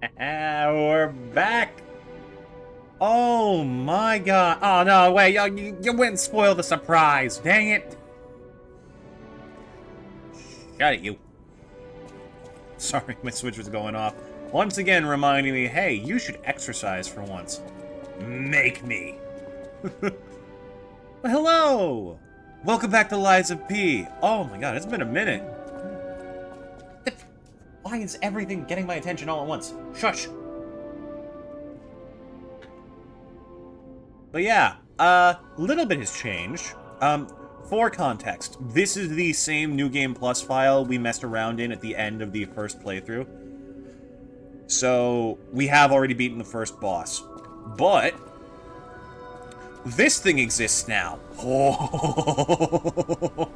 We're back! Oh my god. Oh no, wait, you went and spoiled the surprise. Dang it. Shut it, you. Sorry, my switch was going off. Once again reminding me, hey, you should exercise for once. Make me. Well, hello! Welcome back to Lies of P. Oh my god, it's been a minute. Why is everything getting my attention all at once? Shush! But yeah, a little bit has changed. For context, this is the same New Game Plus file we messed around in at the end of the first playthrough. So, we have already beaten the first boss. But, this thing exists now. Oh,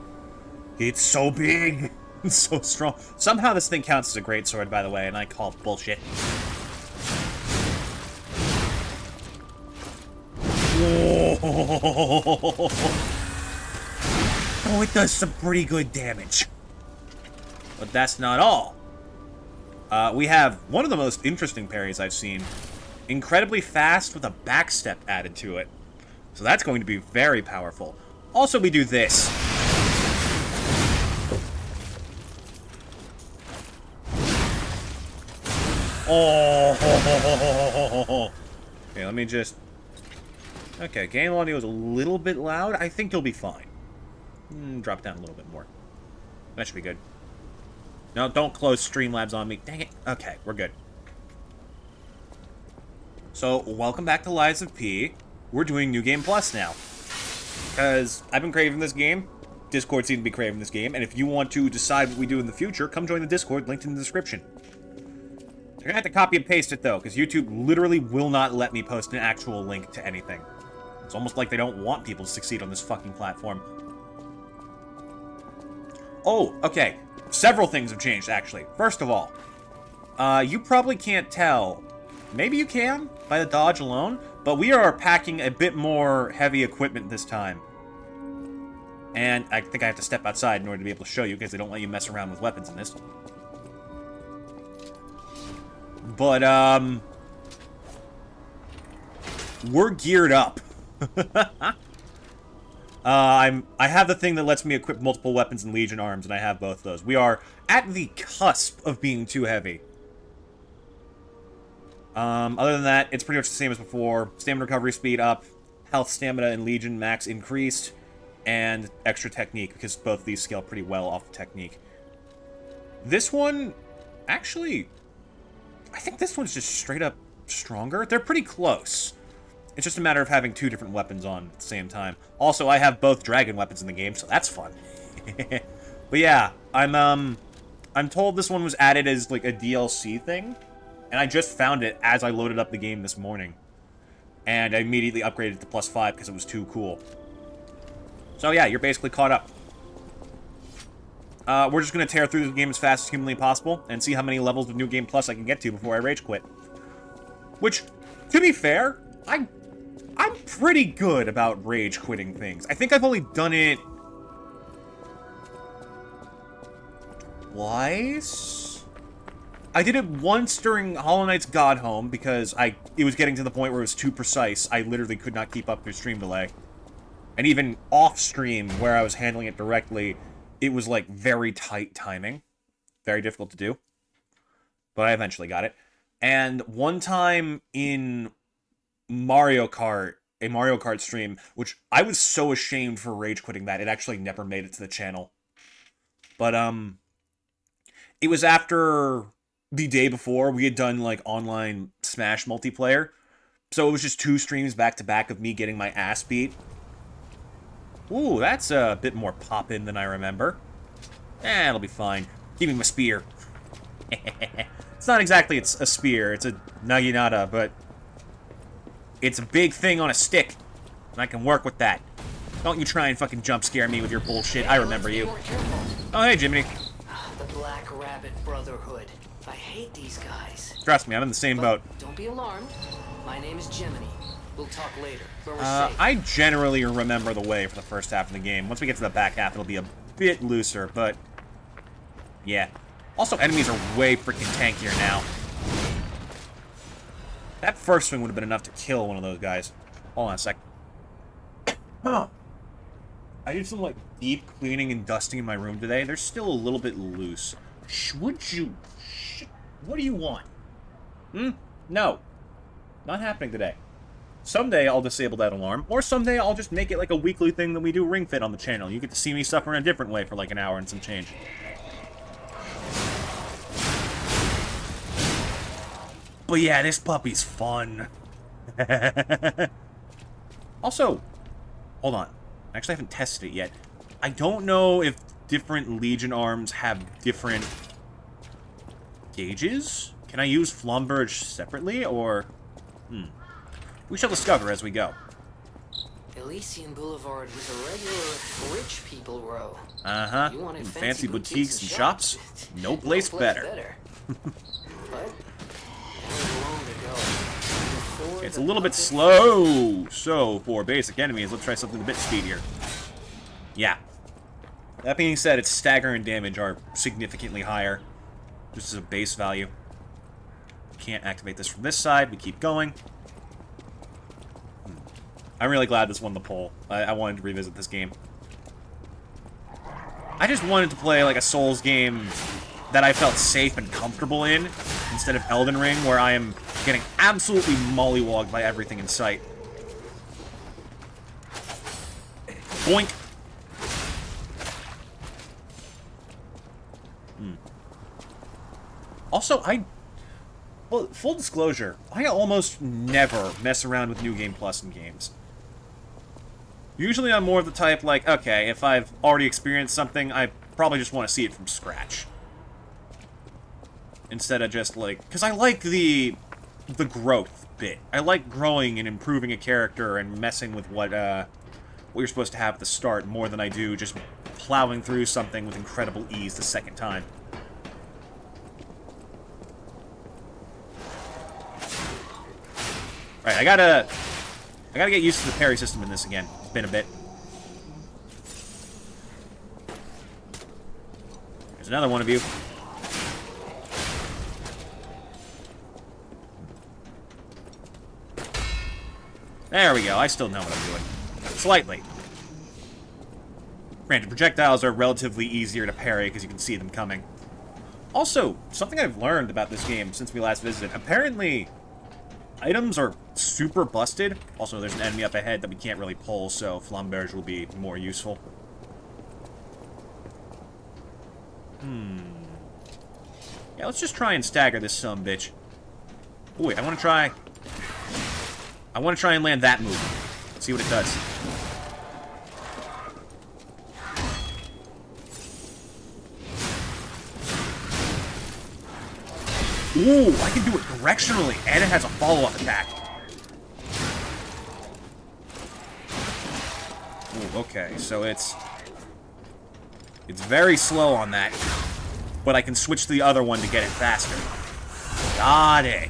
it's so big. It's so strong. Somehow this thing counts as a greatsword, by the way, and I call bullshit. Oh, it does some pretty good damage. But that's not all. We have one of the most interesting parries I've seen. Incredibly fast with a backstep added to it. So that's going to be very powerful. Also, we do this. Oh. Okay, let me just... Okay, game audio is a little bit loud. I think you'll be fine. Drop down a little bit more. That should be good. No, don't close Streamlabs on me. Dang it. Okay, we're good. So, welcome back to Lies of P. We're doing New Game Plus now. Because I've been craving this game. Discord seemed to be craving this game. And if you want to decide what we do in the future, come join the Discord, linked in the description. You're gonna have to copy and paste it, though, because YouTube literally will not let me post an actual link to anything. It's almost like they don't want people to succeed on this fucking platform. Oh, okay. Several things have changed, actually. First of all, you probably can't tell. Maybe you can, by the dodge alone, but we are packing a bit more heavy equipment this time. And I think I have to step outside in order to be able to show you, because they don't let you mess around with weapons in this. But, we're geared up. I have the thing that lets me equip multiple weapons and Legion arms, and I have both of those. We are at the cusp of being too heavy. Other than that, it's pretty much the same as before. Stamina recovery speed up, health, stamina, and Legion max increased, and extra technique, because both of these scale pretty well off the technique. This one, actually, I think this one's just straight up stronger. They're pretty close. It's just a matter of having two different weapons on at the same time. Also, I have both dragon weapons in the game, so that's fun. But yeah, I'm told this one was added as, like, a DLC thing. And I just found it as I loaded up the game this morning. And I immediately upgraded to +5 because it was too cool. So yeah, you're basically caught up. We're just going to tear through the game as fast as humanly possible and see how many levels of New Game Plus I can get to before I rage quit. Which, to be fair, I'm pretty good about rage quitting things. I think I've only done it twice? I did it once during Hollow Knight's God Home because it was getting to the point where it was too precise. I literally could not keep up through stream delay. And even off stream, where I was handling it directly, it was like very tight timing. Very difficult to do. But I eventually got it. And one time in Mario Kart, a Mario Kart stream, which I was so ashamed for rage quitting that, it actually never made it to the channel. But, it was after the day before we had done, like, online Smash multiplayer. So it was just 2 streams back-to-back of me getting my ass beat. Ooh, that's a bit more poppin' than I remember. It'll be fine. Give me my spear. It's not exactly a spear, it's a naginata, but it's a big thing on a stick, and I can work with that. Don't you try and fucking jump scare me with your bullshit. I remember you. Oh, hey, Jiminy. The Black Rabbit Brotherhood. I hate these guys. Trust me, I'm in the same boat. Don't be alarmed. My name is Jiminy. We'll talk later. Where we're safe. I generally remember the way for the first half of the game. Once we get to the back half, it'll be a bit looser, but yeah. Also, enemies are way freaking tankier now. That first swing would have been enough to kill one of those guys. Hold on a sec. Huh. I did some, like, deep cleaning and dusting in my room today. They're still a little bit loose. Would you... What do you want? No. Not happening today. Someday I'll disable that alarm, or someday I'll just make it like a weekly thing that we do Ring Fit on the channel. You get to see me suffer in a different way for like an hour and some change. But yeah, this puppy's fun. Also, hold on. I actually haven't tested it yet. I don't know if different Legion arms have different gauges. Can I use Flamberge separately, or... We shall discover as we go. Elysian Boulevard was a regular rich people row. Uh-huh. You wanted Fancy boutiques and shops? No place better. But long ago, it's a little bit slow. So, for basic enemies, let's try something a bit speedier. Yeah. That being said, its stagger and damage are significantly higher. Just as a base value. Can't activate this from this side. We keep going. I'm really glad this won the poll. I wanted to revisit this game. I just wanted to play like a Souls game that I felt safe and comfortable in, instead of Elden Ring, where I am getting absolutely mollywogged by everything in sight. Boink! Also, well, full disclosure, I almost never mess around with New Game Plus in games. Usually I'm more of the type, like, okay, if I've already experienced something, I probably just want to see it from scratch. Instead of just, like... Because I like the growth bit. I like growing and improving a character and messing with what you're supposed to have at the start more than I do just plowing through something with incredible ease the second time. Right, I gotta get used to the parry system in this again. It's been a bit. There's another one of you. There we go. I still know what I'm doing. Slightly. Granted, projectiles are relatively easier to parry because you can see them coming. Also, something I've learned about this game since we last visited, apparently items are super busted. Also, there's an enemy up ahead that we can't really pull, so Flamberge will be more useful. Yeah, let's just try and stagger this sumbitch. Oh, wait, I want to try and land that move. See what it does. Ooh, I can do it directionally, and it has a follow-up attack. Ooh, okay, so it's very slow on that, but I can switch to the other one to get it faster. Got it.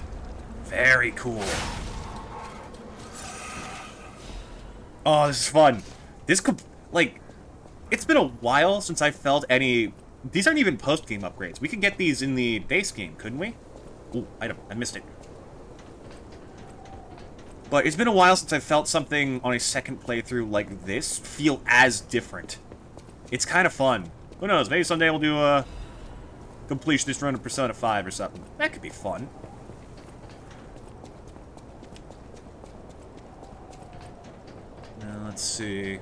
Very cool. Oh, this is fun. This could, like, it's been a while since I felt any... These aren't even post-game upgrades. We could get these in the base game, couldn't we? Ooh, item. I missed it. But it's been a while since I felt something on a second playthrough like this feel as different. It's kind of fun. Who knows? Maybe someday we'll do a completion this run of Persona 5 or something. That could be fun. Now, let's see.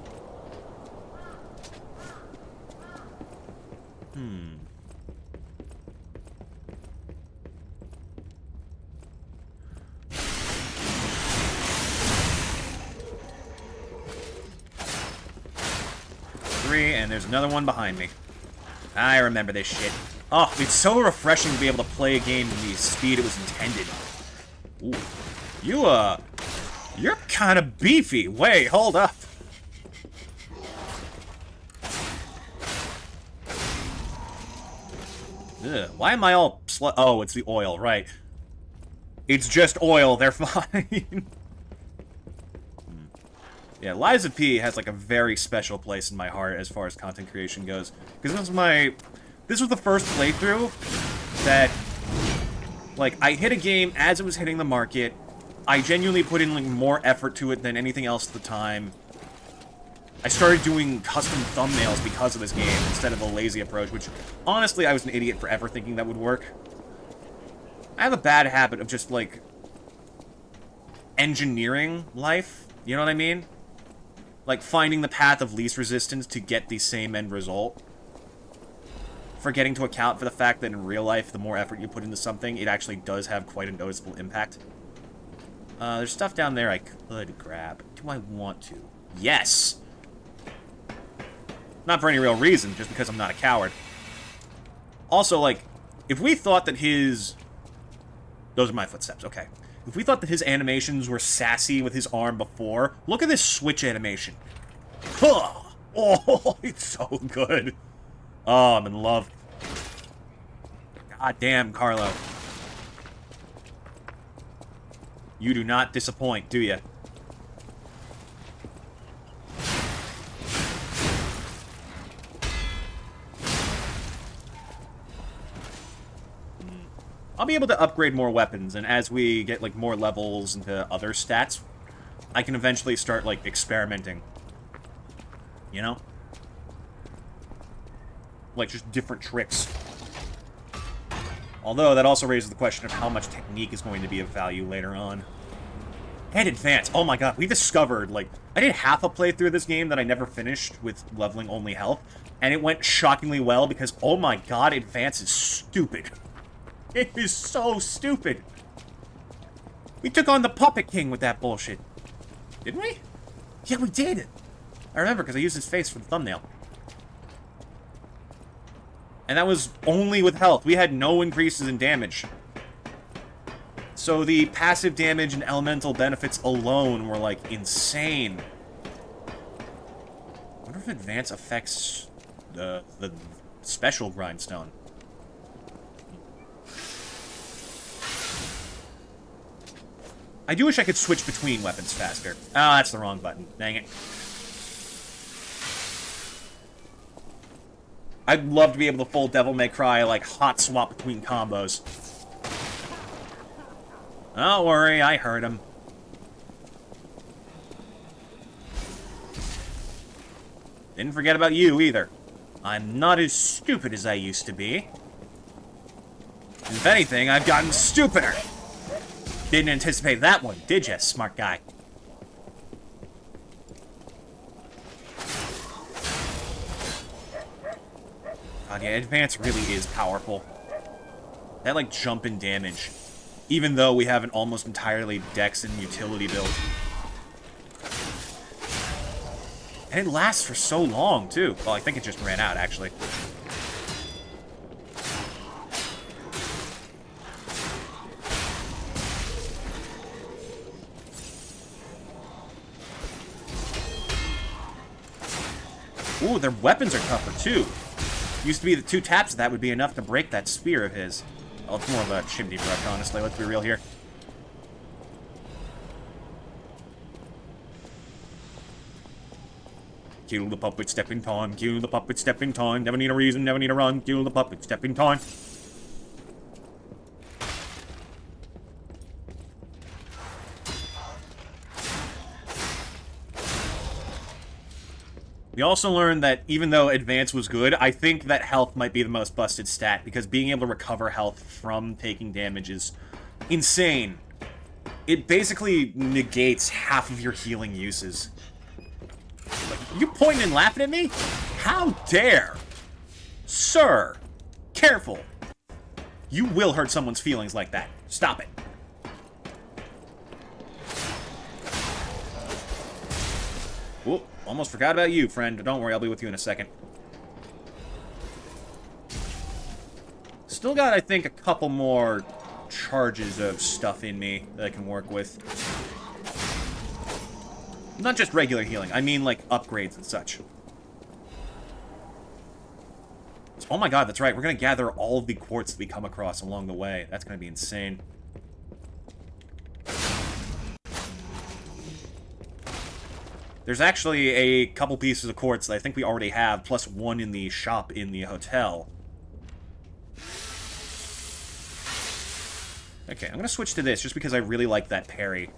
And there's another one behind me. I remember this shit. Oh, it's so refreshing to be able to play a game in the speed it was intended. Ooh. You're kind of beefy. Wait, hold up. Ugh, why am I all oh, it's the oil, right. It's just oil, they're fine. Yeah, Liza P has, like, a very special place in my heart as far as content creation goes. Because this was the first playthrough that, like, I hit a game as it was hitting the market, I genuinely put in, like, more effort to it than anything else at the time. I started doing custom thumbnails because of this game instead of a lazy approach, which, honestly, I was an idiot for ever thinking that would work. I have a bad habit of just, like, engineering life. You know what I mean? Like, finding the path of least resistance to get the same end result. Forgetting to account for the fact that in real life, the more effort you put into something, it actually does have quite a noticeable impact. There's stuff down there I could grab. Do I want to? Yes! Not for any real reason, just because I'm not a coward. Also, like, if we thought that his... Those are my footsteps, okay. If we thought that his animations were sassy with his arm before, look at this switch animation. Huh! Oh, it's so good. Oh, I'm in love. God damn, Carlo. You do not disappoint, do you? I'll be able to upgrade more weapons, and as we get, like, more levels into other stats, I can eventually start, like, experimenting. You know? Like, just different tricks. Although, that also raises the question of how much technique is going to be of value later on. And advance. Oh my god, we discovered, like... I did half a playthrough of this game that I never finished with leveling only health, and it went shockingly well because, oh my god, advance is stupid. It is so stupid. We took on the Puppet King with that bullshit. Didn't we? Yeah, we did. I remember, because I used his face for the thumbnail. And that was only with health. We had no increases in damage. So the passive damage and elemental benefits alone were, like, insane. I wonder if advance affects the special grindstone. I do wish I could switch between weapons faster. Oh, that's the wrong button. Dang it. I'd love to be able to full Devil May Cry, like, hot swap between combos. Don't worry, I heard him. Didn't forget about you, either. I'm not as stupid as I used to be. If anything, I've gotten stupider. Didn't anticipate that one, did ya, smart guy? God, yeah, advance really is powerful. That, like, jump in damage. Even though we have an almost entirely dex and utility build. And it lasts for so long, too. Well, I think it just ran out, actually. Ooh, their weapons are tougher, too. Used to be the 2 taps of that would be enough to break that spear of his. Well, it's more of a chimney brush, honestly. Let's be real here. Kill the puppet, step in time. Kill the puppet, step in time. Never need a reason, never need a run. Kill the puppet, step in time. We also learned that even though advance was good, I think that health might be the most busted stat, because being able to recover health from taking damage is insane. It basically negates half of your healing uses. Like, you pointing and laughing at me? How dare? Sir, careful. You will hurt someone's feelings like that. Stop it. Whoop. Almost forgot about you, friend. Don't worry, I'll be with you in a second. Still got, I think, a couple more charges of stuff in me that I can work with. Not just regular healing, I mean, like, upgrades and such. Oh my god, that's right, we're gonna gather all of the quartz that we come across along the way. That's gonna be insane. There's actually a couple pieces of quartz that I think we already have, plus one in the shop in the hotel. Okay, I'm gonna switch to this just because I really like that parry.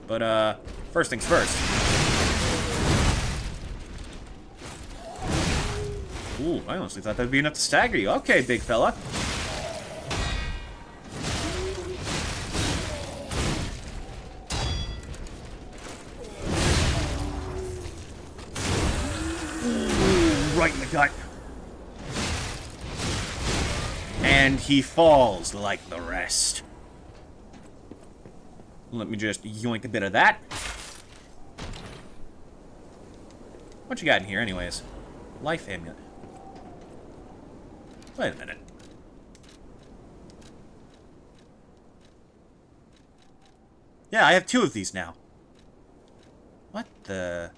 But, first things first. Ooh, I honestly thought that'd be enough to stagger you. Okay, big fella. Ooh, right in the gut. And he falls like the rest. Let me just yoink a bit of that. What you got in here, anyways? Life amulet. Wait a minute. Yeah, I have 2 of these now. What the...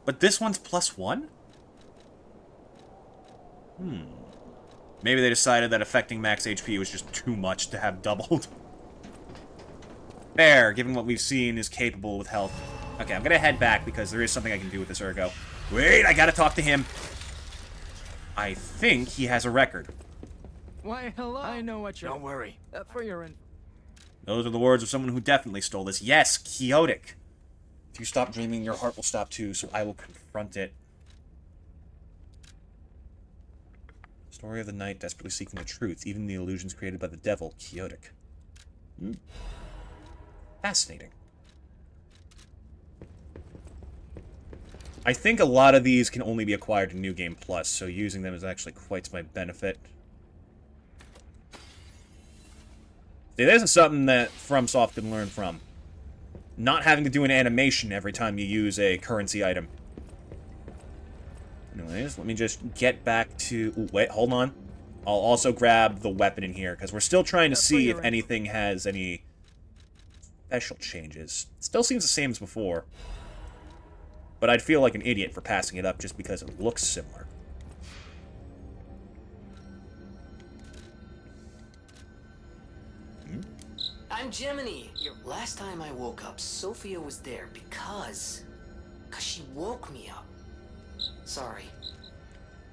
But this one's +1? Maybe they decided that affecting max HP was just too much to have doubled. Fair, given what we've seen is capable with health. Okay, I'm gonna head back because there is something I can do with this ergo. Wait, I gotta talk to him. I think he has a record. Why, hello. I know what you're... Don't worry. For your info. Those are the words of someone who definitely stole this. Yes, chaotic. If you stop dreaming, your heart will stop too, so I will confront it. Story of the night, desperately seeking the truth, even the illusions created by the devil, chaotic. Fascinating. I think a lot of these can only be acquired in New Game Plus, so using them is actually quite to my benefit. See, this is something that FromSoft can learn from. Not having to do an animation every time you use a currency item. Anyways, let me just get back to... Ooh, wait, hold on. I'll also grab the weapon in here, because we're still trying to see if anything has any special changes. It still seems the same as before. But I'd feel like an idiot for passing it up just because it looks similar. I'm Jiminy. Last time I woke up, Sophia was there because she woke me up. Sorry.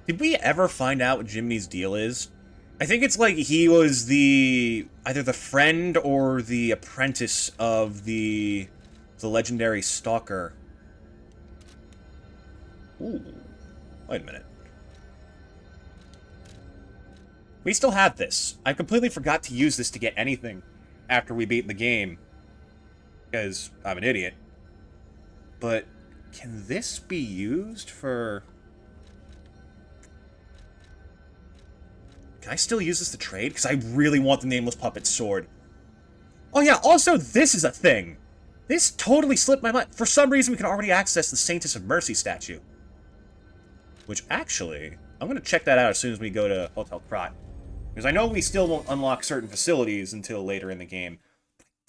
Did we ever find out what Jiminy's deal is? I think it's like he was either the friend or the apprentice of the legendary stalker. Ooh. Wait a minute. We still have this. I completely forgot to use this to get anything after we beat the game. Because I'm an idiot. But can this be used for... Can I still use this to trade? Because I really want the Nameless Puppet's sword. Oh yeah, also this is a thing. This totally slipped my mind. For some reason, we can already access the Saintess of Mercy statue. Which, actually, I'm going to check that out as soon as we go to Hotel Krat. Because I know we still won't unlock certain facilities until later in the game.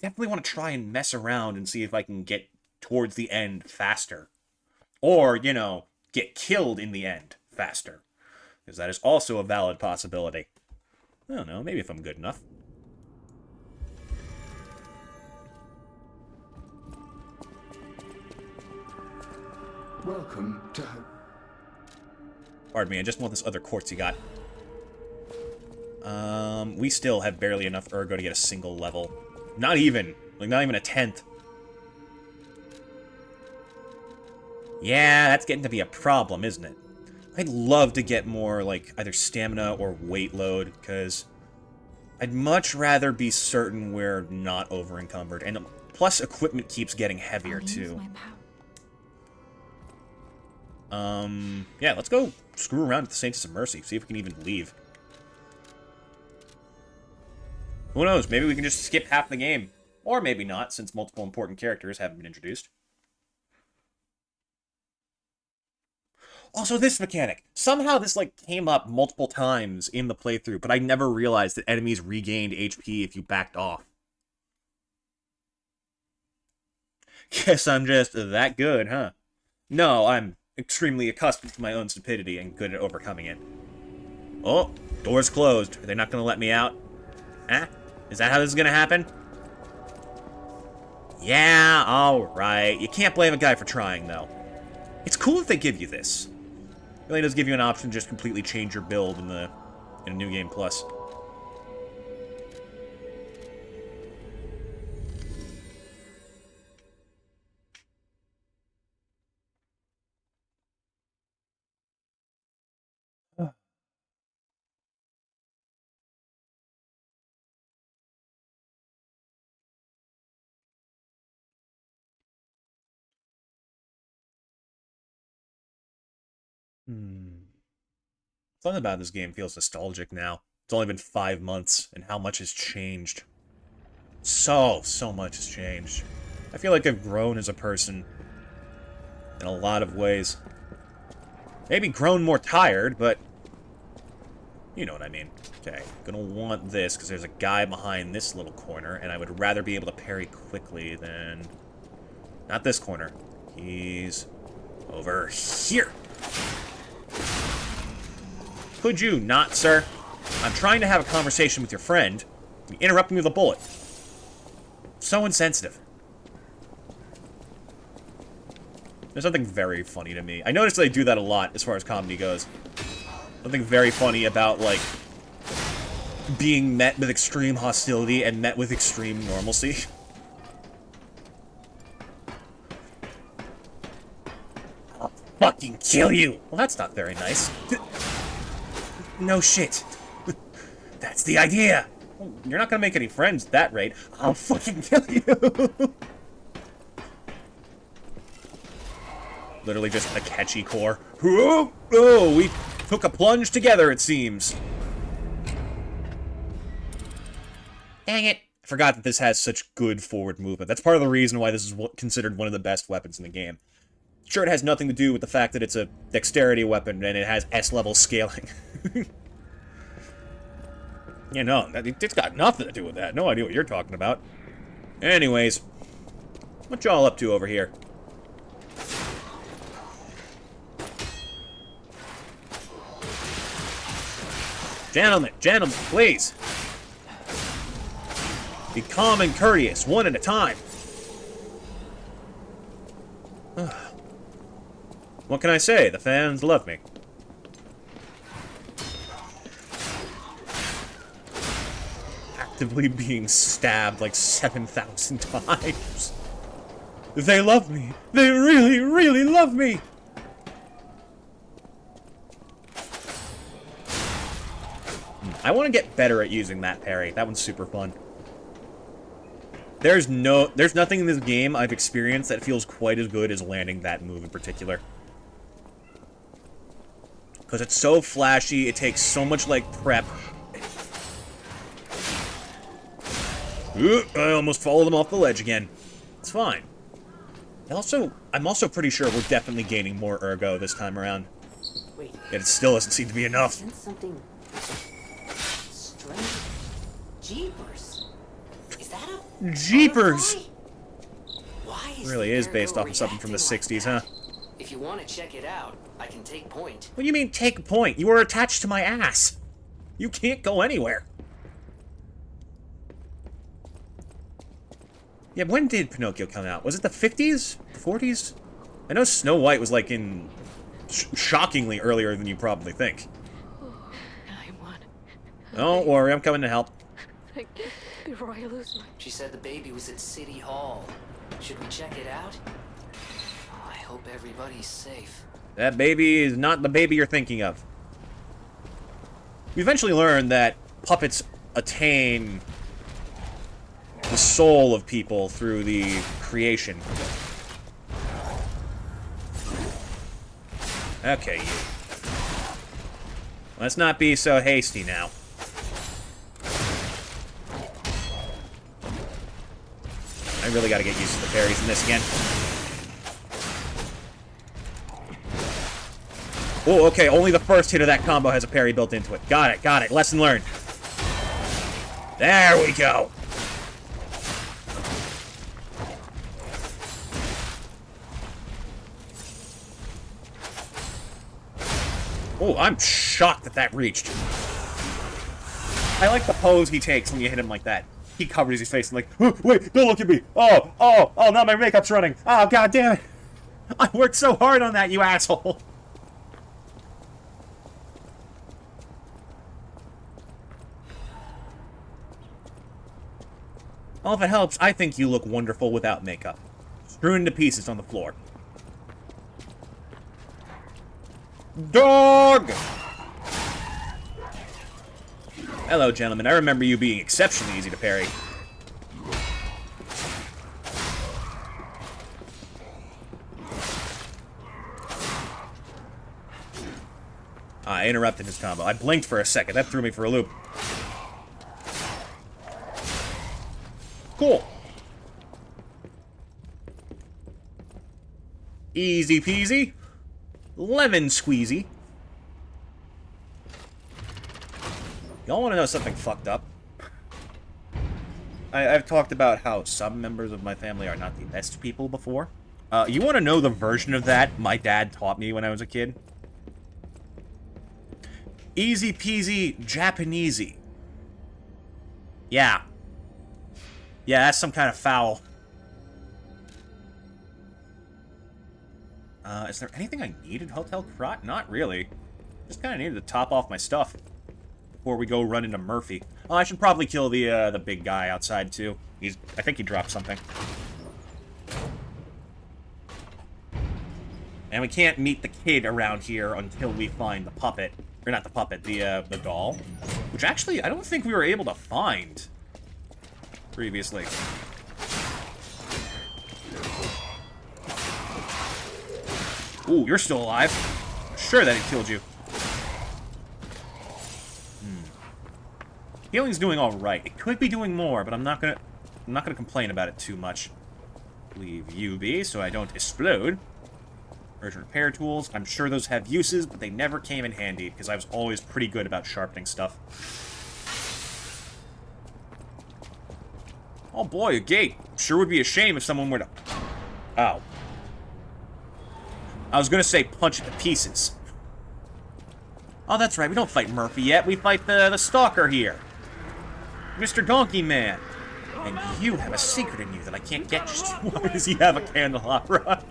Definitely want to try and mess around and see if I can get towards the end faster. Or, you know, get killed in the end faster. Because that is also a valid possibility. I don't know, maybe if I'm good enough. Welcome to... Pardon me, I just want this other quartz you got. We still have barely enough ergo to get a single level. Not even. Like, not even a 10th. Yeah, that's getting to be a problem, isn't it? I'd love to get more, like, either stamina or weight load, because I'd much rather be certain we're not over-encumbered. And plus, equipment keeps getting heavier, too. Yeah, let's go screw around with the Saintess of Mercy, see if we can even leave. Who knows, maybe we can just skip half the game. Or maybe not, since multiple important characters haven't been introduced. Also, this mechanic. Somehow this, like, came up multiple times in the playthrough, but I never realized that enemies regained HP if you backed off. Guess I'm just that good, huh? No, I'm extremely accustomed to my own stupidity and good at overcoming it. Oh, door's closed. Are they not going to let me out? Huh? Is that how this is going to happen? Yeah, alright. You can't blame a guy for trying, though. It's cool if they give you this. really does give you an option to just completely change your build in a New Game Plus. Something about this game feels nostalgic now. It's only been 5 months, and how much has changed. So much has changed. I feel like I've grown as a person in a lot of ways. Maybe grown more tired, but you know what I mean. Okay, gonna want this, because there's a guy behind this little corner, and I would rather be able to parry quickly than... Not this corner. He's over here. Could you not, sir? I'm trying to have a conversation with your friend. You interrupt me with a bullet. So insensitive. There's something very funny to me. I noticed they do that a lot as far as comedy goes. Something very funny about, like, being met with extreme hostility and met with extreme normalcy. I'll fucking kill you! Well, that's not very nice. No shit. That's the idea. Well, you're not gonna make any friends at that rate. I'll fucking kill you. Literally just a catchy core. Oh, we took a plunge together, it seems. Dang it. I forgot that this has such good forward movement. That's part of the reason why this is considered one of the best weapons in the game. Sure, it has nothing to do with the fact that it's a dexterity weapon and it has S-level scaling. You know, it's got nothing to do with that. No idea what you're talking about. Anyways, what y'all up to over here? Gentlemen, please. Be calm and courteous, one at a time. What can I say? The fans love me. Actively being stabbed like 7,000 times. They love me. They really, really love me. I want to get better at using that parry. That one's super fun. There's nothing in this game I've experienced that feels quite as good as landing that move in particular. Because it's so flashy, it takes so much, like, prep. Ooh, I almost followed them off the ledge again. It's fine. I'm also pretty sure we're definitely gaining more ergo this time around. Wait. Yet it still doesn't seem to be enough. Something strange. Jeepers. Is that a Jeepers! butterfly? Why is Really the is based ergo off of something from the reacting 60s, like huh? that? If you want to check it out, I can take point. What do you mean, take point? You are attached to my ass. You can't go anywhere. Yeah, when did Pinocchio come out? Was it the 50s? 40s? I know Snow White was, like, in... shockingly earlier than you probably think. Don't worry, I'm coming to help. Before I lose my... She said the baby was at City Hall. Should we check it out? Oh, I hope everybody's safe. That baby is not the baby you're thinking of. We eventually learn that puppets attain the soul of people through the creation. Okay, you. Let's not be so hasty now. I really gotta get used to the parries in this again. Oh, okay, only the first hit of that combo has a parry built into it. Got it. Lesson learned. There we go. Oh, I'm shocked that that reached. I like the pose he takes when you hit him like that. He covers his face and like, oh, wait, don't look at me. Oh, now my makeup's running. Oh, god damn it. I worked so hard on that, you asshole. Well, if it helps, I think you look wonderful without makeup. Strewn to pieces on the floor. Dog! Hello, gentlemen. I remember you being exceptionally easy to parry. I interrupted his combo. I blinked for a second. That threw me for a loop. Cool. Easy peasy. Lemon squeezy. Y'all want to know something fucked up? I've talked about how some members of my family are not the best people before. You want to know the version of that my dad taught me when I was a kid? Easy peasy Japanesey. Yeah. Yeah, that's some kind of foul. Is there anything I need at Hotel Krat? Not really. Just kind of needed to top off my stuff before we go run into Murphy. Oh, I should probably kill the big guy outside, too. I think he dropped something. And we can't meet the kid around here until we find the puppet. Or not the puppet, the doll. Which actually, I don't think we were able to find previously. Ooh, you're still alive. Sure that he killed you. Healing's doing all right. It could be doing more, but I'm not gonna complain about it too much. Leave you be so I don't explode. Urgent repair tools. I'm sure those have uses, but they never came in handy because I was always pretty good about sharpening stuff. Oh boy, a gate. Sure would be a shame if someone were to... Oh. I was gonna say punch it to pieces. Oh, that's right. We don't fight Murphy yet. We fight the stalker here. Mr. Donkey Man. And you have a secret in you that I can't get just... Why does he have a candelabra?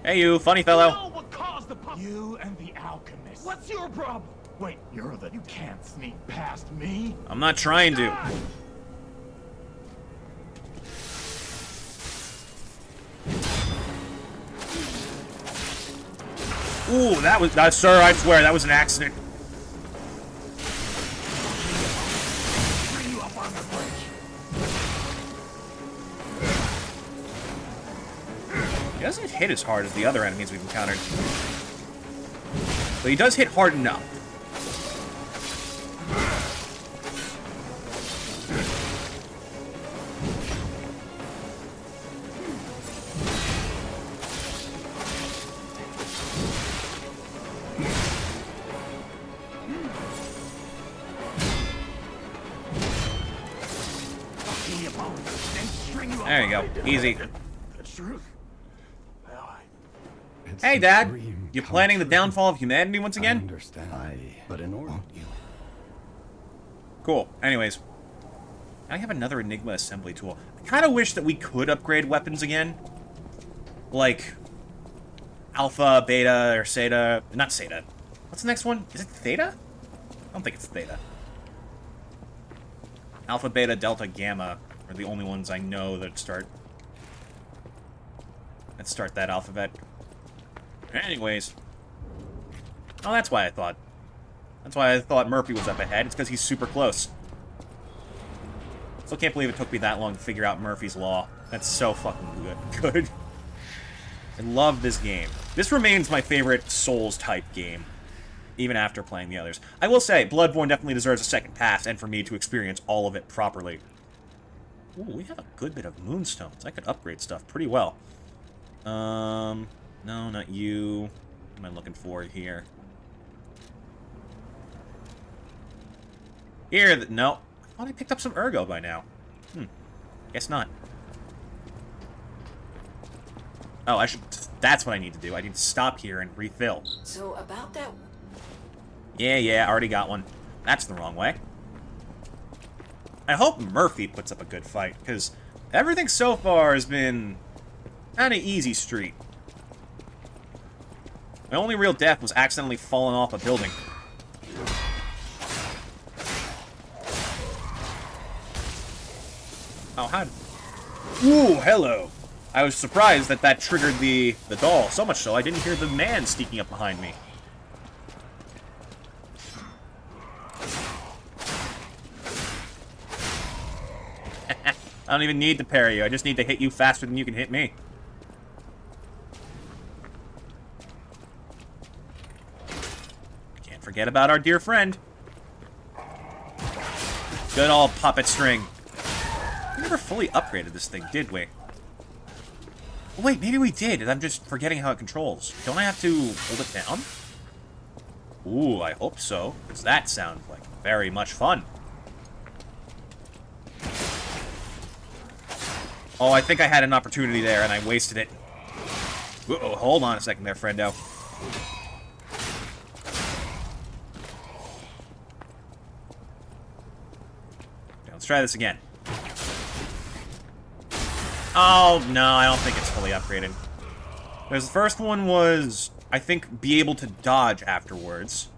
Hey, you, funny fellow. You know what caused the You and the alchemist. What's your problem? Wait, you can't sneak past me. I'm not trying to. Ooh, that was... sir, I swear, that was an accident. Bring you up on the bridge. He doesn't hit as hard as the other enemies we've encountered. But he does hit hard enough. There you go. Easy. The truth. Well, Hey, Dad. You planning the downfall of humanity once I again? understand. But in order you. Cool. Anyways. I have another Enigma assembly tool. I kind of wish that we could upgrade weapons again. Like... Alpha, Beta, or Zeta. Not Zeta. What's the next one? Is it Theta? I don't think it's Theta. Alpha, Beta, Delta, Gamma are the only ones I know that start that alphabet. Anyways. Oh, that's why I thought. That's why I thought Murphy was up ahead. It's because he's super close. Still can't believe it took me that long to figure out Murphy's Law. That's so fucking good. I love this game. This remains my favorite Souls-type game, even after playing the others. I will say, Bloodborne definitely deserves a second pass, and for me to experience all of it properly. Ooh, we have a good bit of moonstones. I could upgrade stuff pretty well. No, not you. What am I looking for here? Here, no. I thought I picked up some Ergo by now. Guess not. Oh, I should... That's what I need to do. I need to stop here and refill. So, about that... Yeah, already got one. That's the wrong way. I hope Murphy puts up a good fight, because everything so far has been kind of easy street. My only real death was accidentally falling off a building. Oh, hi. Ooh, hello. I was surprised that that triggered the doll, so much so I didn't hear the man sneaking up behind me. I don't even need to parry you, I just need to hit you faster than you can hit me. Can't forget about our dear friend. Good old puppet string. We never fully upgraded this thing, did we? Oh, wait, maybe we did, and I'm just forgetting how it controls. Don't I have to hold it down? Ooh, I hope so, because that sounds like very much fun. Oh, I think I had an opportunity there, and I wasted it. Uh-oh, hold on a second there, friendo. Okay, let's try this again. Oh, no, I don't think it's fully upgraded. Because the first one was, I think, be able to dodge afterwards.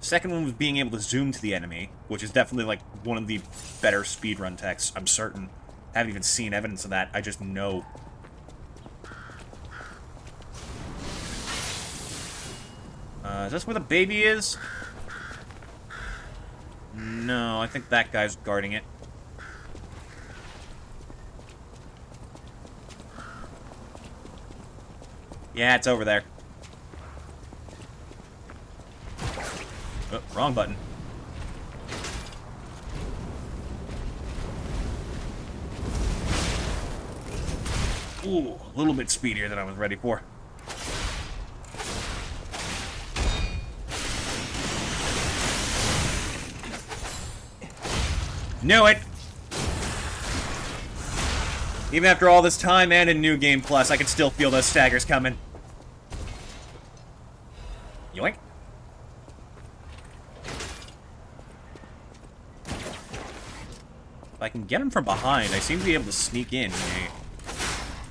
Second one was being able to zoom to the enemy, which is definitely, like, one of the better speedrun techs, I'm certain. I haven't even seen evidence of that, I just know. Is this where the baby is? No, I think that guy's guarding it. Yeah, it's over there. Oh, wrong button. Ooh, a little bit speedier than I was ready for. Knew it! Even after all this time and in New Game Plus, I can still feel those staggers coming. Yoink. If I can get him from behind, I seem to be able to sneak in a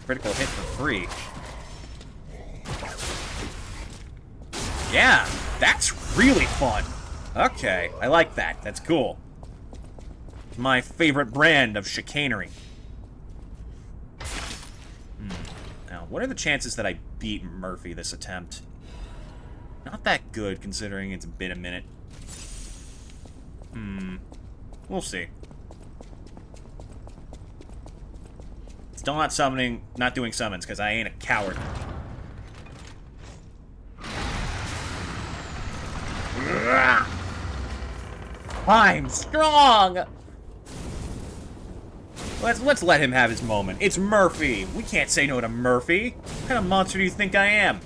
critical hit for free. Yeah, that's really fun. Okay, I like that. That's cool. It's my favorite brand of chicanery. Now, what are the chances that I beat Murphy this attempt? Not that good, considering it's been a minute. We'll see. Still not doing summons, because I ain't a coward. I'm strong! Let's let him have his moment. It's Murphy. We can't say no to Murphy. What kind of monster do you think I am?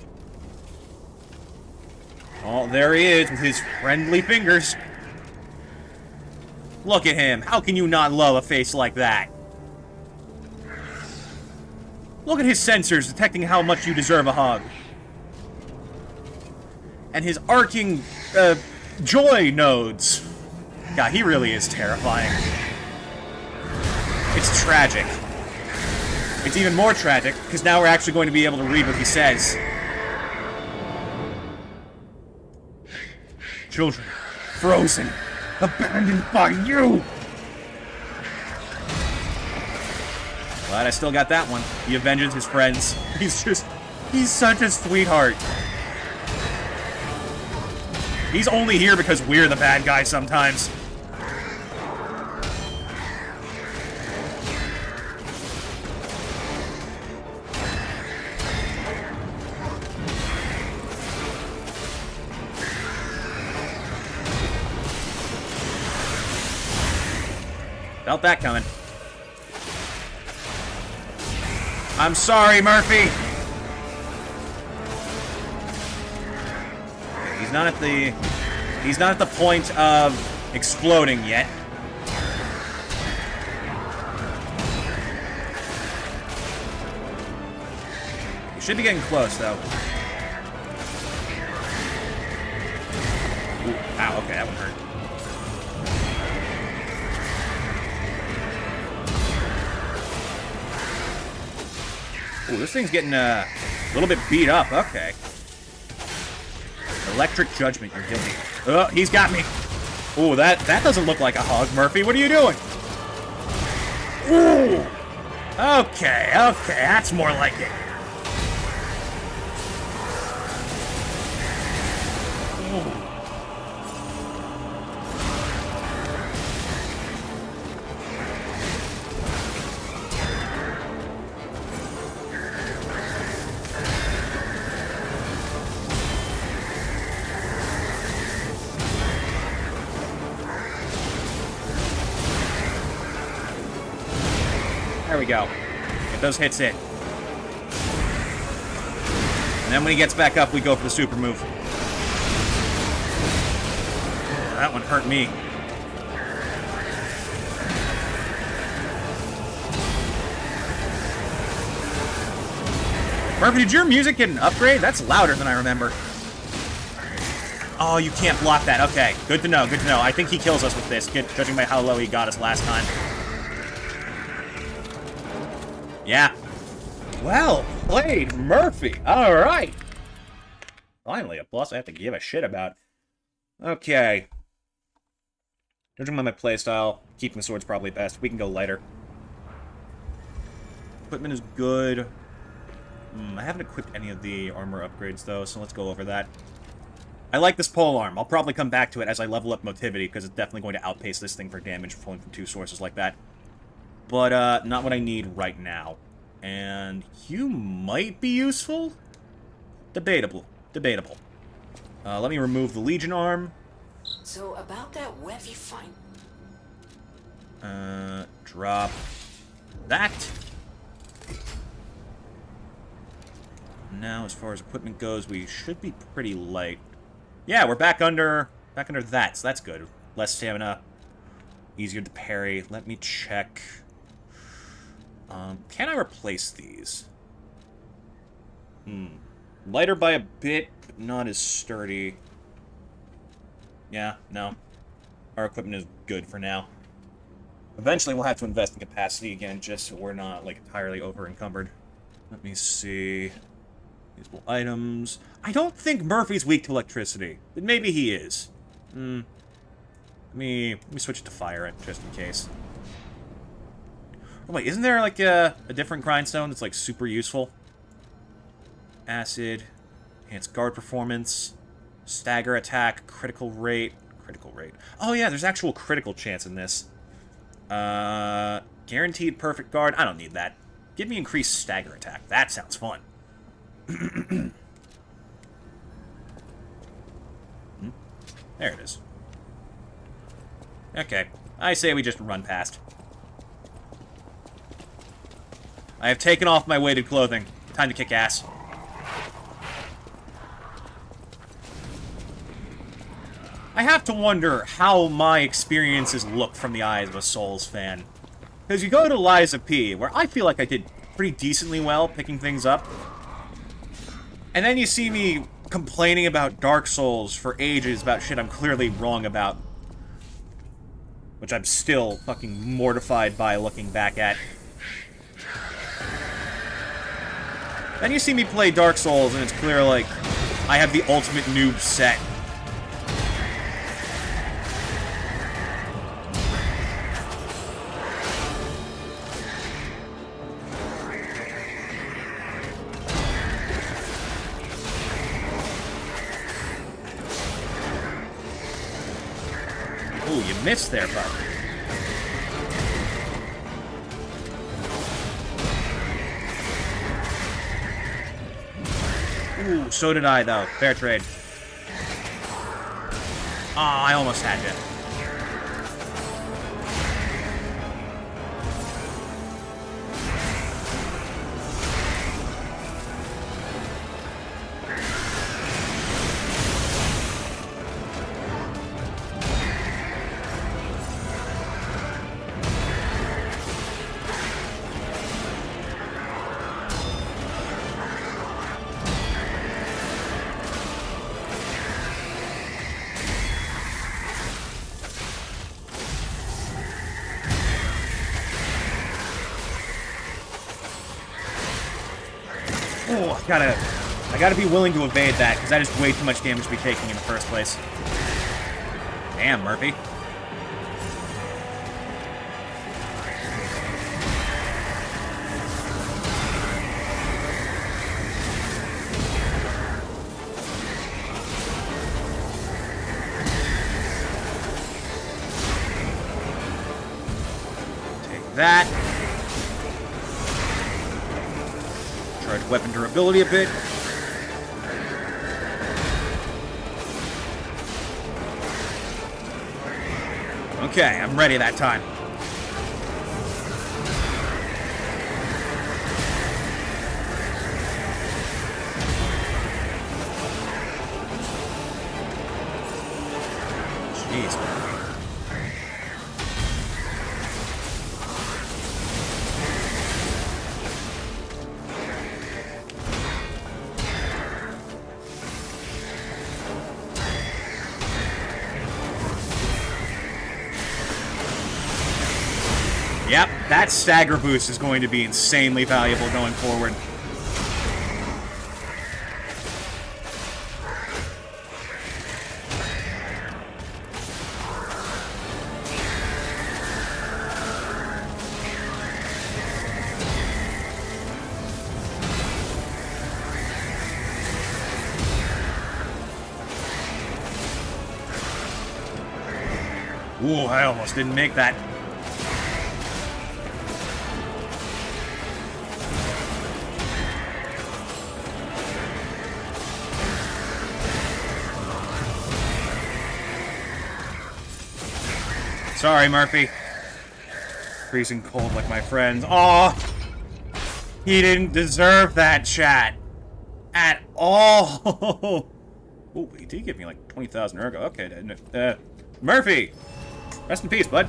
Oh, there he is with his friendly fingers. Look at him. How can you not love a face like that? Look at his sensors detecting how much you deserve a hug. And his arcing, joy nodes. God, he really is terrifying. It's tragic. It's even more tragic, because now we're actually going to be able to read what he says. Children, frozen, abandoned by you! Glad I still got that one. He avenges his friends. He's such a sweetheart. He's only here because we're the bad guys sometimes. Felt that coming. I'm sorry, Murphy. He's not at the point of exploding yet. He should be getting close, though. Ooh, ow, okay, that one hurt. Ooh, this thing's getting a little bit beat up. Okay. Electric Judgment, you're guilty. Oh, he's got me. Ooh, that doesn't look like a hug, Murphy. What are you doing? Ooh. Ooh! Okay, that's more like it. Ooh. There we go. Get those hits in. And then when he gets back up, we go for the super move. That one hurt me. Murphy, did your music get an upgrade? That's louder than I remember. Oh, you can't block that. Okay, good to know, good to know. I think he kills us with this, judging by how low he got us last time. Yeah. Well played, Murphy. All right. Finally, a plus I have to give a shit about. Okay. Judging by my playstyle, keeping the sword's probably best. We can go lighter. Equipment is good. I haven't equipped any of the armor upgrades, though, so let's go over that. I like this polearm. I'll probably come back to it as I level up motivity, because it's definitely going to outpace this thing for damage pulling from two sources like that. But, not what I need right now. And you might be useful? Debatable. Debatable. Let me remove the Legion arm. So, about that web you find... Drop that. Now, as far as equipment goes, we should be pretty light. Yeah, we're back under that, so that's good. Less stamina. Easier to parry. Let me check... can I replace these? Lighter by a bit, but not as sturdy. Yeah, no. Our equipment is good for now. Eventually we'll have to invest in capacity again, just so we're not, like, entirely over-encumbered. Let me see... Usable items... I don't think Murphy's weak to electricity, but maybe he is. Let me switch it to fire, just in case. Oh, wait, isn't there, like, a different grindstone that's, like, super useful? Acid, enhanced guard performance, stagger attack, critical rate. Oh, yeah, there's actual critical chance in this. Guaranteed perfect guard. I don't need that. Give me increased stagger attack. That sounds fun. There it is. Okay, I say we just run past. I have taken off my weighted clothing. Time to kick ass. I have to wonder how my experiences look from the eyes of a Souls fan. Because you go to Lies of P, where I feel like I did pretty decently well picking things up. And then you see me complaining about Dark Souls for ages about shit I'm clearly wrong about. Which I'm still fucking mortified by looking back at. Then you see me play Dark Souls, and it's clear, like, I have the ultimate noob set. Ooh, you missed there, bud. Ooh, so did I, though. Fair trade. Aw, I almost had you. Oh, I gotta be willing to evade that, because that is way too much damage to be taking in the first place. Damn, Murphy. that. Charge weapon durability a bit. Okay, I'm ready that time. Jeez. Yep, that stagger boost is going to be insanely valuable going forward. Ooh, I almost didn't make that. Sorry, Murphy. Freezing cold like my friends. Aw! He didn't deserve that, chat. At all! Oh, he did give me like 20,000 ergo. Okay, Murphy! Rest in peace, bud.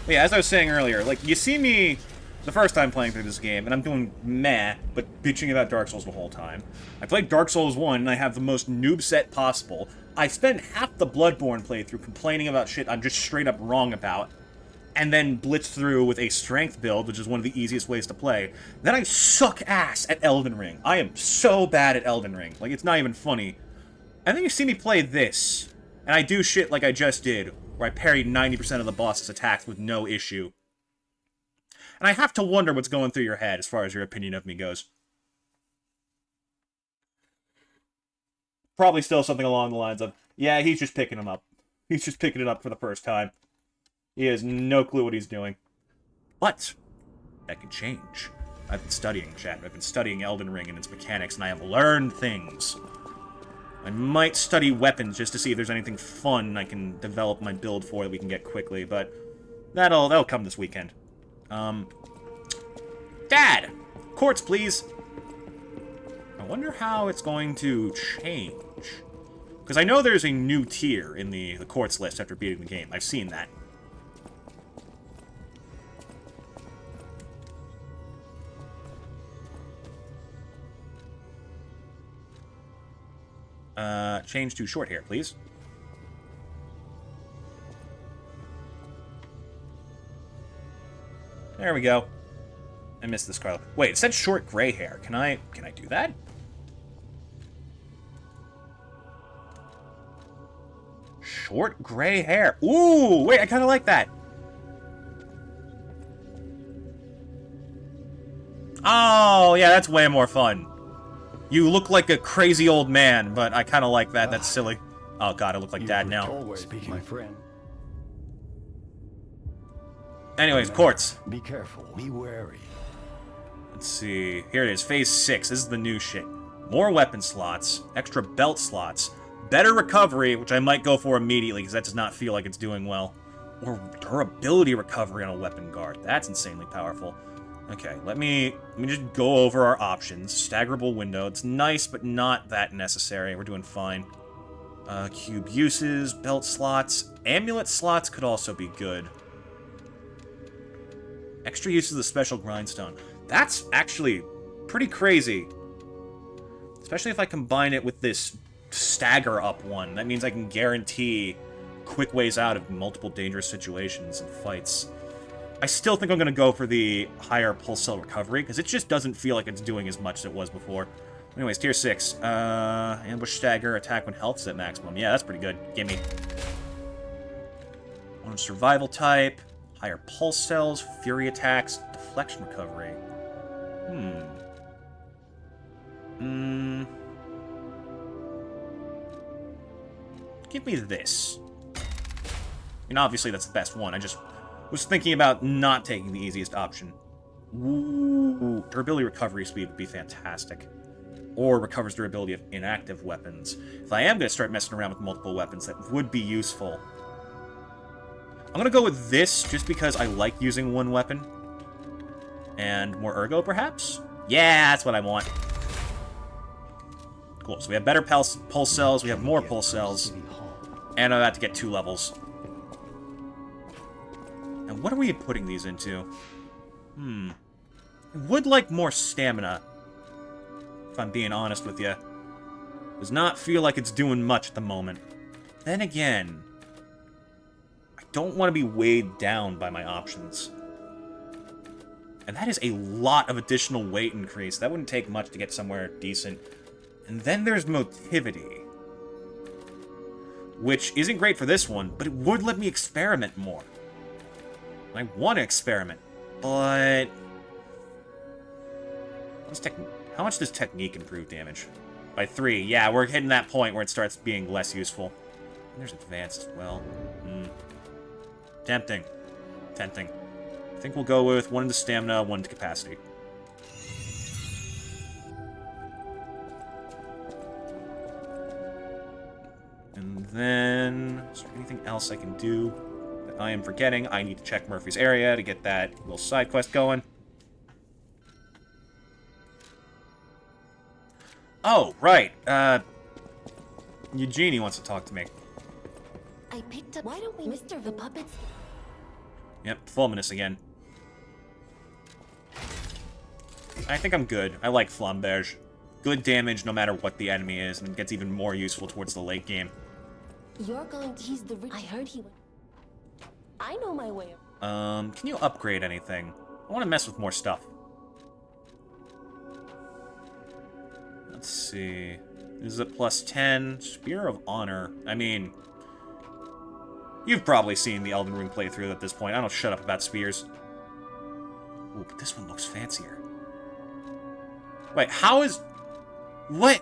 But yeah, as I was saying earlier, like, you see me the first time playing through this game, and I'm doing meh, but bitching about Dark Souls the whole time. I played Dark Souls 1, and I have the most noob set possible. I spent half the Bloodborne playthrough complaining about shit I'm just straight up wrong about, and then blitz through with a strength build, which is one of the easiest ways to play. Then I suck ass at Elden Ring. I am so bad at Elden Ring. Like, it's not even funny. And then you see me play this, and I do shit like I just did, where I parry 90% of the boss's attacks with no issue. And I have to wonder what's going through your head as far as your opinion of me goes. Probably still something along the lines of, yeah, he's just picking him up. He's just picking it up for the first time. He has no clue what he's doing. But that can change. I've been studying, chat. I've been studying Elden Ring and its mechanics, and I have learned things. I might study weapons just to see if there's anything fun I can develop my build for that we can get quickly, but that'll come this weekend. Dad! Quartz, please! I wonder how it's going to change. Because I know there's a new tier in the quartz list after beating the game. I've seen that. Change to short hair, please. There we go. I missed this color. Wait, it said short gray hair. Can I do that? Short gray hair. Ooh, wait, I kind of like that. Oh, yeah, that's way more fun. You look like a crazy old man, but I kind of like that. That's silly. Oh god, I look like Dad now. Always speaking, my friend. Anyways, quartz. Be careful. Be wary. Let's see. Here it is, phase 6. This is the new shit. More weapon slots, extra belt slots, better recovery, which I might go for immediately because that does not feel like it's doing well. Or durability recovery on a weapon guard. That's insanely powerful. Okay, let me just go over our options. Staggerable window. It's nice, but not that necessary. We're doing fine. Cube uses, belt slots. Amulet slots could also be good. Extra use of the special grindstone. That's actually pretty crazy. Especially if I combine it with this stagger up one. That means I can guarantee quick ways out of multiple dangerous situations and fights. I still think I'm going to go for the higher pulse cell recovery, because it just doesn't feel like it's doing as much as it was before. Anyways, tier 6. Ambush stagger, attack when health's at maximum. Yeah, that's pretty good. Gimme. On survival type, higher pulse cells, fury attacks, deflection recovery. Give me this. I mean, obviously that's the best one. Was thinking about not taking the easiest option. Ooh, durability recovery speed would be fantastic. Or recovers durability of inactive weapons. If I am going to start messing around with multiple weapons, that would be useful. I'm going to go with this just because I like using one weapon. And more ergo, perhaps? Yeah, that's what I want. Cool, so we have better pulse cells, we have more pulse cells. And I'm about to get 2 levels. And what are we putting these into? I would like more stamina, if I'm being honest with you. Does not feel like it's doing much at the moment. Then again, I don't want to be weighed down by my options. And that is a lot of additional weight increase. That wouldn't take much to get somewhere decent. And then there's motivity. Which isn't great for this one, but it would let me experiment more. I want to experiment, but... How much does technique improve damage? By 3. Yeah, we're hitting that point where it starts being less useful. And there's advanced as well. Tempting. Tempting. I think we'll go with 1 into stamina, 1 into capacity. And then... Is there anything else I can do that I am forgetting? I need to check Murphy's area to get that little side quest going. Oh, right. Eugenie wants to talk to me. I picked up. Why don't we, Mr. the Puppets? Yep, Fulminous again. I think I'm good. I like Flamberge. Good damage no matter what the enemy is, and it gets even more useful towards the late game. You're going to. He's the. I heard he went. I know my way. Can you upgrade anything? I want to mess with more stuff. Let's see. This is a +10. Spear of Honor. I mean, you've probably seen the Elden Ring playthrough at this point. I don't shut up about spears. Ooh, but this one looks fancier. Wait, how is... What?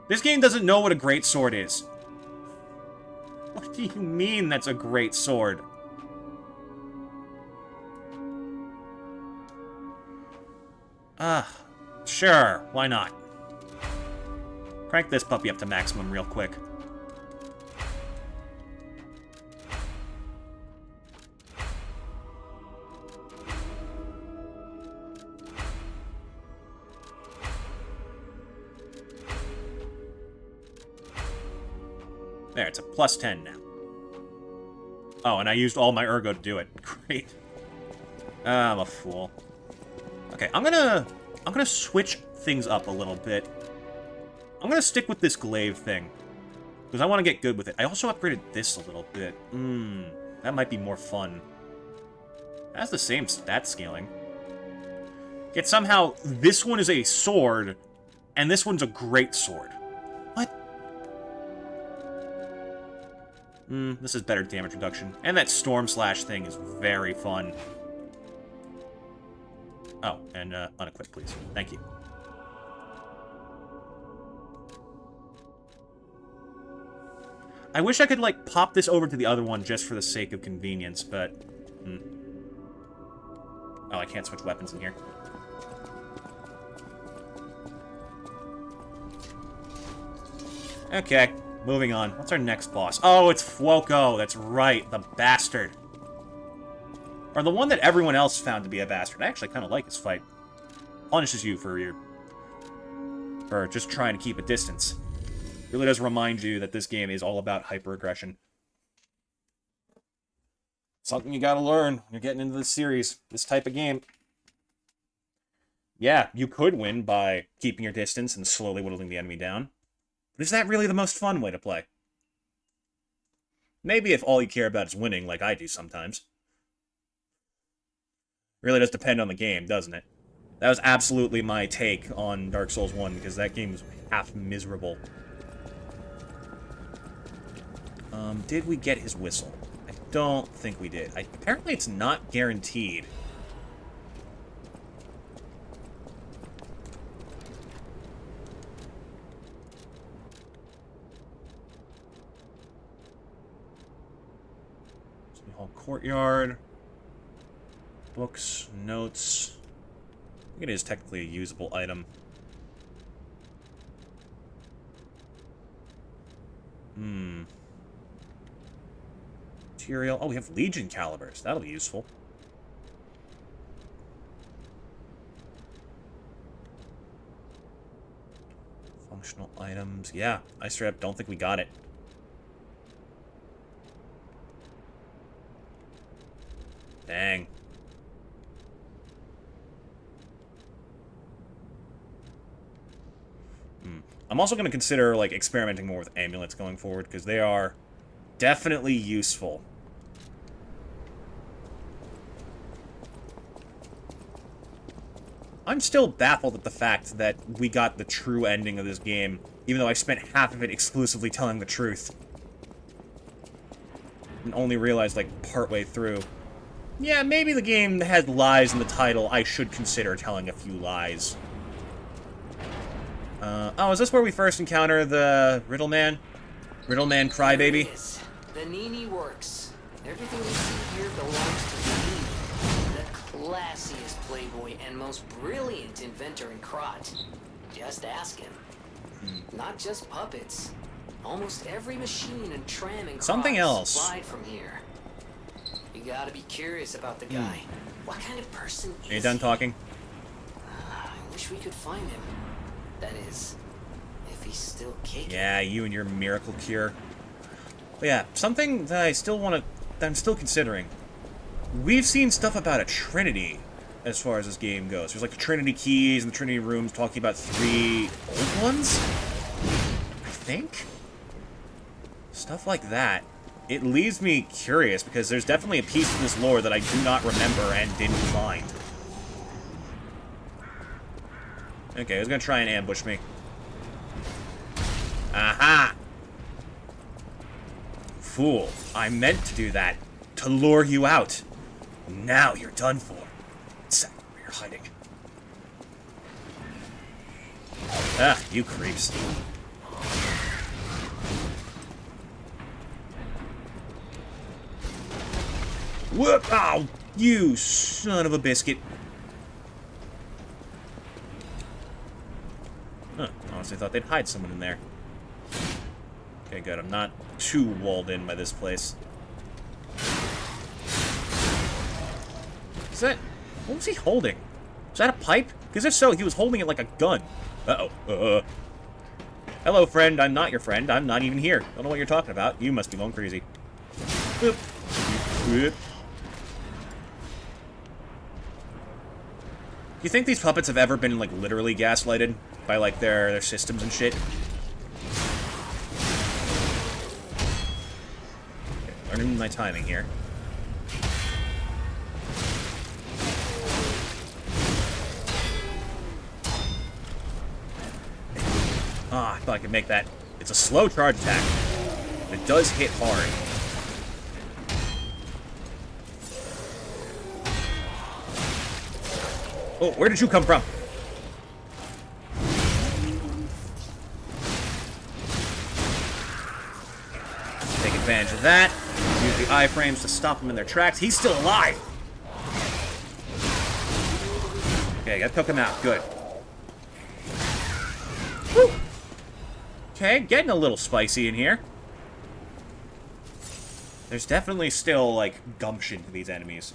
This game doesn't know what a great sword is. What do you mean that's a great sword? Sure, why not? Crank this puppy up to maximum real quick. There, it's a +10 now. Oh, and I used all my ergo to do it. Great. I'm a fool. Okay, I'm gonna switch things up a little bit. I'm gonna stick with this glaive thing, because I want to get good with it. I also upgraded this a little bit. That might be more fun. It has the same stat scaling. Yet somehow, this one is a sword, and this one's a great sword. What? This is better damage reduction. And that Storm Slash thing is very fun. Oh, and unequip, please. Thank you. I wish I could, like, pop this over to the other one just for the sake of convenience, but... Oh, I can't switch weapons in here. Okay, moving on. What's our next boss? Oh, it's Fuoco. That's right, the bastard. Or the one that everyone else found to be a bastard. I actually kind of like his fight. Punishes you for just trying to keep a distance. Really does remind you that this game is all about hyper-aggression. Something you gotta learn when you're getting into this series, this type of game. Yeah, you could win by keeping your distance and slowly whittling the enemy down. But is that really the most fun way to play? Maybe if all you care about is winning, like I do sometimes. Really does depend on the game, doesn't it? That was absolutely my take on Dark Souls 1, because that game was half miserable. Did we get his whistle? I don't think we did. Apparently it's not guaranteed. City Hall Courtyard. Books, notes. I think it is technically a usable item. Material. Oh, we have Legion calibers. That'll be useful. Functional items. Yeah, I straight up don't think we got it. Dang. I'm also going to consider, like, experimenting more with amulets going forward, because they are definitely useful. I'm still baffled at the fact that we got the true ending of this game, even though I spent half of it exclusively telling the truth. And only realized, like, partway through. Yeah, maybe the game that has lies in the title, I should consider telling a few lies. Oh, is this where we first encounter the Riddle Man? Riddle Man Crybaby? There it is. The Nini works. Everything we see here belongs to the Nini. The classiest playboy and most brilliant inventor in Krot. Just ask him. Not just puppets. Almost every machine and tram in Krot Something else. supplied from here. You gotta be curious about the guy. What kind of person is Are you done talking? I wish we could find him. That is, if he's still kicking. Yeah, you and your miracle cure. But yeah, something that I still want to... that I'm still considering. We've seen stuff about a Trinity as far as this game goes. There's like the Trinity keys and the Trinity rooms talking about 3 old ones? I think? Stuff like that. It leaves me curious because there's definitely a piece of this lore that I do not remember and didn't find. Okay, he's gonna try and ambush me. Aha! Fool, I meant to do that. To lure you out. Now you're done for. Exactly where you're hiding. Ah, you creeps. Whoop! Oh, you son of a biscuit. Huh, honestly thought they'd hide someone in there. Okay, good. I'm not too walled in by this place. Is that... what was he holding? Was that a pipe? Because if so, he was holding it like a gun. Uh-oh. Hello, friend. I'm not your friend. I'm not even here. Don't know what you're talking about. You must be going crazy. Boop. Boop. Do you think these puppets have ever been, like, literally gaslighted by, like, their systems and shit? Okay, learning my timing here. Ah, I thought I could make that. It's a slow charge attack. It does hit hard. Oh, where did you come from? Take advantage of that. Use the iframes to stop them in their tracks. He's still alive! Okay, I took him out. Good. Woo! Okay, getting a little spicy in here. There's definitely still, like, gumption to these enemies.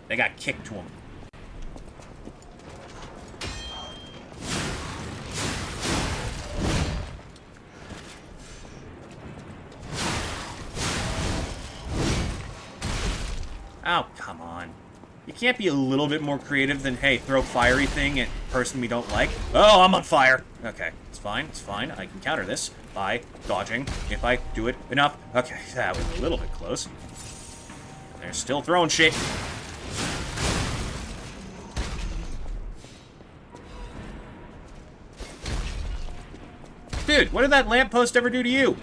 They got kicked to them. Oh, come on. You can't be a little bit more creative than, hey, throw fiery thing at person we don't like? Oh, I'm on fire! Okay, it's fine, it's fine. I can counter this by dodging if I do it enough. Okay, that was a little bit close. They're still throwing shit. Dude, what did that lamppost ever do to you?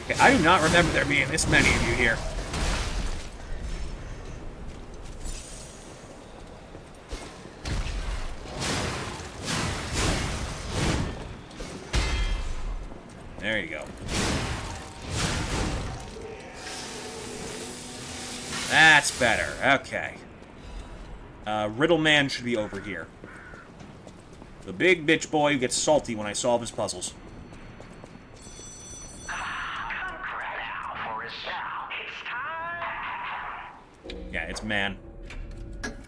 Okay, I do not remember there being this many of you here. There you go. That's better. Okay. Riddle Man should be over here. The big bitch boy who gets salty when I solve his puzzles. Yeah, it's man. Correct.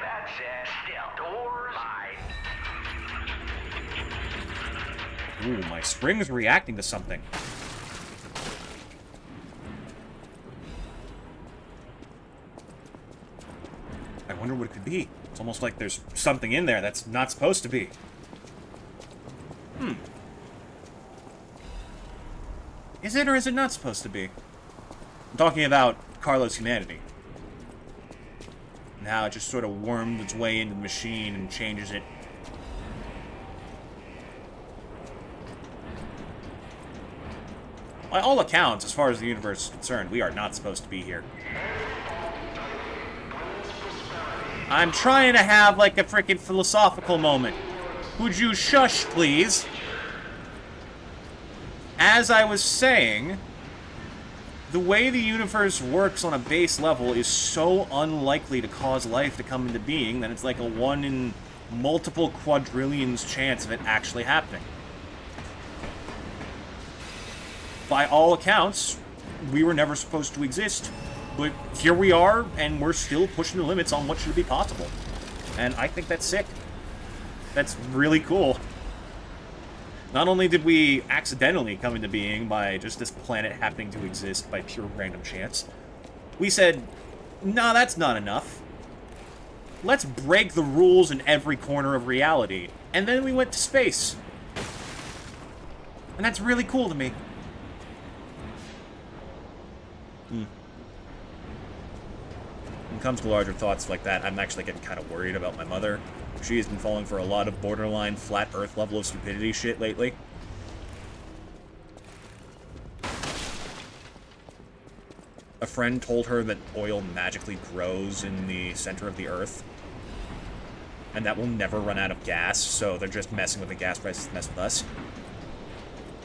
That's it. Still doors. Ooh, my spring's reacting to something. I wonder what it could be. It's almost like there's something in there that's not supposed to be. Is it or is it not supposed to be? I'm talking about Carlo's humanity. And how it just sort of wormed its way into the machine and changes it. By all accounts, as far as the universe is concerned, we are not supposed to be here. I'm trying to have, like, a freaking philosophical moment. Would you shush, please? As I was saying, the way the universe works on a base level is so unlikely to cause life to come into being that it's like a 1 in multiple quadrillions chance of it actually happening. By all accounts, we were never supposed to exist. But here we are, and we're still pushing the limits on what should be possible. And I think that's sick. That's really cool. Not only did we accidentally come into being by just this planet happening to exist by pure random chance, we said, nah, that's not enough. Let's break the rules in every corner of reality. And then we went to space. And that's really cool to me. When it comes to larger thoughts like that, I'm actually getting kind of worried about my mother. She has been falling for a lot of borderline flat earth level of stupidity shit lately. A friend told her that oil magically grows in the center of the earth. And that will never run out of gas, so they're just messing with the gas prices to mess with us.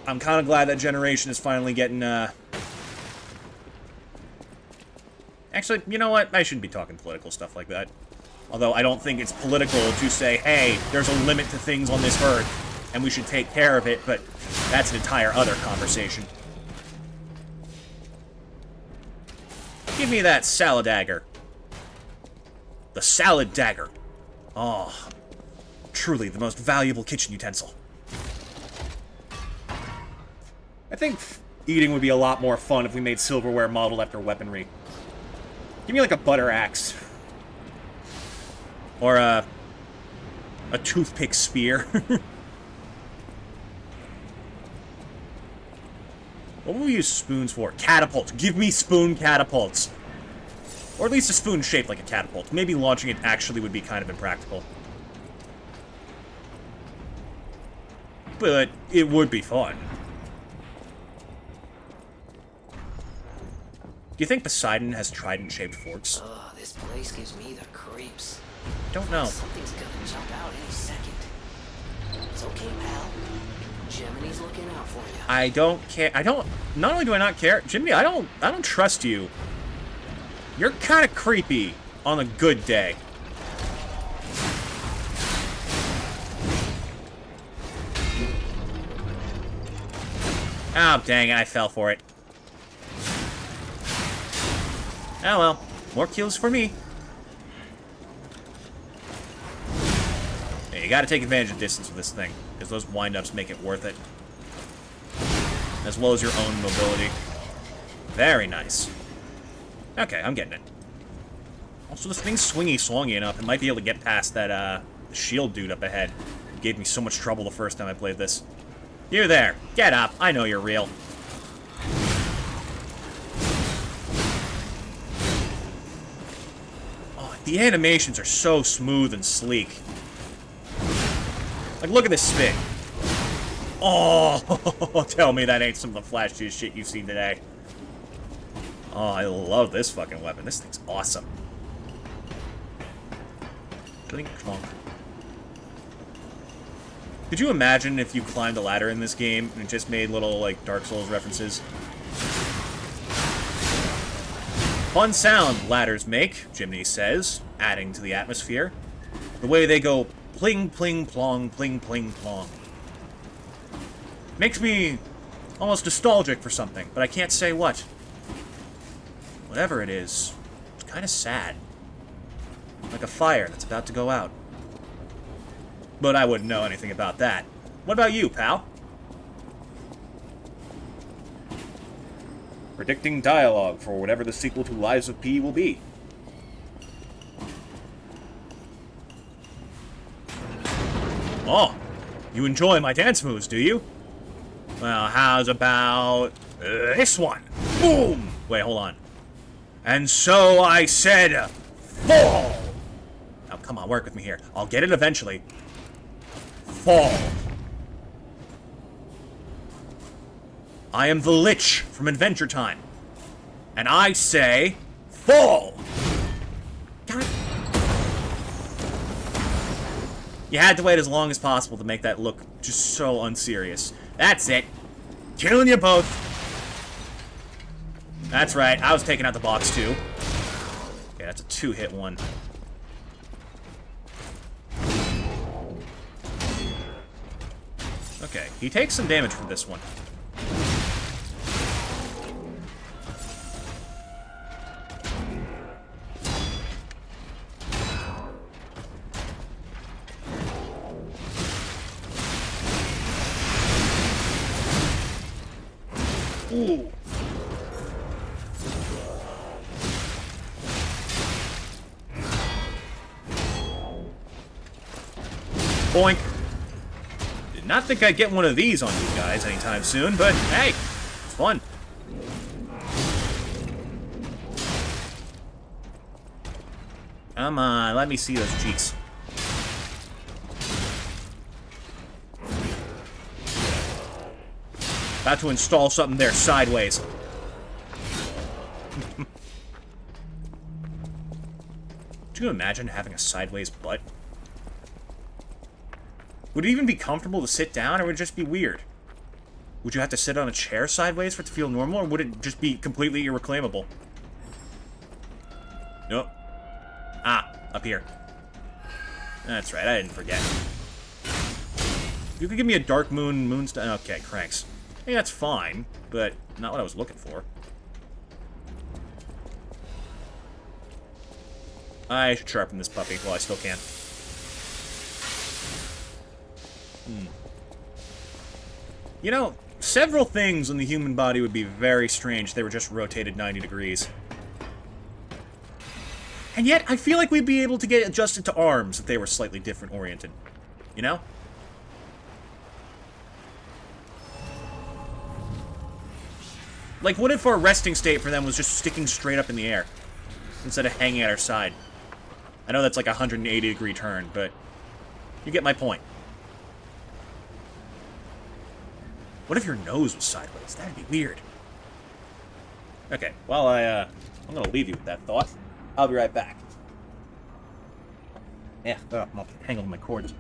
I'm kind of glad that generation is finally getting, Actually, you know what? I shouldn't be talking political stuff like that. Although I don't think it's political to say, hey, there's a limit to things on this earth, and we should take care of it, but that's an entire other conversation. Give me that salad dagger. The salad dagger. Oh, truly the most valuable kitchen utensil. I think eating would be a lot more fun if we made silverware modeled after weaponry. Give me like a butter axe. Or a toothpick spear. What will we use spoons for? Catapults. Give me spoon catapults. Or at least a spoon shaped like a catapult. Maybe launching it actually would be kind of impractical. But it would be fun. Do you think Poseidon has trident-shaped forks? Oh, this place gives me the creeps. Don't know. Something's gonna jump out any second. It's okay, pal. Jiminy's looking out for you. I don't care. Not only do I not care, Jimmy, I don't trust you. You're kind of creepy on a good day. Oh, dang it, I fell for it. Oh well, more kills for me. Yeah, you gotta take advantage of distance with this thing, because those wind-ups make it worth it. As well as your own mobility. Very nice. Okay, I'm getting it. Also, this thing's swingy enough, it might be able to get past that, shield dude up ahead. It gave me so much trouble the first time I played this. You there, get up, I know you're real. The animations are so smooth and sleek. Like, look at this spin. Oh, tell me that ain't some of the flashiest shit you've seen today. Oh, I love this fucking weapon. This thing's awesome. Clink, clonk. Could you imagine if you climbed a ladder in this game and it just made little, like, Dark Souls references? Fun sound ladders make, Jiminy says, adding to the atmosphere. The way they go pling, pling, plong, pling, pling, plong. Makes me almost nostalgic for something, but I can't say what. Whatever it is, it's kind of sad. Like a fire that's about to go out. But I wouldn't know anything about that. What about you, pal? Predicting dialogue for whatever the sequel to Lives of P will be. Oh, you enjoy my dance moves, do you? Well, how's about this one? Boom! Wait, hold on. And so I said, fall! Now, come on, work with me here. I'll get it eventually. Fall. I am the Lich from Adventure Time. And I say, fall! God. You had to wait as long as possible to make that look just so unserious. That's it. Killing you both. That's right, I was taking out the box too. Okay, that's a 2-hit one. Okay, he takes some damage from this one. Ooh. Boink. Did not think I'd get one of these on you guys anytime soon, but hey, it's fun. Come on, let me see those cheeks. About to install something there sideways. Could you imagine having a sideways butt? Would it even be comfortable to sit down, or would it just be weird? Would you have to sit on a chair sideways for it to feel normal, or would it just be completely irreclaimable? Nope. Ah, up here. That's right, I didn't forget. You could give me a Dark Moonstone. Okay, cranks. Hey, that's fine, but not what I was looking for. I should sharpen this puppy while I still can. You know, several things in the human body would be very strange if they were just rotated 90 degrees. And yet, I feel like we'd be able to get adjusted to arms if they were slightly different oriented. You know? Like, what if our resting state for them was just sticking straight up in the air instead of hanging at our side? I know that's like a 180-degree turn, but you get my point. What if your nose was sideways? That'd be weird. Okay, well, I'm gonna leave you with that thought. I'll be right back. Yeah, I'm all tangled in my cords.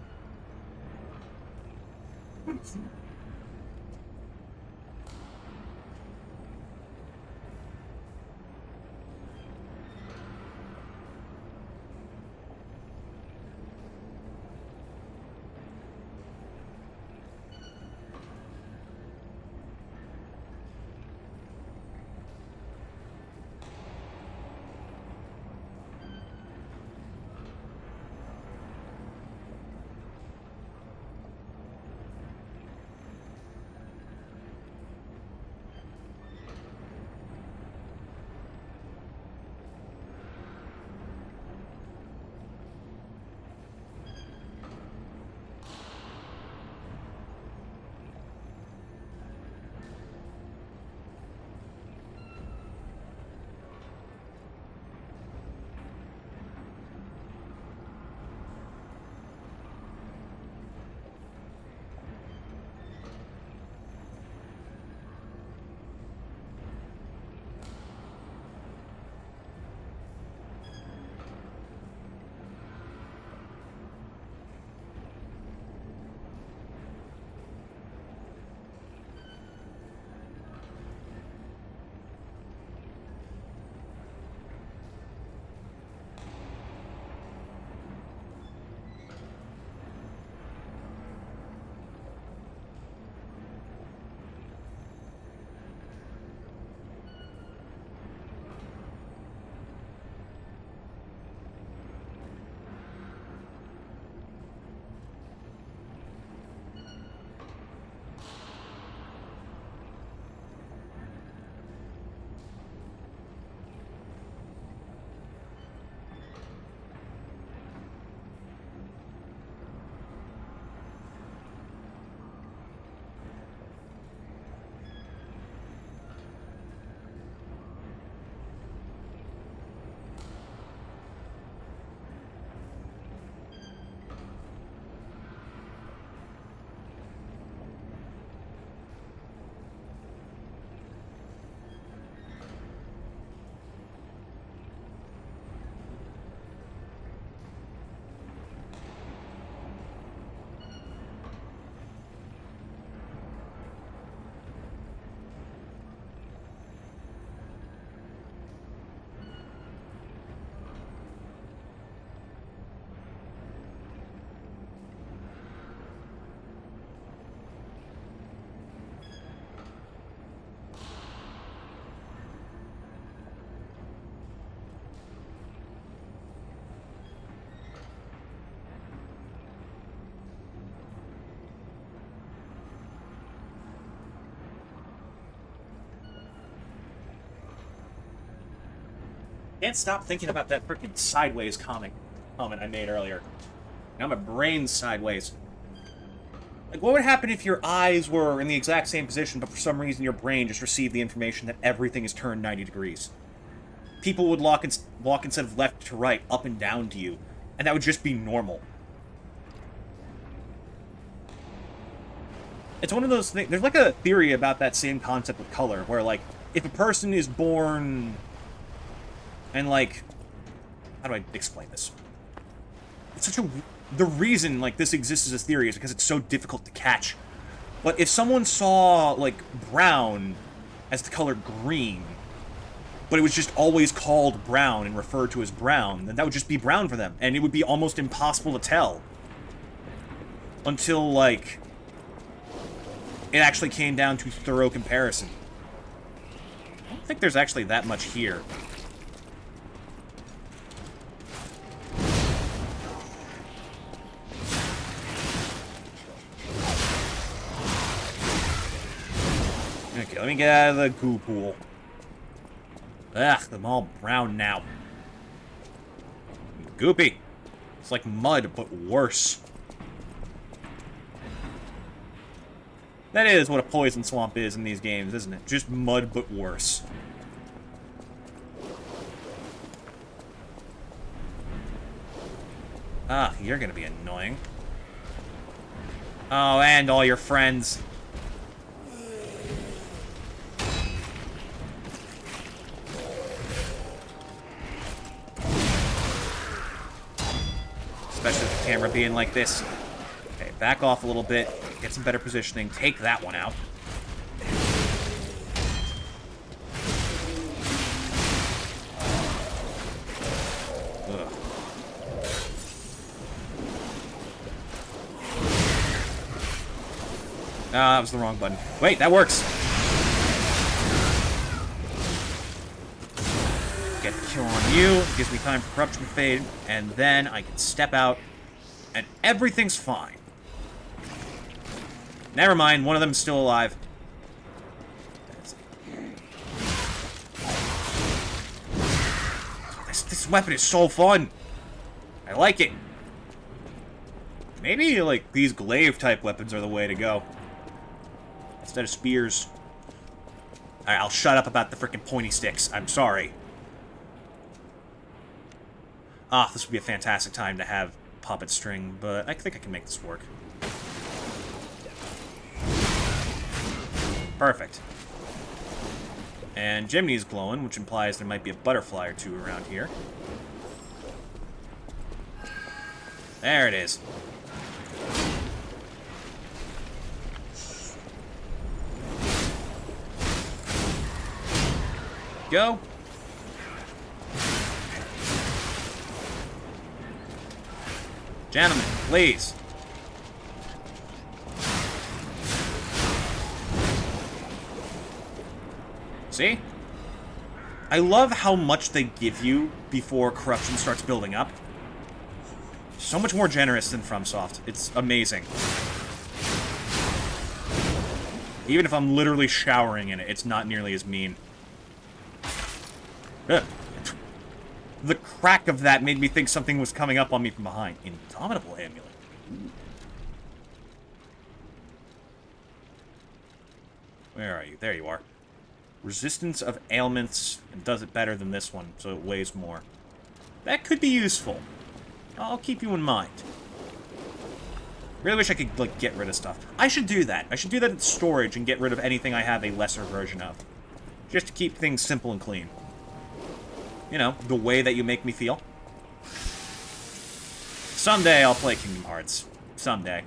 Can't stop thinking about that freaking sideways comment I made earlier. Now my brain's sideways. Like, what would happen if your eyes were in the exact same position, but for some reason your brain just received the information that everything is turned 90 degrees? People would walk instead of left to right, up and down to you, and that would just be normal. It's one of those things. There's like a theory about that same concept with color, where, like, if a person is born and, like, how do I explain this? It's such a... The reason, like, this exists as a theory is because it's so difficult to catch. But if someone saw, like, brown as the color green, but it was just always called brown and referred to as brown, then that would just be brown for them. And it would be almost impossible to tell. Until, like, it actually came down to thorough comparison. I don't think there's actually that much here. Okay, let me get out of the goo pool. Ugh, I'm all brown now. Goopy. It's like mud, but worse. That is what a poison swamp is in these games, isn't it? Just mud, but worse. Ah, you're gonna be annoying. Oh, and all your friends. Especially with the camera being like this. Okay, back off a little bit. Get some better positioning. Take that one out. Ugh. Ah, that was the wrong button. Wait, that works! Get the kill on you. Gives me time for corruption to fade. And then I can step out. And everything's fine. Never mind, one of them's still alive. This weapon is so fun. I like it. Maybe, like, these glaive-type weapons are the way to go. Instead of spears. Alright, I'll shut up about the frickin' pointy sticks. I'm sorry. Ah, this would be a fantastic time to have puppet string, but I think I can make this work. Perfect. And Jiminy's glowing, which implies there might be a butterfly or two around here. There it is. Go. Gentlemen, please. See? I love how much they give you before corruption starts building up. So much more generous than FromSoft. It's amazing. Even if I'm literally showering in it, it's not nearly as mean. Ugh. The crack of that made me think something was coming up on me from behind. Indomitable amulet. Ooh. Where are you? There you are. Resistance of ailments, and does it better than this one, so it weighs more. That could be useful. I'll keep you in mind. Really wish I could, like, get rid of stuff. I should do that. I should do that in storage and get rid of anything I have a lesser version of. Just to keep things simple and clean. You know, the way that you make me feel. Someday I'll play Kingdom Hearts. Someday.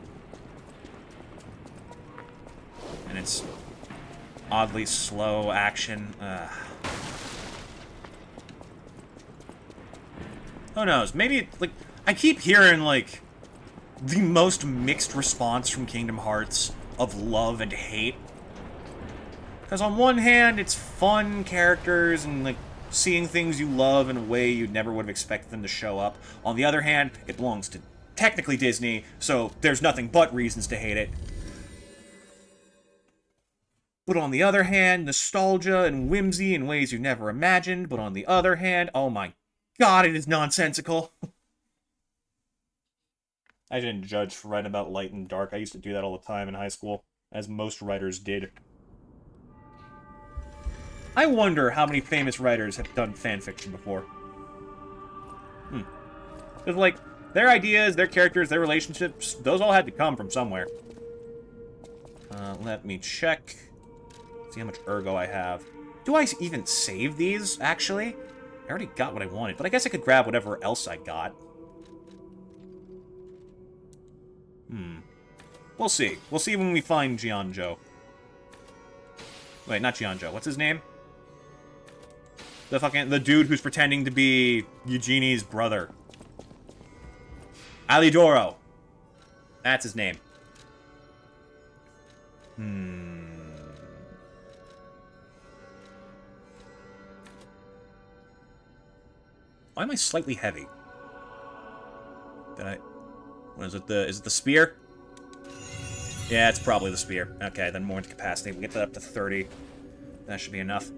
And it's oddly slow action. Who knows? Maybe, like, I keep hearing, like, the most mixed response from Kingdom Hearts of love and hate. Because on one hand, it's fun characters and, like, seeing things you love in a way you never would have expected them to show up. On the other hand, it belongs to technically Disney, so there's nothing but reasons to hate it. But on the other hand, nostalgia and whimsy in ways you never imagined. But on the other hand, oh my god, it is nonsensical. I didn't judge for writing about light and dark. I used to do that all the time in high school, as most writers did. I wonder how many famous writers have done fanfiction before. Because, like, their ideas, their characters, their relationships, those all had to come from somewhere. Let me check. See how much ergo I have. Do I even save these, actually? I already got what I wanted, but I guess I could grab whatever else I got. We'll see. We'll see when we find Jianzhou. Wait, not Jianzhou. What's his name? The dude who's pretending to be Eugenie's brother. Alidoro. That's his name. Why am I slightly heavy? What is it? Is it the spear? Yeah, it's probably the spear. Okay, then more into capacity. We'll get that up to 30. That should be enough.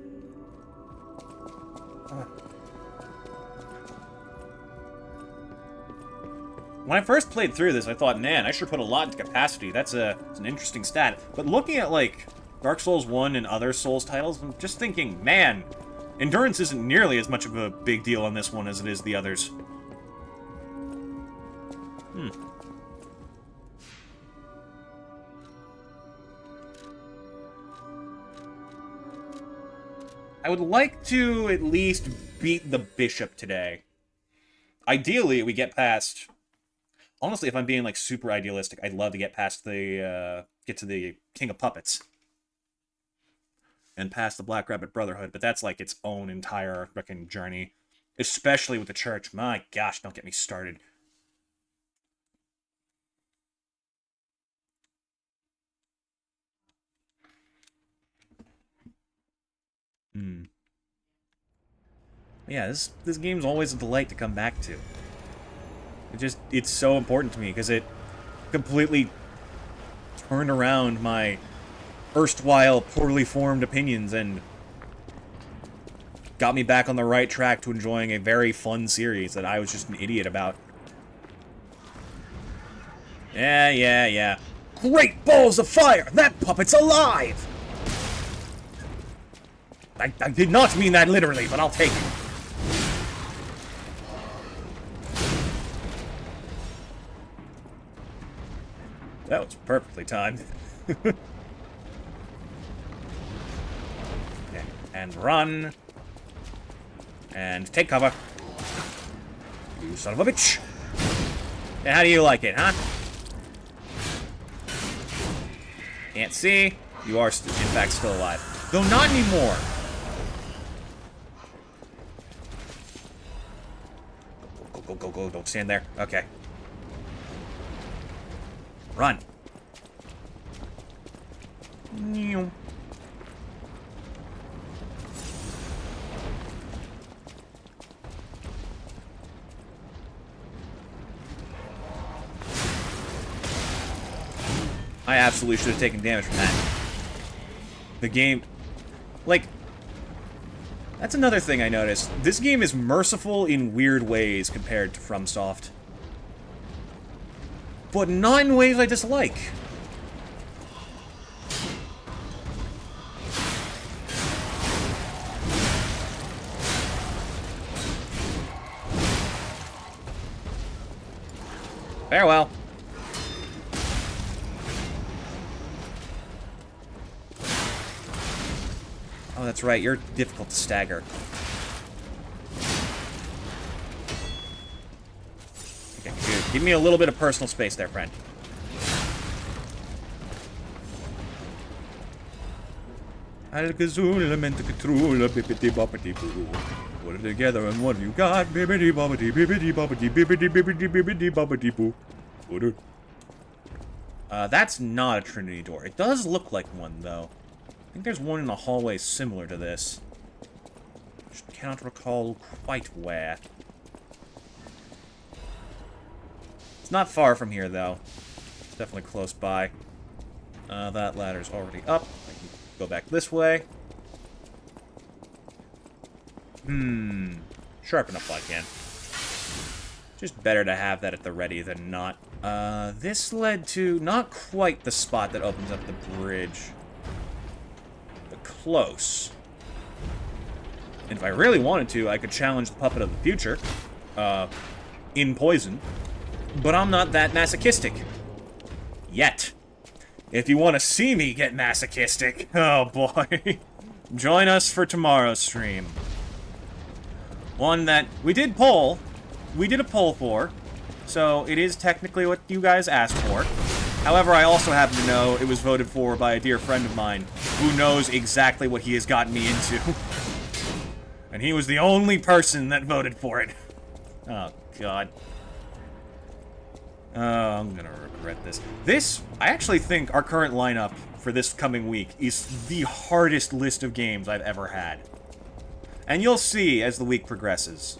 When I first played through this, I thought, man, I should put a lot into capacity. It's an interesting stat. But looking at, like, Dark Souls 1 and other Souls titles, I'm just thinking, man, endurance isn't nearly as much of a big deal on this one as it is the others. I would like to at least beat the bishop today. Ideally, we get past... Honestly, if I'm being, like, super idealistic, I'd love to get past the, get to the King of Puppets. And past the Black Rabbit Brotherhood, but that's, like, its own entire frickin' journey. Especially with the church. My gosh, don't get me started. Yeah, this game's always a delight to come back to. It's so important to me, because it completely turned around my erstwhile poorly formed opinions and got me back on the right track to enjoying a very fun series that I was just an idiot about. Yeah. Great balls of fire! That puppet's alive! I did not mean that literally, but I'll take it. That was perfectly timed. Okay. And run. And take cover. You son of a bitch. And how do you like it, huh? Can't see. You are, in fact, still alive. Though not anymore. Go. Don't stand there. Okay. Run. I absolutely should have taken damage from that. The game... Like... That's another thing I noticed. This game is merciful in weird ways compared to FromSoft. But not in ways I dislike. Farewell. Oh, that's right. You're difficult to stagger. Okay, good. Give me a little bit of personal space there, friend. Alakazoo, element control, bippity boppity boo. Put it together and what you got? Bippity boppity, bippity boppity, bippity bippity bippity boppity boo. Put it. That's not a Trinity door. It does look like one, though. I think there's one in the hallway similar to this. Just cannot recall quite where. It's not far from here, though. It's definitely close by. That ladder's already up. I can Go back this way. Sharpen up while I can. Just better to have that at the ready than not. This led to not quite the spot that opens up the bridge. But close. And if I really wanted to, I could challenge the Puppet of the Future. In Poison. But I'm not that masochistic. Yet. If you want to see me get masochistic, oh boy. Join us for tomorrow's stream. One that we did poll. We did a poll for. So it is technically what you guys asked for. However, I also happen to know it was voted for by a dear friend of mine who knows exactly what he has gotten me into. And he was the only person that voted for it. Oh, God. Oh, I'm gonna regret this. I actually think our current lineup for this coming week is the hardest list of games I've ever had. And you'll see as the week progresses.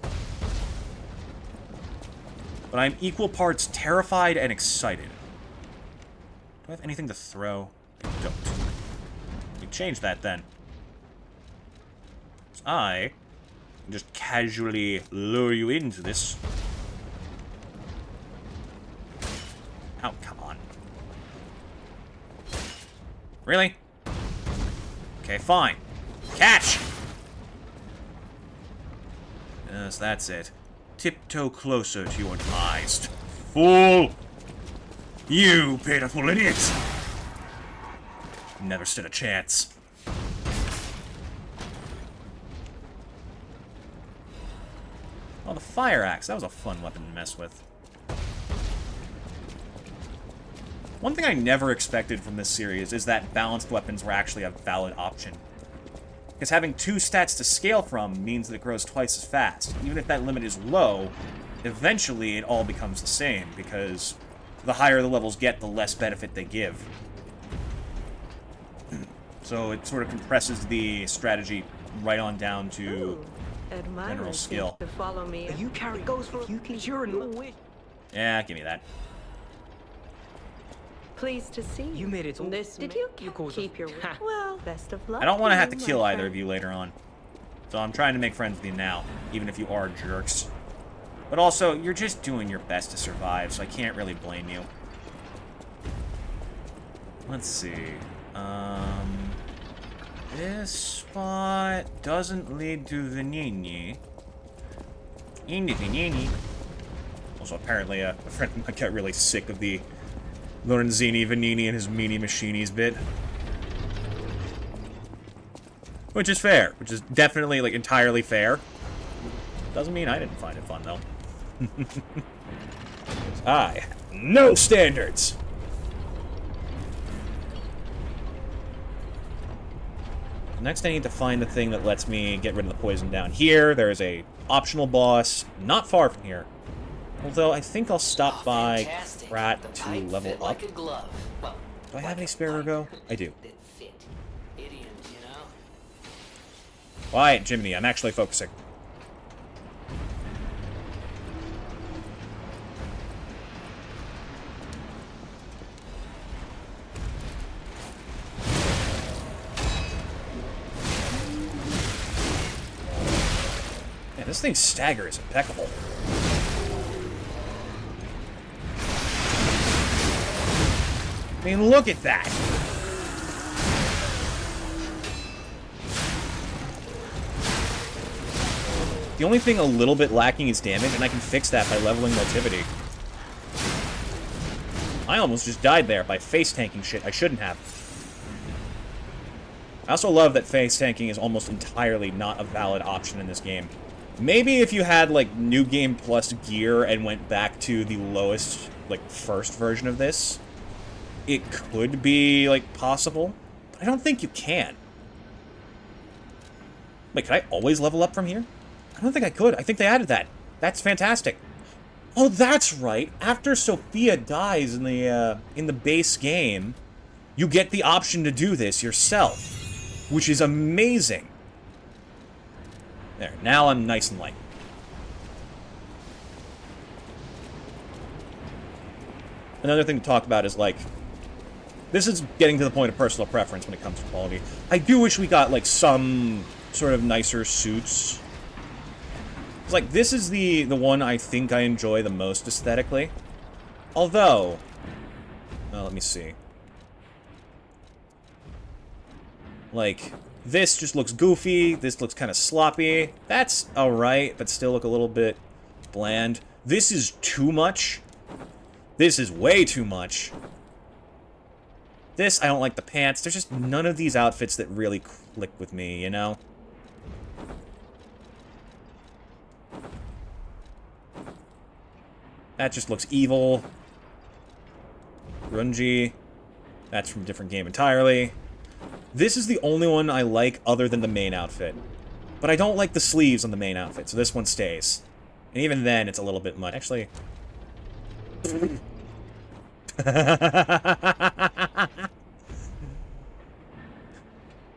But I'm equal parts terrified and excited. Do I have anything to throw? I don't. We change that then. I can just casually lure you into this. Oh, come on. Really? Okay, fine. Catch! Yes, that's it. Tiptoe closer to your demise. Fool! You pitiful idiot! Never stood a chance. Oh, the fire axe. That was a fun weapon to mess with. One thing I never expected from this series is that balanced weapons were actually a valid option. Because having 2 stats to scale from means that it grows twice as fast. Even if that limit is low, eventually it all becomes the same, because the higher the levels get, the less benefit they give. So it sort of compresses the strategy right on down to general skill. To follow me. You carry goes for you can you're no wish. Yeah, give me that. Pleased to see you. You made it to Did you keep your well? Best of luck. I don't want to have to you, kill my either friend. of you later on. So I'm trying to make friends with you now, even if you are jerks. But also, you're just doing your best to survive, so I can't really blame you. Let's see. This spot doesn't lead to Vanini. Into Vanini. Also, apparently, a friend of mine got really sick of the Lorenzini, Vanini, and his meanie machinies bit. Which is fair. Which is definitely, like, entirely fair. Doesn't mean I didn't find it fun, though. I have no standards! Next, I need to find the thing that lets me get rid of the poison down here. There is a optional boss not far from here. Although, I think I'll stop by Fantastic. Krat The to pipe level fit up. like a glove. Well, Do I have like any a spare pipe ergo? I do. that fit. Idiom, you know? Quiet, Jiminy. I'm actually focusing. Man, this thing's stagger is impeccable. I mean, look at that! The only thing a little bit lacking is damage, and I can fix that by leveling motivity. I almost just died there by face tanking shit I shouldn't have. I also love that face tanking is almost entirely not a valid option in this game. Maybe if you had, like, New Game Plus gear and went back to the lowest, like, first version of this, it could be, like, possible. But I don't think you can. Wait, can I always level up from here? I don't think I could. I think they added that. That's fantastic. Oh, that's right. After Sophia dies in the base game, you get the option to do this yourself, which is amazing. There, now I'm nice and light. Another thing to talk about is, like, This is getting to the point of personal preference when it comes to quality. I do wish we got, like, some sort of nicer suits. It's like, this is the one I think I enjoy the most aesthetically. Although... well, let me see. Like, this just looks goofy. This looks kind of sloppy. That's alright, but still look a little bit bland. This is too much. This is way too much. This, I don't like the pants. There's just none of these outfits that really click with me, you know? That just looks evil. Grungy. That's from a different game entirely. This is the only one I like other than the main outfit. But I don't like the sleeves on the main outfit, so this one stays. And even then, it's a little bit much. Actually...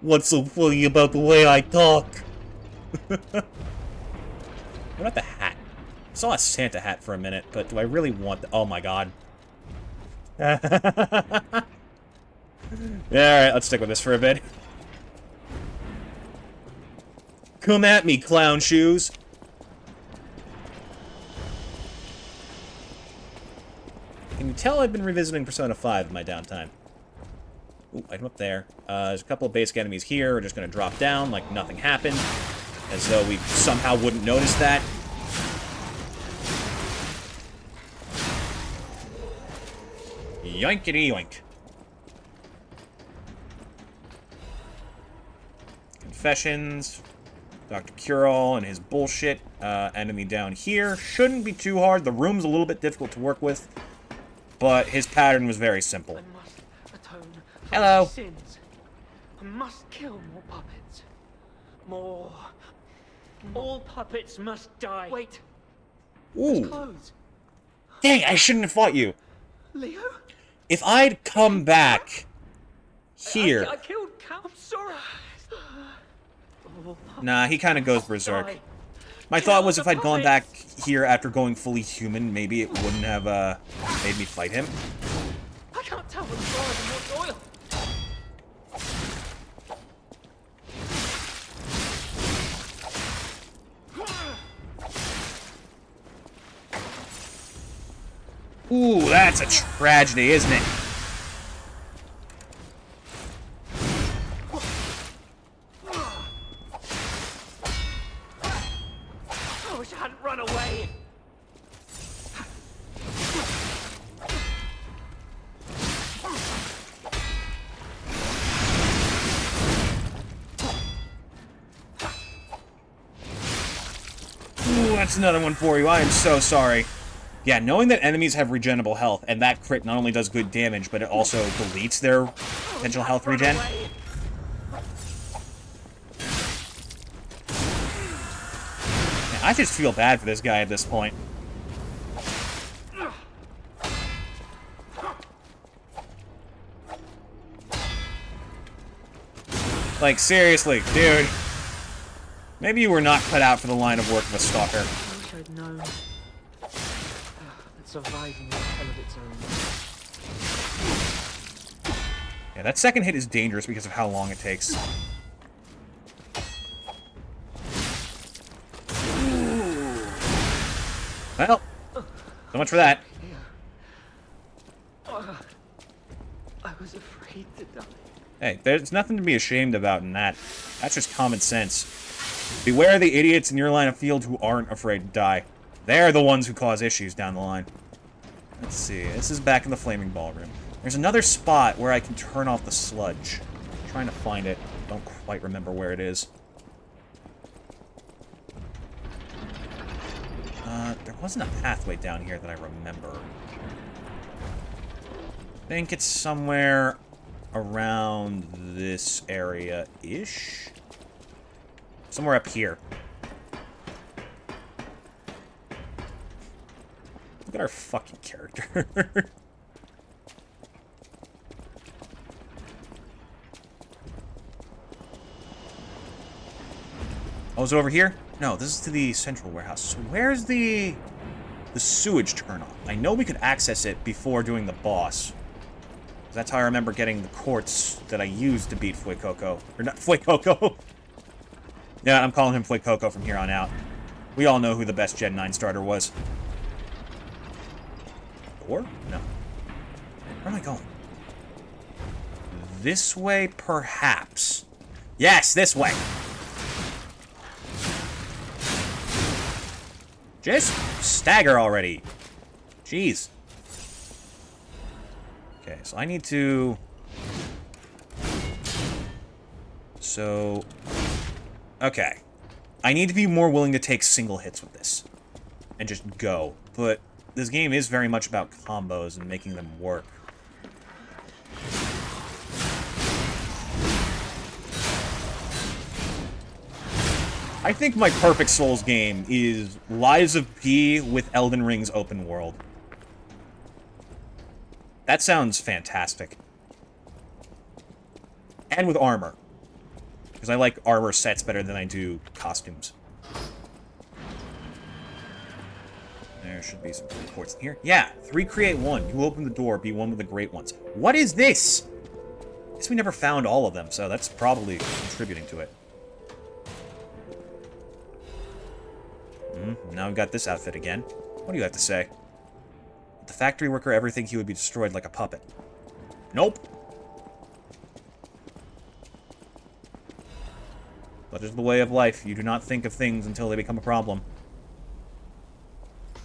What's so funny about the way I talk? What about the hat? I saw a Santa hat for a minute, but do I really want the... oh my god. Alright, let's stick with this for a bit. Come at me, clown shoes! Can you tell I've been revisiting Persona 5 in my downtime? Ooh, item up there. There's a couple of basic enemies here. We're just gonna drop down like nothing happened. As though we somehow wouldn't notice that. Yoinkity yoink. Confessions. Dr. Cure-All and his bullshit. Enemy down here. Shouldn't be too hard. The room's a little bit difficult to work with. But his pattern was very simple. I must atone for Hello. my sins. I must kill more puppets. More. All puppets must die. Wait. Ooh. Clothes. Dang, I shouldn't have fought you. Leo? If I'd come back here... I killed Cal. I'm sorry. Nah, he kind of goes berserk. My thought was if I'd gone back here after going fully human, maybe it wouldn't have made me fight him. I can't tell what's alive and what's oil. Ooh, that's a tragedy, isn't it? I wish I hadn't run away. Ooh, that's another one for you. I am so sorry. Yeah, knowing that enemies have regenerable health, and that crit not only does good damage, but it also deletes their potential health regen. Man, I just feel bad for this guy at this point. Like, seriously, dude. Maybe you were not cut out for the line of work of a stalker. I wish I'd known that surviving was hell of its own. Yeah, that second hit is dangerous because of how long it takes. Well, so much for that. I was afraid to die. Hey, there's nothing to be ashamed about in that. That's just common sense. Beware the idiots in your line of field who aren't afraid to die. They're the ones who cause issues down the line. Let's see. This is back in the Flaming Ballroom. There's another spot where I can turn off the sludge. I'm trying to find it. Don't quite remember where it is. There wasn't a pathway down here that I remember. I think it's somewhere around this area-ish. Somewhere up here. Look at our fucking character. Oh, is it over here? No, this is to the central warehouse. So where's the sewage turnoff? I know we could access it before doing the boss. That's how I remember getting the quartz that I used to beat Fuecoco. Or not Fuecoco. Yeah, I'm calling him Fuecoco from here on out. We all know who the best Gen 9 starter was. Or? No. Where am I going? This way, perhaps. Yes, this way! Just stagger already. Jeez. Okay, so I need to... So... Okay. I need to be more willing to take single hits with this. And just go. But this game is very much about combos and making them work. I think my perfect Souls game is Lies of P with Elden Ring's open world. That sounds fantastic. And with armor. Because I like armor sets better than I do costumes. There should be some reports in here. Yeah, 3 create 1. You open the door, be one with the great ones. What is this? I guess we never found all of them, so that's probably contributing to it. Now we've got this outfit again. What do you have to say? Did the factory worker ever think he would be destroyed like a puppet? Nope. But it's the way of life. You do not think of things until they become a problem.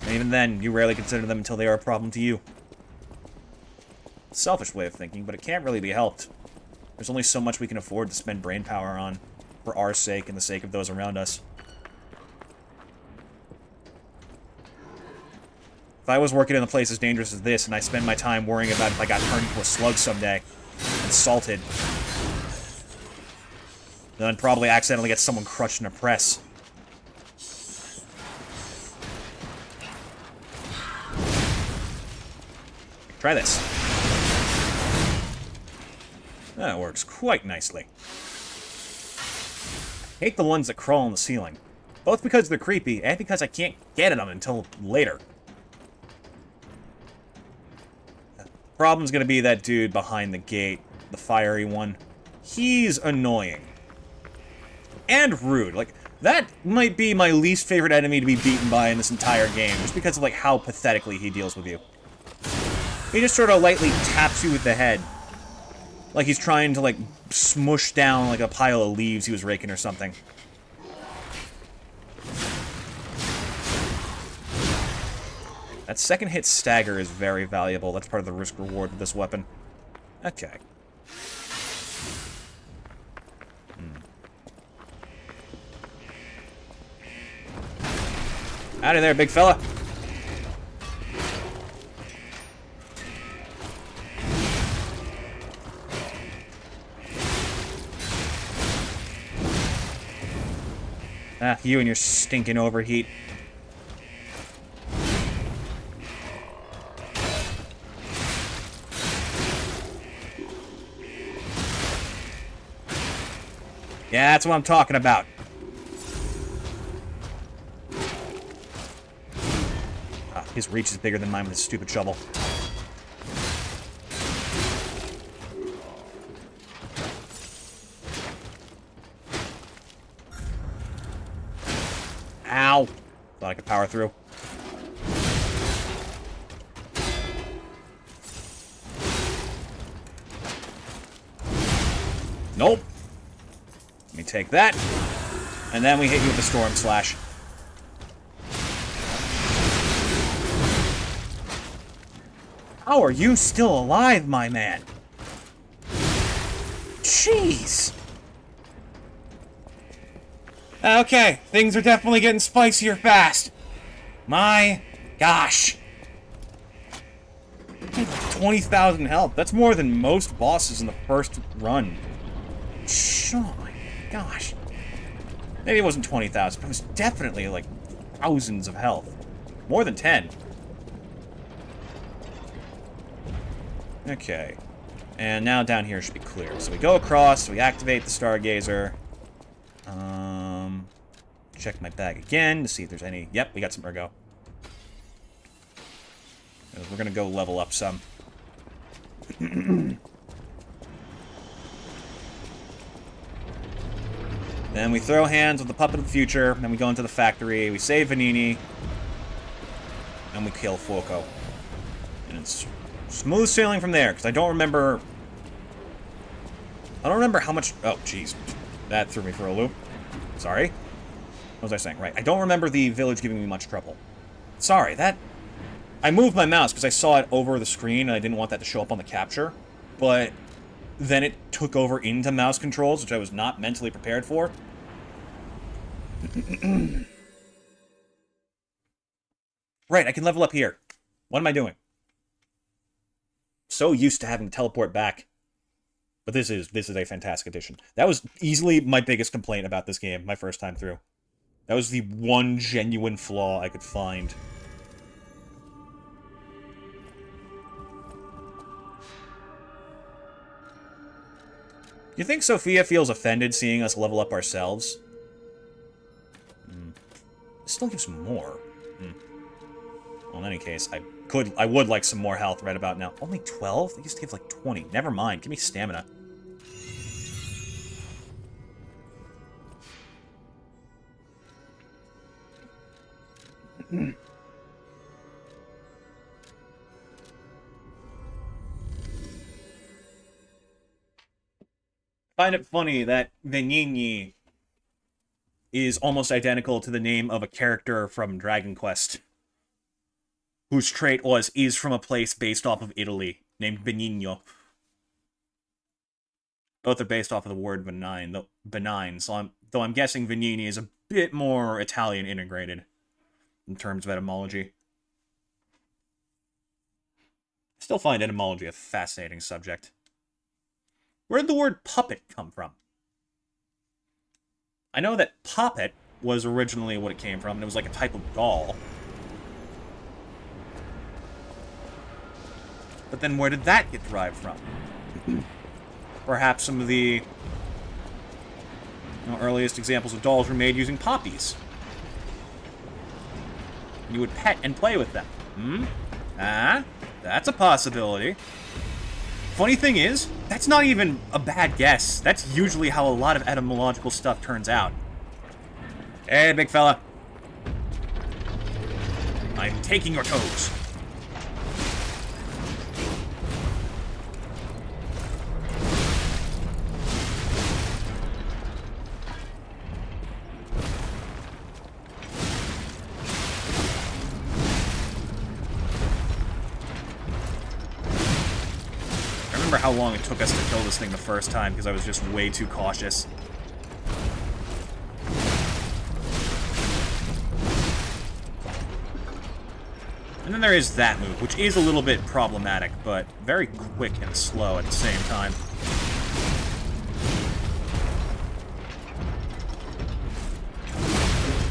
And even then, you rarely consider them until they are a problem to you. Selfish way of thinking, but it can't really be helped. There's only so much we can afford to spend brain power on, for our sake and the sake of those around us. If I was working in a place as dangerous as this, and I spend my time worrying about if I got turned into a slug someday, and salted, then I'd probably accidentally get someone crushed in a press. Try this. That works quite nicely. I hate the ones that crawl on the ceiling. Both because they're creepy, and because I can't get at them until later. Problem's gonna be that dude behind the gate, the fiery one. He's annoying. And rude. Like, that might be my least favorite enemy to be beaten by in this entire game, just because of, like, how pathetically he deals with you. He just sort of lightly taps you with the head. Like he's trying to, like, smush down, like, a pile of leaves he was raking or something. That second hit stagger is very valuable. That's part of the risk-reward with this weapon. Okay. Out of there, big fella. Ah, you and your stinking overheat. Yeah, that's what I'm talking about. Ah, his reach is bigger than mine with his stupid shovel. Ow! Thought I could power through. Nope. Let me take that. And then we hit you with the Storm Slash. How are you still alive, my man? Jeez! Okay, things are definitely getting spicier fast. My gosh. 20,000 health. That's more than most bosses in the first run. Oh my gosh. Maybe it wasn't 20,000, but it was definitely like thousands of health. More than 10. Okay. And now down here should be clear. So we go across, we activate the Stargazer. Check my bag again to see if there's any... Yep, we got some Ergo. We're gonna go level up some. Then we throw hands with the puppet of the future, then we go into the factory, we save Vanini, and we kill Fuoco. And it's smooth sailing from there, because I don't remember how much... Oh, jeez. That threw me for a loop. Sorry. What was I saying? Right. I don't remember the village giving me much trouble. Sorry, that... I moved my mouse because I saw it over the screen, and I didn't want that to show up on the capture. But then it took over into mouse controls, which I was not mentally prepared for. Right, I can level up here. What am I doing? So used to having to teleport back. But this is a fantastic addition. That was easily my biggest complaint about this game, my first time through. That was the one genuine flaw I could find. You think Sophia feels offended seeing us level up ourselves? Still gives more. Well, in any case, I would like some more health right about now. Only 12? They used to give like 20. Never mind. Give me stamina. Find it funny that Venigni is almost identical to the name of a character from Dragon Quest, whose trait is from a place based off of Italy, named Benigno. Both are based off of the word benign, so though I'm guessing Venigni is a bit more Italian integrated in terms of etymology. I still find etymology a fascinating subject. Where did the word puppet come from? I know that poppet was originally what it came from, and it was like a type of doll. But then where did that get derived from? Perhaps some of the earliest examples of dolls were made using poppies. You would pet and play with them. That's a possibility. Funny thing is, that's not even a bad guess. That's usually how a lot of etymological stuff turns out. Hey, big fella. I'm taking your toes. How long it took us to kill this thing the first time, because I was just way too cautious. And then there is that move, which is a little bit problematic, but very quick and slow at the same time.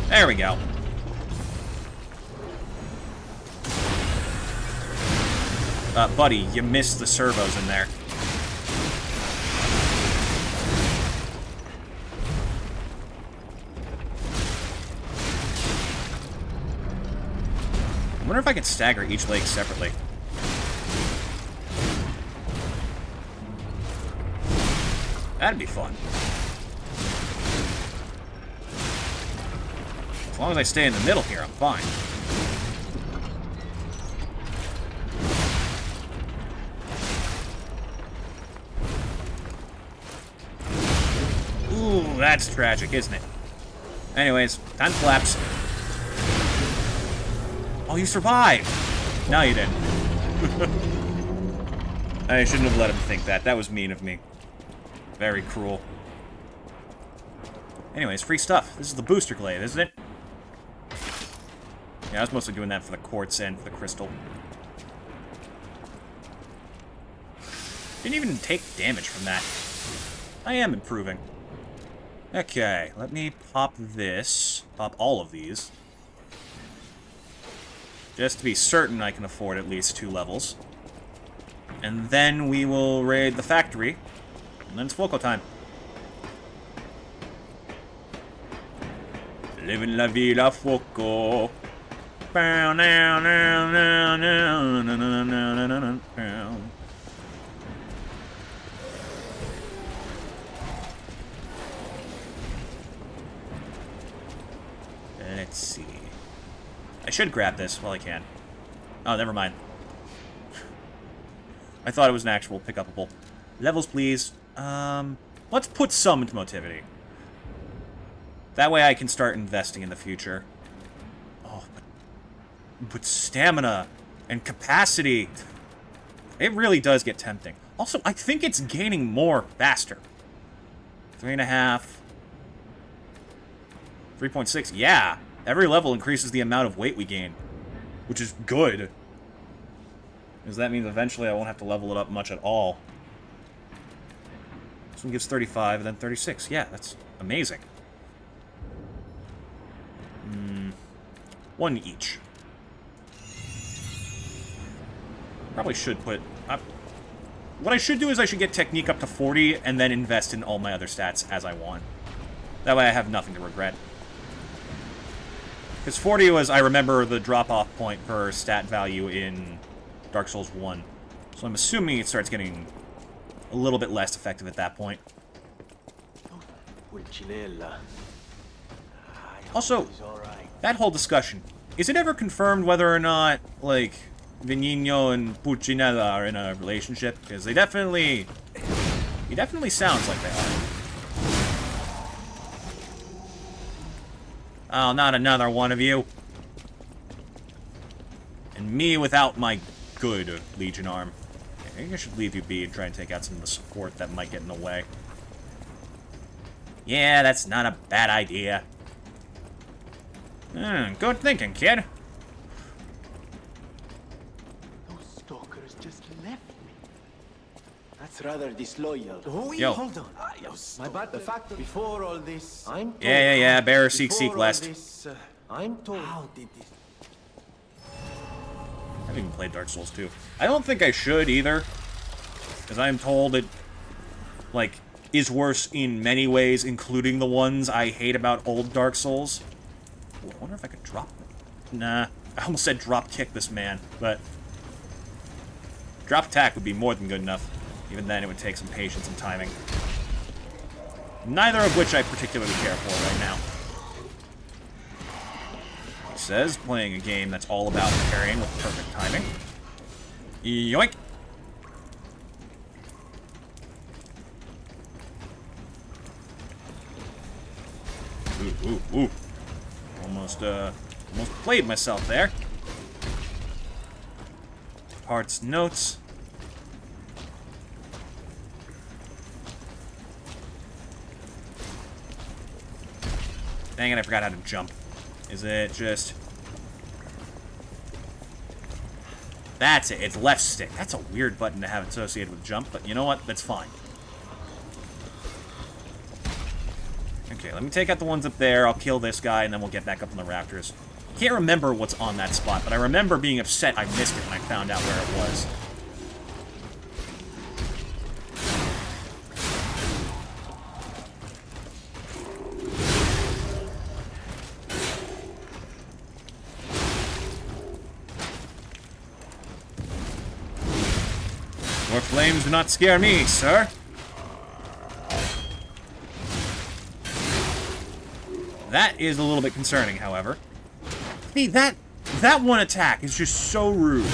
There we go. Buddy, you missed the servos in there. I wonder if I could stagger each leg separately. That'd be fun. As long as I stay in the middle here, I'm fine. Ooh, that's tragic, isn't it? Anyways, time to collapse. Oh, you survived! No, you didn't. I shouldn't have let him think that. That was mean of me. Very cruel. Anyways, free stuff. This is the booster glaive, isn't it? Yeah, I was mostly doing that for the quartz and for the crystal. Didn't even take damage from that. I am improving. Okay, let me pop this. Pop all of these. Just to be certain I can afford at least 2 levels. And then we will raid the factory. And then it's Foco time. Living la vida Foco. should grab this while I can. Oh, never mind. I thought it was an actual pick-upable. Levels, please. Let's put some into motivity. That way I can start investing in the future. Oh, but stamina and capacity. It really does get tempting. Also, I think it's gaining more faster. 3.5. 3.6. Yeah. Every level increases the amount of weight we gain. Which is good. Because that means eventually I won't have to level it up much at all. This one gives 35 and then 36. Yeah, that's amazing. One each. Probably should put... what I should do is I should get Technique up to 40 and then invest in all my other stats as I want. That way I have nothing to regret. Because 40 was, I remember, the drop-off point for stat value in Dark Souls 1. So I'm assuming it starts getting a little bit less effective at that point. Also, that whole discussion, is it ever confirmed whether or not, like, Venino and Pulcinella are in a relationship? Because they definitely... He definitely sounds like they are. Oh, not another one of you. And me without my good Legion arm. I think I should leave you be and try and take out some of the support that might get in the way. Yeah, that's not a bad idea. Good thinking, kid. Those stalkers just left me. That's rather disloyal. Yo. Hold on. My bad. The fact before all this, I'm told. Yeah. Bearer, seek, lest. This, I'm told. How did this? I haven't even played Dark Souls 2. I don't think I should either. Because I'm told it, like, is worse in many ways, including the ones I hate about old Dark Souls. Ooh, I wonder if I could drop... Nah. I almost said drop kick this man, but... Drop attack would be more than good enough. Even then, it would take some patience and timing. Neither of which I particularly care for right now. It says, playing a game that's all about parrying with perfect timing. Yoink! Ooh. Almost played myself there. Parts, notes. Dang it, I forgot how to jump. Is it just... That's it, it's left stick. That's a weird button to have associated with jump, but you know what? That's fine. Okay, let me take out the ones up there, I'll kill this guy, and then we'll get back up on the rafters. Can't remember what's on that spot, but I remember being upset I missed it when I found out where it was. More flames do not scare me, sir. That is a little bit concerning, however. See, that one attack is just so rude.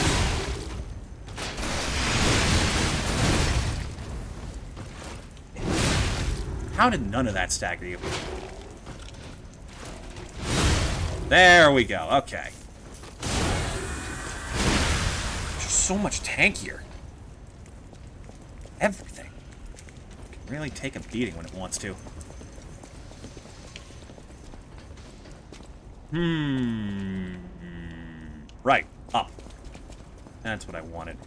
How did none of that stagger you? There we go, okay. Just so much tankier. Everything. Can really take a beating when it wants to. Right, up. That's what I wanted.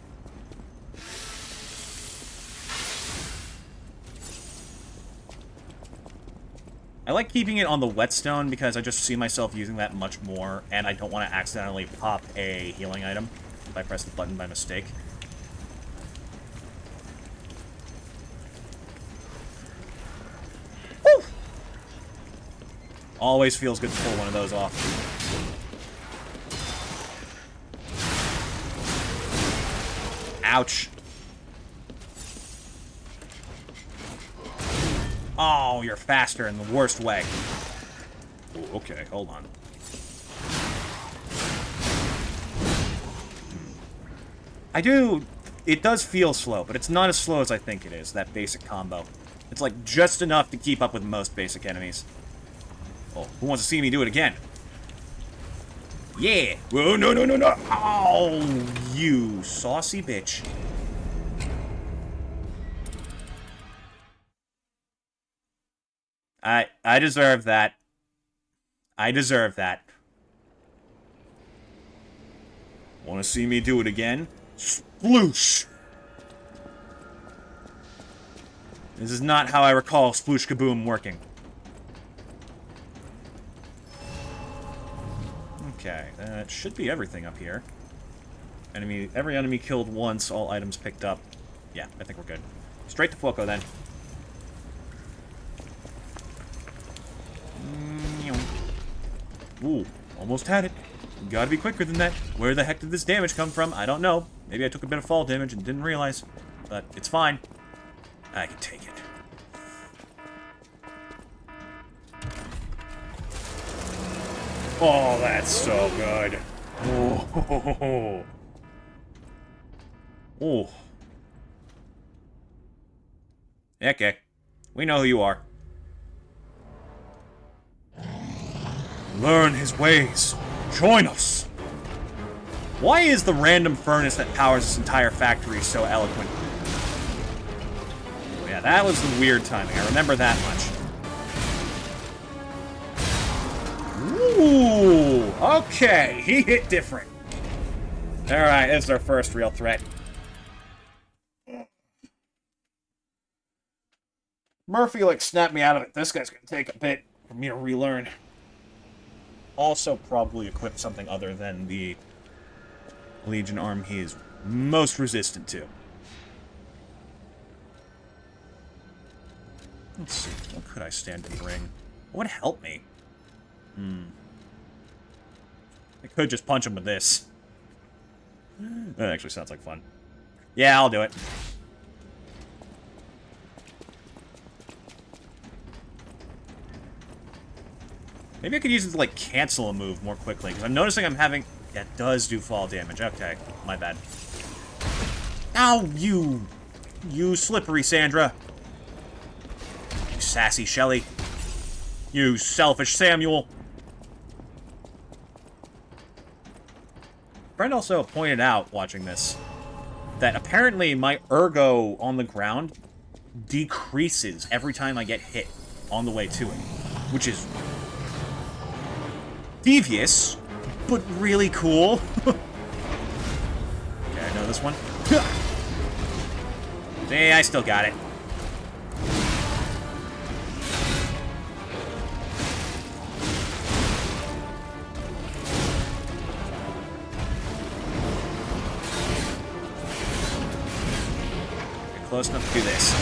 I like keeping it on the whetstone because I just see myself using that much more, and I don't want to accidentally pop a healing item if I press the button by mistake. Woo! Always feels good to pull one of those off. Ouch. Oh, you're faster in the worst way. Ooh, okay, hold on. I do... It does feel slow, but it's not as slow as I think it is, that basic combo. It's like just enough to keep up with most basic enemies. Oh, who wants to see me do it again? Yeah! Whoa, no, no, no, no! Oh, you saucy bitch. I deserve that. I deserve that. Want to see me do it again? Sploosh! This is not how I recall Sploosh Kaboom working. Okay, that should be everything up here. Every enemy killed once, all items picked up. Yeah, I think we're good. Straight to Fuoco, then. Ooh, almost had it. Gotta be quicker than that. Where the heck did this damage come from? I don't know. Maybe I took a bit of fall damage and didn't realize. But it's fine. I can take it. Oh, that's so good. Oh. Oh. Okay. We know who you are. Learn his ways. Join us. Why is the random furnace that powers this entire factory so eloquent? Oh, yeah, that was the weird timing. I remember that much. Ooh, okay. He hit different. Alright, this is our first real threat. Murphy, like, snapped me out of it. This guy's gonna take a bit for me to relearn. Also probably equip something other than the Legion arm he is most resistant to. Let's see, what could I stand to bring? What would help me? I could just punch him with this. That actually sounds like fun. Yeah, I'll do it. Maybe I could use it to, like, cancel a move more quickly, because I'm noticing I'm having... Yeah, it does do fall damage. Okay, my bad. Ow, you! You slippery Sandra. You sassy Shelly. You selfish Samuel. A friend also pointed out, watching this, that apparently my ergo on the ground decreases every time I get hit on the way to it, which is devious, but really cool. Okay, I know this one. See, I still got it. Get close enough to do this.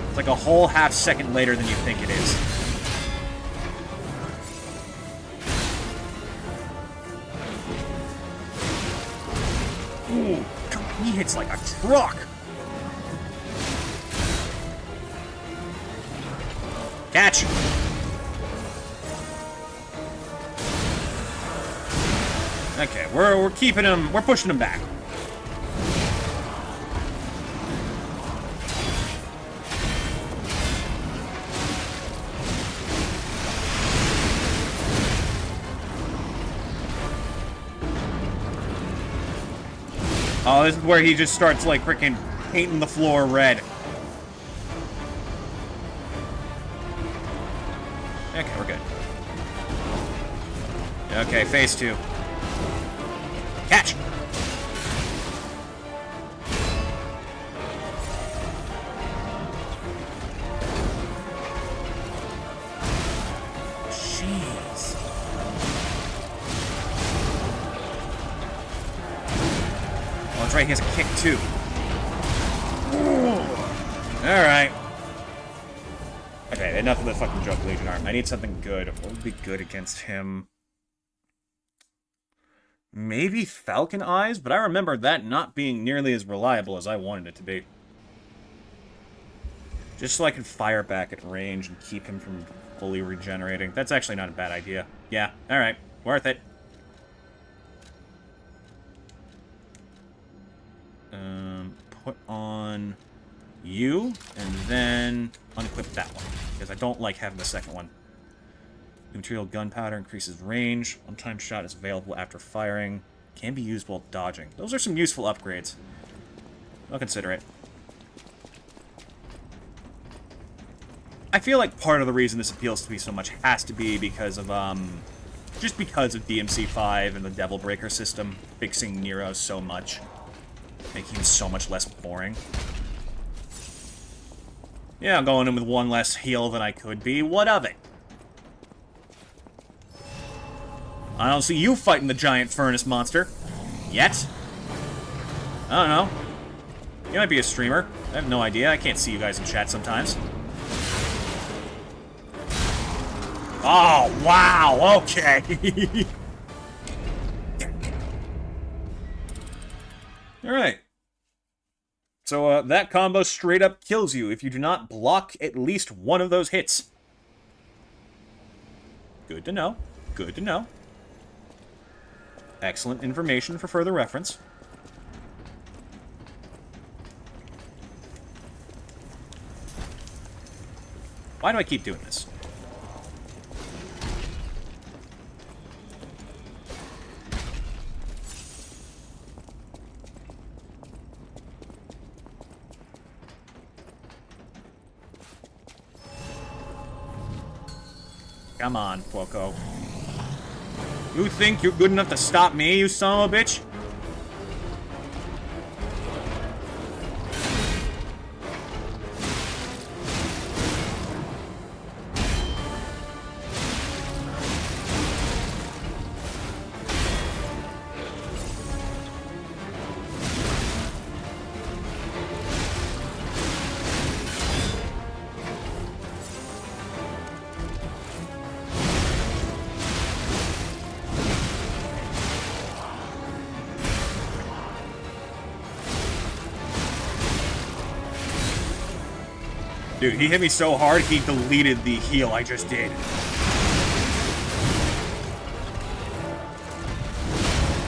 It's like a whole half second later than you think it is. Ooh, he hits like a truck. Catch. Okay, we're keeping him, we're pushing him back. Oh, this is where he just starts, like, freaking painting the floor red. Okay, we're good. Okay, phase 2. Catch! Jeez. Oh, that's right, he has a kick, too. Alright. Okay, enough of the fucking joke Legion arm. I need something good. What would be good against him? Maybe Falcon Eyes, but I remember that not being nearly as reliable as I wanted it to be. Just so I can fire back at range and keep him from Fully regenerating. That's actually not a bad idea. Yeah, alright. Worth it. Put on you, and then unequip that one, because I don't like having the second one. New material gunpowder increases range. One-time shot is available after firing. Can be used while dodging. Those are some useful upgrades. I'll consider it. I feel like part of the reason this appeals to me so much has to be because of, just because of DMC5 and the Devil Breaker system fixing Nero so much. Making him so much less boring. Yeah, I'm going in with one less heal than I could be. What of it? I don't see you fighting the giant furnace monster. Yet. I don't know. You might be a streamer. I have no idea. I can't see you guys in chat sometimes. Oh, wow. Okay. Alright. So, that combo straight up kills you if you do not block at least one of those hits. Good to know. Good to know. Excellent information for further reference. Why do I keep doing this? Come on, Poco. You think you're good enough to stop me, you son of a bitch? Dude, he hit me so hard, he deleted the heal I just did.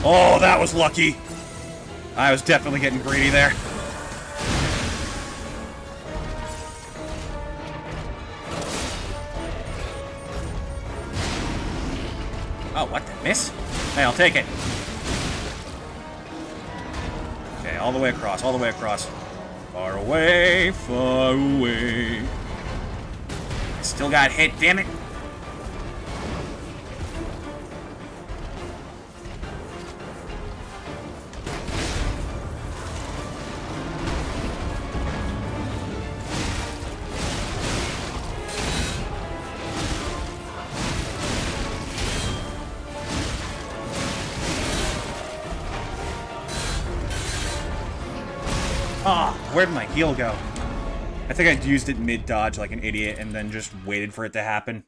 Oh, that was lucky. I was definitely getting greedy there. Oh, what the miss? Hey, I'll take it. Okay, all the way across, all the way across. Far away, far away. I still got hit, damn it. Where'd my heal go? I think I used it mid-dodge like an idiot and then just waited for it to happen.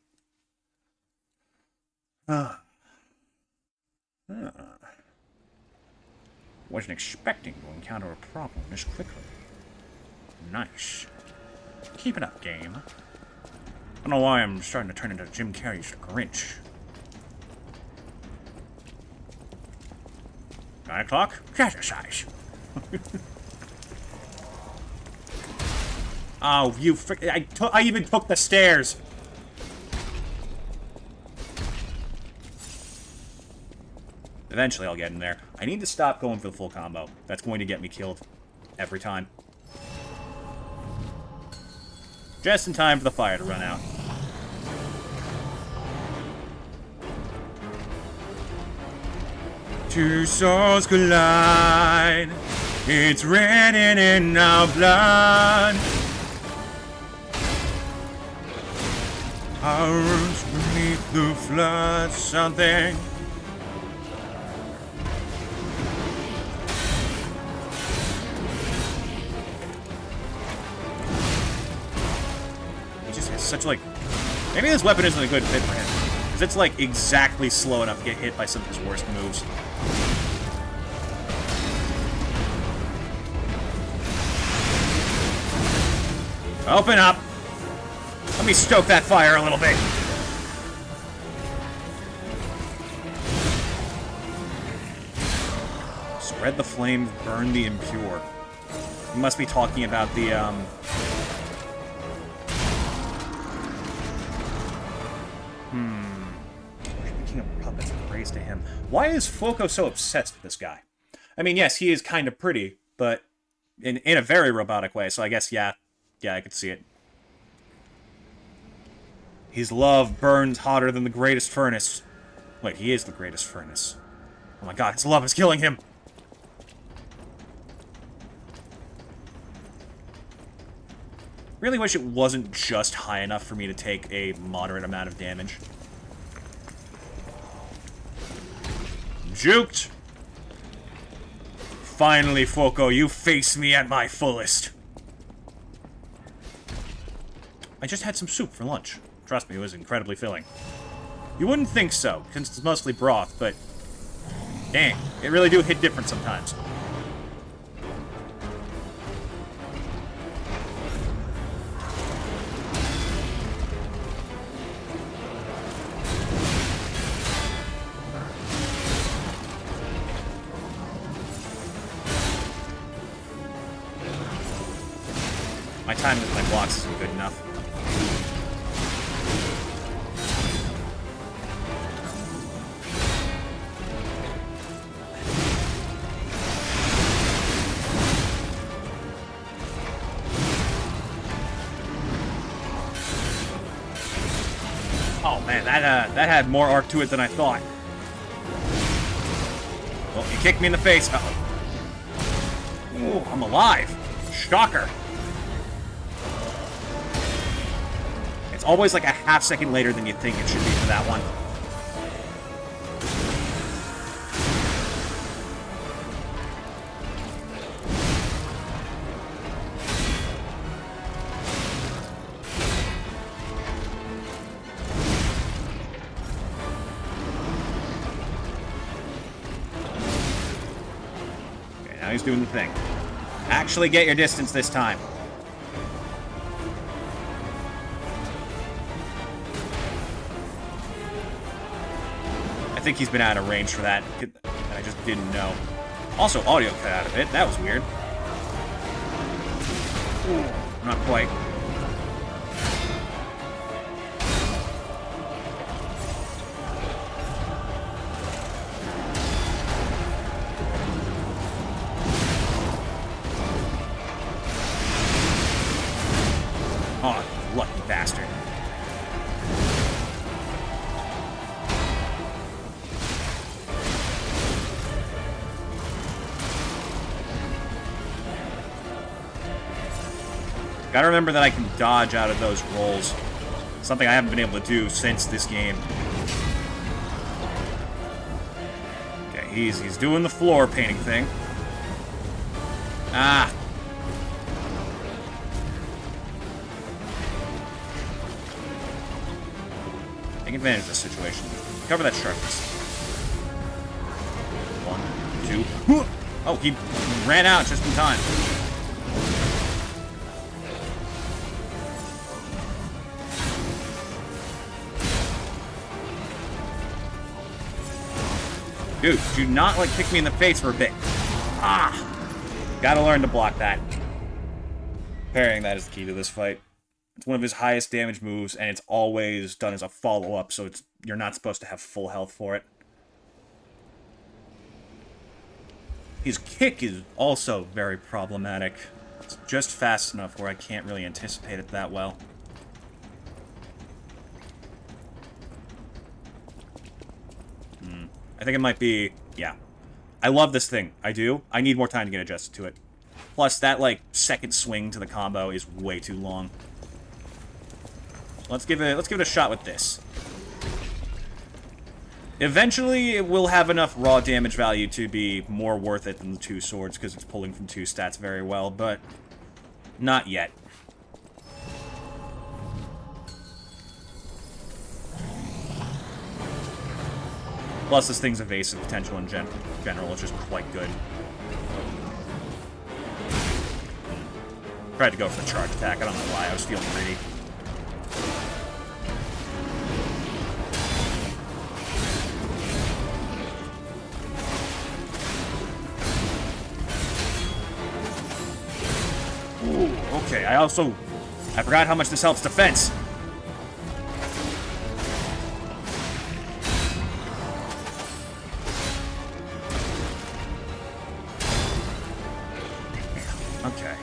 Wasn't expecting to encounter a problem this quickly. Nice. Keep it up, game. I don't know why I'm starting to turn into Jim Carrey's Grinch. 9 o'clock? Jazzercise. Oh, you frick... I even took the stairs! Eventually I'll get in there. I need to stop going for the full combo. That's going to get me killed. Every time. Just in time for the fire to run out. Two souls collide. It's written in our blood. Our roots beneath the flood, something. He just has such, like... Maybe this weapon isn't a good fit for him. Because it's, like, exactly slow enough to get hit by some of his worst moves. Open up! Let me stoke that fire a little bit. Spread the flame, burn the impure. You must be talking about the, King of Puppets, praise to him. Why is Foko so obsessed with this guy? I mean, yes, he is kind of pretty, but in a very robotic way, so I guess, yeah, I could see it. His love burns hotter than the greatest furnace. Wait, he is the greatest furnace. Oh my god, his love is killing him! Really wish it wasn't just high enough for me to take a moderate amount of damage. Juked! Finally, Foko, you face me at my fullest. I just had some soup for lunch. Trust me, it was incredibly filling. You wouldn't think so, since it's mostly broth, but... dang, it really do hit different sometimes. My timing with my blocks isn't good enough. Oh man, that had more arc to it than I thought. Well, you kicked me in the face. Uh-oh. Ooh, I'm alive. Shocker. It's always like a half second later than you think it should be for that one. Okay, now he's doing the thing. Actually get your distance this time. I think he's been out of range for that. I just didn't know. Also, audio cut out of it. That was weird. Ooh, not quite. Oh, lucky bastard. Gotta remember that I can dodge out of those rolls. Something I haven't been able to do since this game. Okay, he's doing the floor painting thing. Ah! Take advantage of this situation. Cover that sharpness. 1, 2... Oh, he ran out just in time. Dude, do not, like, kick me in the face for a bit. Ah! Gotta learn to block that. Parrying that is the key to this fight. It's one of his highest damage moves, and it's always done as a follow-up, so you're not supposed to have full health for it. His kick is also very problematic. It's just fast enough where I can't really anticipate it that well. I think it might be... yeah. I love this thing. I do. I need more time to get adjusted to it. Plus, that, like, second swing to the combo is way too long. Let's give it a shot with this. Eventually, it will have enough raw damage value to be more worth it than the two swords, because it's pulling from two stats very well, but not yet. Plus, this thing's evasive potential in general is just quite good. Tried to go for the charge attack. I don't know why. I was feeling greedy. I forgot how much this helps defense. Okay.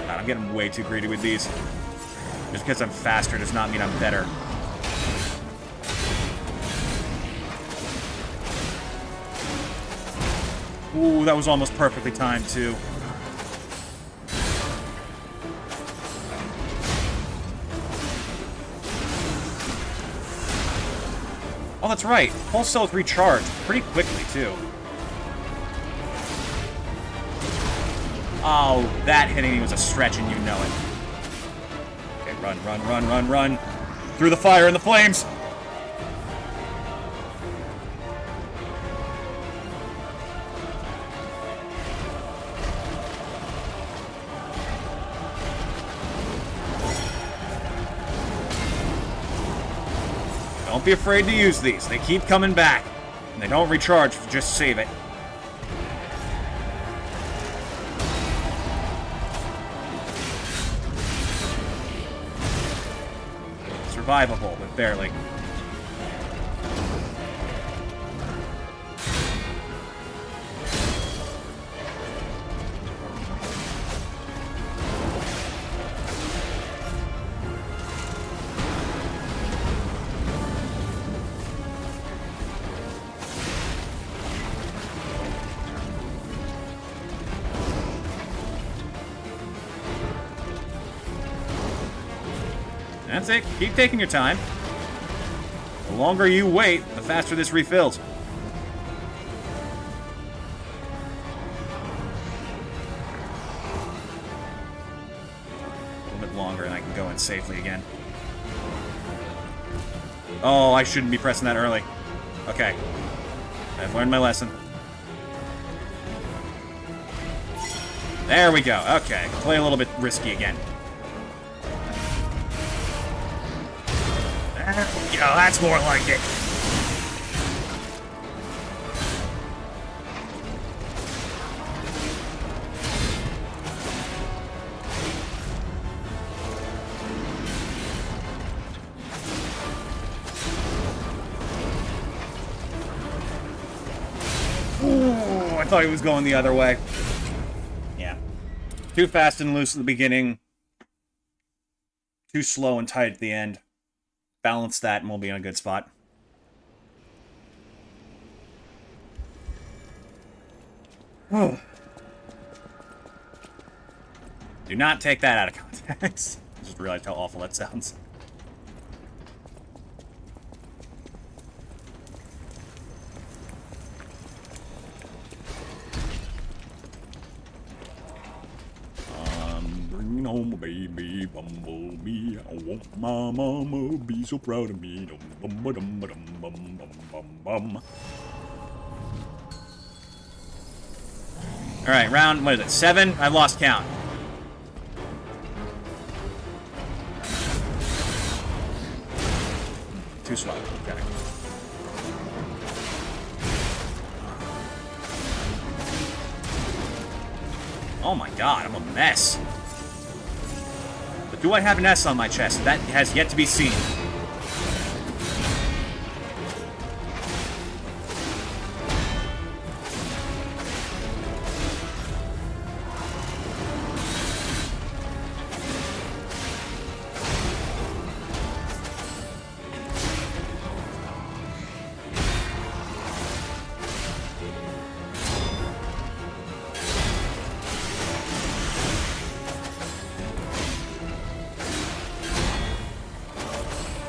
God, I'm getting way too greedy with these. Just because I'm faster does not mean I'm better. Ooh, that was almost perfectly timed, too. Oh, that's right. Pulse cells recharge pretty quickly, too. Oh, that hitting me was a stretch, and you know it. Okay, run, run, run, run, run. Through the fire and the flames! Don't be afraid to use these. They keep coming back. And they don't recharge, just save it. Survivable, but barely. That's it. Keep taking your time. The longer you wait, the faster this refills. A little bit longer and I can go in safely again. Oh, I shouldn't be pressing that early. Okay. I've learned my lesson. There we go. Okay. Play a little bit risky again. There we go. That's more like it. Ooh, I thought he was going the other way. Yeah. Too fast and loose at the beginning. Too slow and tight at the end. Balance that and we'll be in a good spot. Do not take that out of context. I just realized how awful that sounds. Bring home a baby bumblebee. I want my mama be so proud of me. Dum bum dum dum bum bum bum bum. All right, round. What is it? 7? I lost count. Too slow. Okay. Oh my god, I'm a mess. But do I have an S on my chest? That has yet to be seen.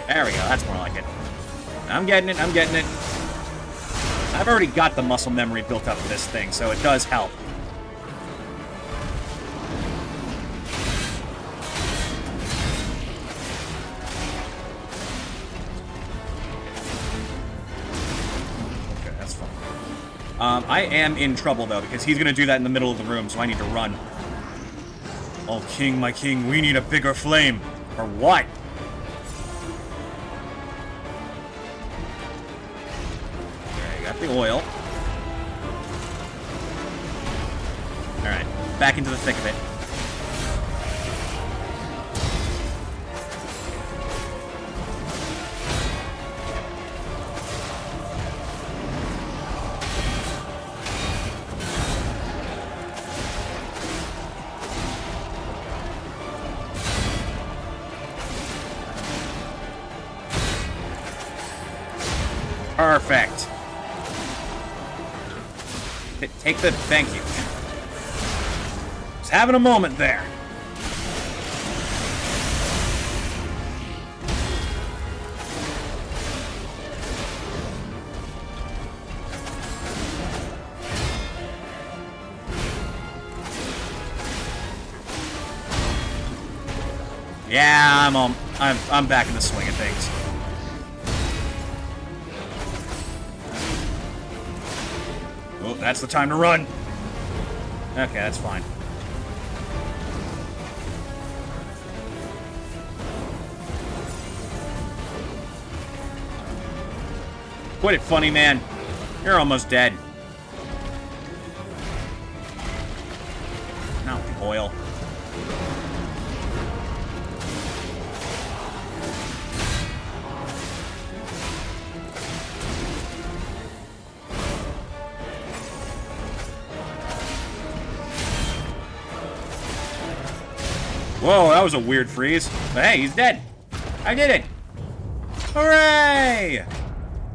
There we go, that's more like it. I'm getting it, I'm getting it. I've already got the muscle memory built up for this thing, so it does help. Okay, that's fine. I am in trouble, though, because he's going to do that in the middle of the room, so I need to run. Oh, king, my king, we need a bigger flame. Or what? Okay, got the oil. Alright, back into the thick of it. Perfect. Take the... Thank you. Just having a moment there. Yeah, I'm back in the swing of things. Oh, that's the time to run. Okay, that's fine. Quit it, funny man. You're almost dead. Now with the oil. Whoa, that was a weird freeze. But hey, he's dead. I did it. Hooray!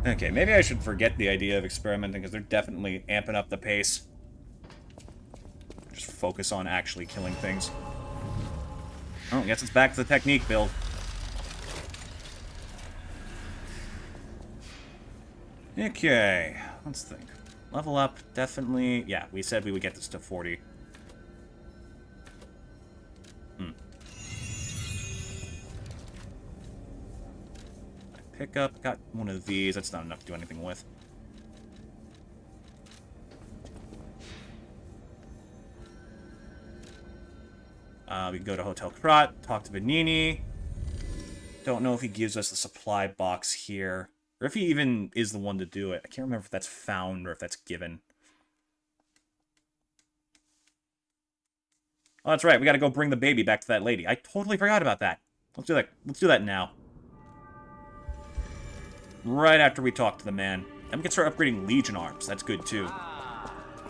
Okay, maybe I should forget the idea of experimenting, because they're definitely amping up the pace. Just focus on actually killing things. Oh, I guess it's back to the technique build. Okay, let's think. Level up, definitely... Yeah, we said we would get this to 40. Pickup, got one of these. That's not enough to do anything with. We can go to Hotel Krat, talk to Vanini. Don't know if he gives us the supply box here. Or if he even is the one to do it. I can't remember if that's found or if that's given. Oh, that's right. We gotta go bring the baby back to that lady. I totally forgot about that. Let's do that. Let's do that now. Right after we talk to the man. Then we can start upgrading Legion arms. That's good, too.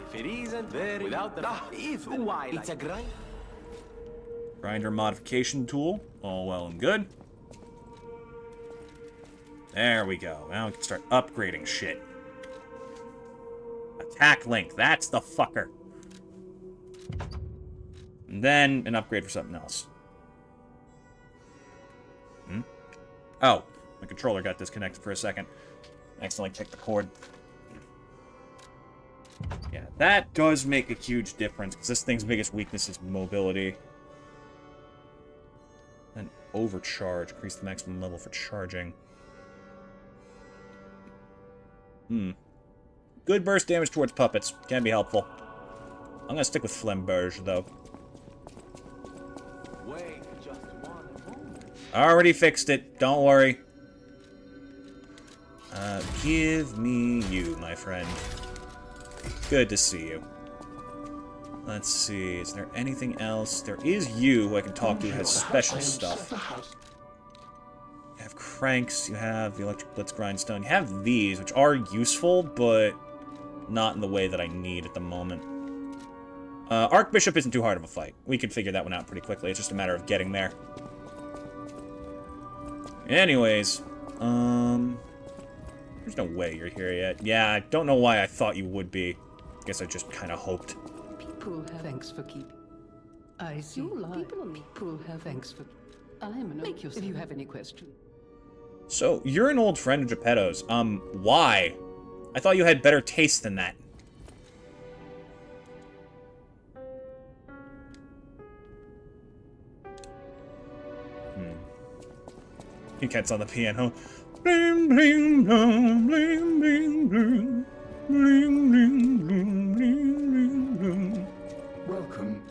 If it isn't very... Without the... If why it's a grind. Grinder modification tool. All well and good. There we go. Now we can start upgrading shit. Attack length. That's the fucker. And then an upgrade for something else. Oh. My controller got disconnected for a second. I accidentally kicked the cord. Yeah, that does make a huge difference, because this thing's biggest weakness is mobility. And overcharge. Increase the maximum level for charging. Good burst damage towards puppets. Can be helpful. I'm gonna stick with Flamberge, though. Wait, just one moment. Already fixed it. Don't worry. Give me you, my friend. Good to see you. Let's see, is there anything else? There is you, who I can talk to, who has special stuff. You have cranks, you have the electric blitz grindstone, you have these, which are useful, but not in the way that I need at the moment. Archbishop isn't too hard of a fight. We can figure that one out pretty quickly, it's just a matter of getting there. Anyways, there's no way you're here yet. Yeah, I don't know why I thought you would be. Guess I just kind of hoped. People have thanks for keep. I see. You lie. People have thanks for... I'm an old... If you have any question. So, you're an old friend of Geppetto's. Why? I thought you had better taste than that. He gets on the piano. Bling, bling, blong, bling, bling, bling. Bling, bling, bling, bling, bling, bling. Welcome.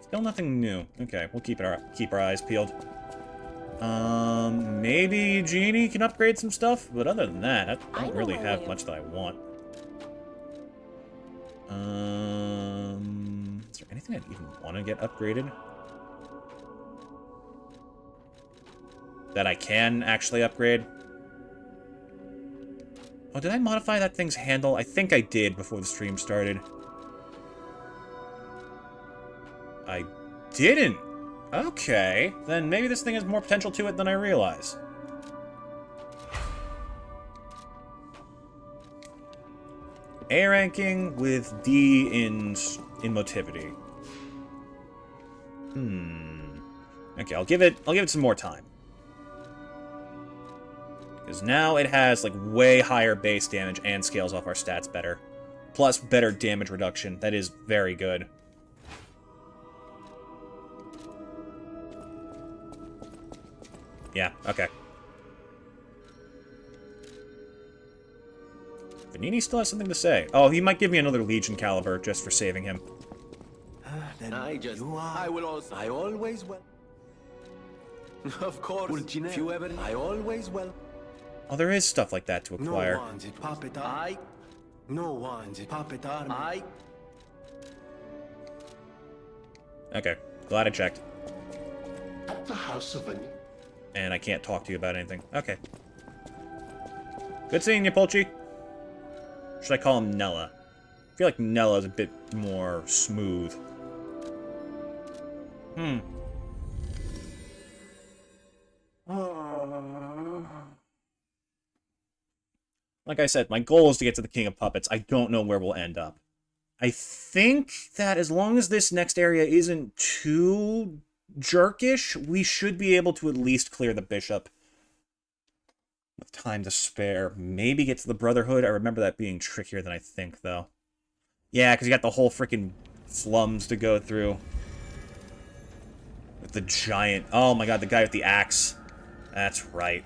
Still nothing new. Okay, we'll keep our eyes peeled. Maybe Genie can upgrade some stuff, but other than that, I don't really have much that I want. Is there anything I'd even want to get upgraded? That I can actually upgrade? Oh, did I modify that thing's handle? I think I did before the stream started. I didn't. Okay, then maybe this thing has more potential to it than I realize. A ranking with D in motivity. Okay, I'll give it some more time. Because now it has like way higher base damage and scales off our stats better. Plus better damage reduction. That is very good. Yeah, okay. Vanini still has something to say. Oh, he might give me another Legion caliber just for saving him. Then I always will. Of course, if you ever, I always will. Oh, there is stuff like that to acquire. No one's a puppet. No one's a puppet army. Okay, glad I checked. At the House of Vanini. And I can't talk to you about anything. Okay. Good seeing you, Pulchi. Should I call him Nella? I feel like Nella's a bit more smooth. Like I said, my goal is to get to the King of Puppets. I don't know where we'll end up. I think that as long as this next area isn't too jerkish, we should be able to at least clear the Bishop. With time to spare. Maybe get to the Brotherhood. I remember that being trickier than I think, though. Yeah, because you got the whole freaking slums to go through. With the giant... Oh my god, the guy with the axe. That's right.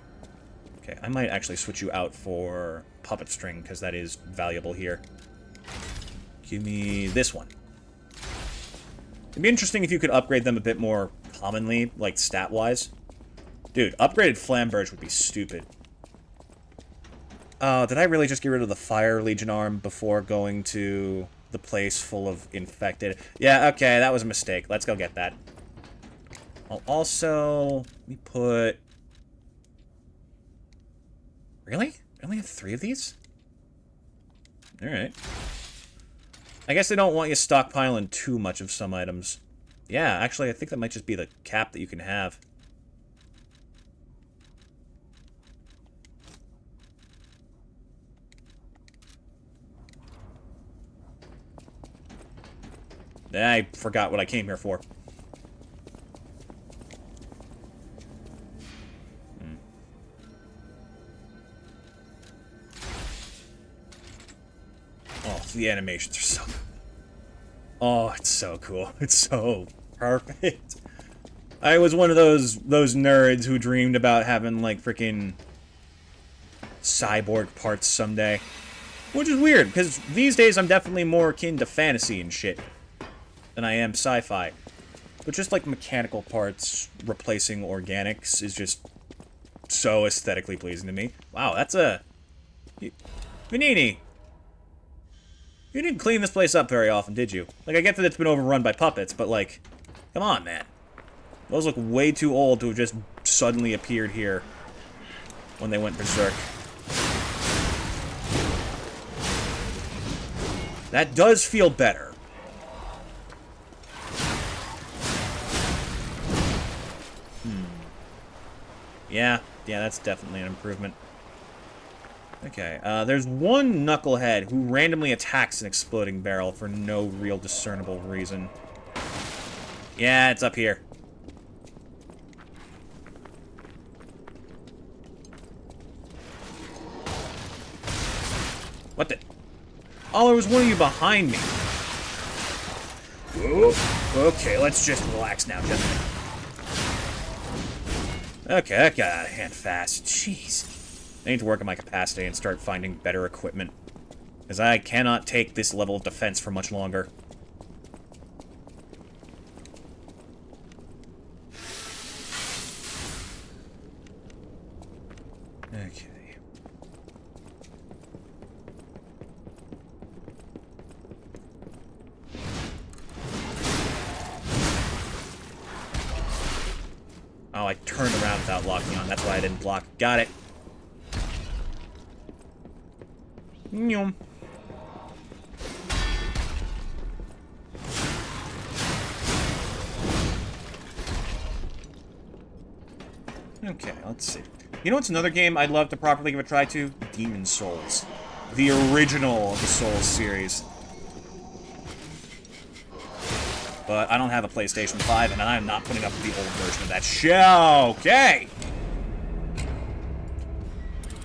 Okay, I might actually switch you out for Puppet String, because that is valuable here. Give me this one. It'd be interesting if you could upgrade them a bit more commonly, like stat-wise. Dude, upgraded Flamberge would be stupid. Did I really just get rid of the Fire Legion arm before going to the place full of infected? Yeah, okay, that was a mistake. Let's go get that. I'll also... Let me put... Really? I only have 3 of these? Alright. I guess they don't want you stockpiling too much of some items. Yeah, actually, I think that might just be the cap that you can have. I forgot what I came here for. Oh, the animations are so... Oh, it's so cool. It's so perfect. I was one of those nerds who dreamed about having, like, freaking cyborg parts someday. Which is weird, because these days I'm definitely more akin to fantasy and shit than I am sci-fi. But just, like, mechanical parts replacing organics is just so aesthetically pleasing to me. Wow, that's a... Vanini! You didn't clean this place up very often, did you? Like, I get that it's been overrun by puppets, but, like, come on, man. Those look way too old to have just suddenly appeared here when they went berserk. That does feel better. Yeah, that's definitely an improvement. Okay, there's one knucklehead who randomly attacks an exploding barrel for no real discernible reason. Yeah, it's up here. What the? Oh, there was one of you behind me. Whoa. Okay, let's just relax now, gentlemen. Okay, that got out of hand fast. Jeez. I need to work on my capacity and start finding better equipment. Because I cannot take this level of defense for much longer. Okay. Oh, I turned around without locking on. That's why I didn't block. Got it. Nyum. Okay, let's see. You know what's another game I'd love to properly give a try to? Demon Souls. The original of the Souls series. But I don't have a PlayStation 5, and I'm not putting up the old version of that show. Okay!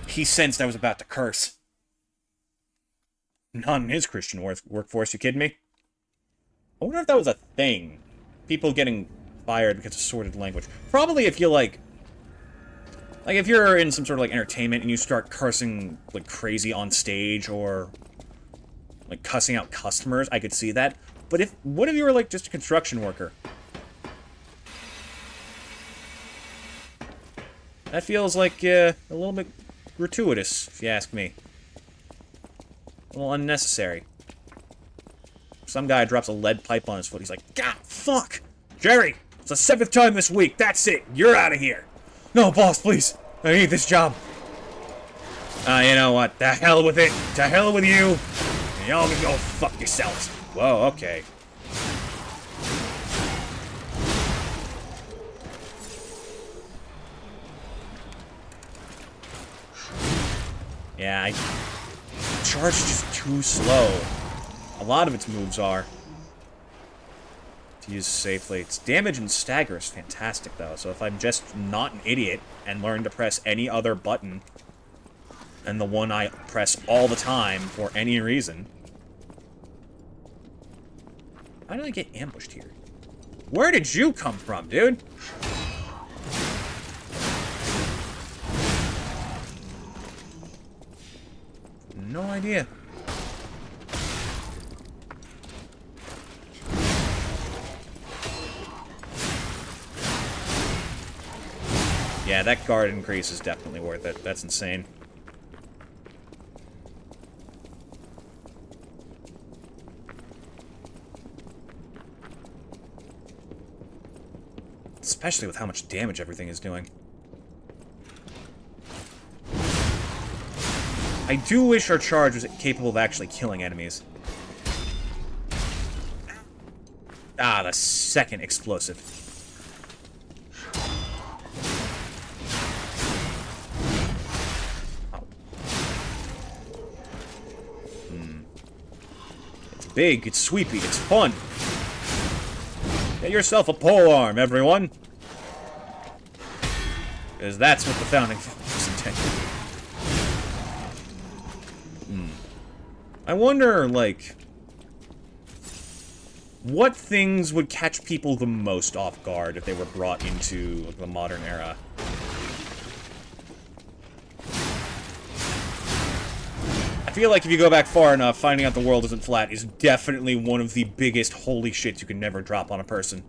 He sensed I was about to curse. Not in his Christian workforce, you kidding me? I wonder if that was a thing. People getting fired because of sordid language. Probably if you, like, if you're in some sort of, like, entertainment and you start cursing, like, crazy on stage or, like, cussing out customers, I could see that. But what if you were, like, just a construction worker? That feels like, a little bit gratuitous, if you ask me. A little unnecessary. Some guy drops a lead pipe on his foot. He's like, God, fuck! Jerry! It's the 7th time this week. That's it. You're out of here. No, boss, please. I need this job. You know what? The hell with it. To hell with you. And y'all can go fuck yourselves. Whoa, okay. Yeah, charge is just too slow. A lot of its moves are. To use safely. Its damage and stagger is fantastic, though. So if I'm just not an idiot and learn to press any other button than the one I press all the time for any reason. How did I get ambushed here? Where did you come from, dude? No idea. Yeah, that guard increase is definitely worth it. That's insane. Especially with how much damage everything is doing. I do wish our charge was capable of actually killing enemies. Ah, the second explosive. Oh. It's big, it's sweepy, it's fun. Get yourself a polearm, everyone. Because that's what the founding fathers intended. I wonder, like, what things would catch people the most off guard if they were brought into the modern era? I feel like if you go back far enough, finding out the world isn't flat is definitely one of the biggest holy shits you can never drop on a person.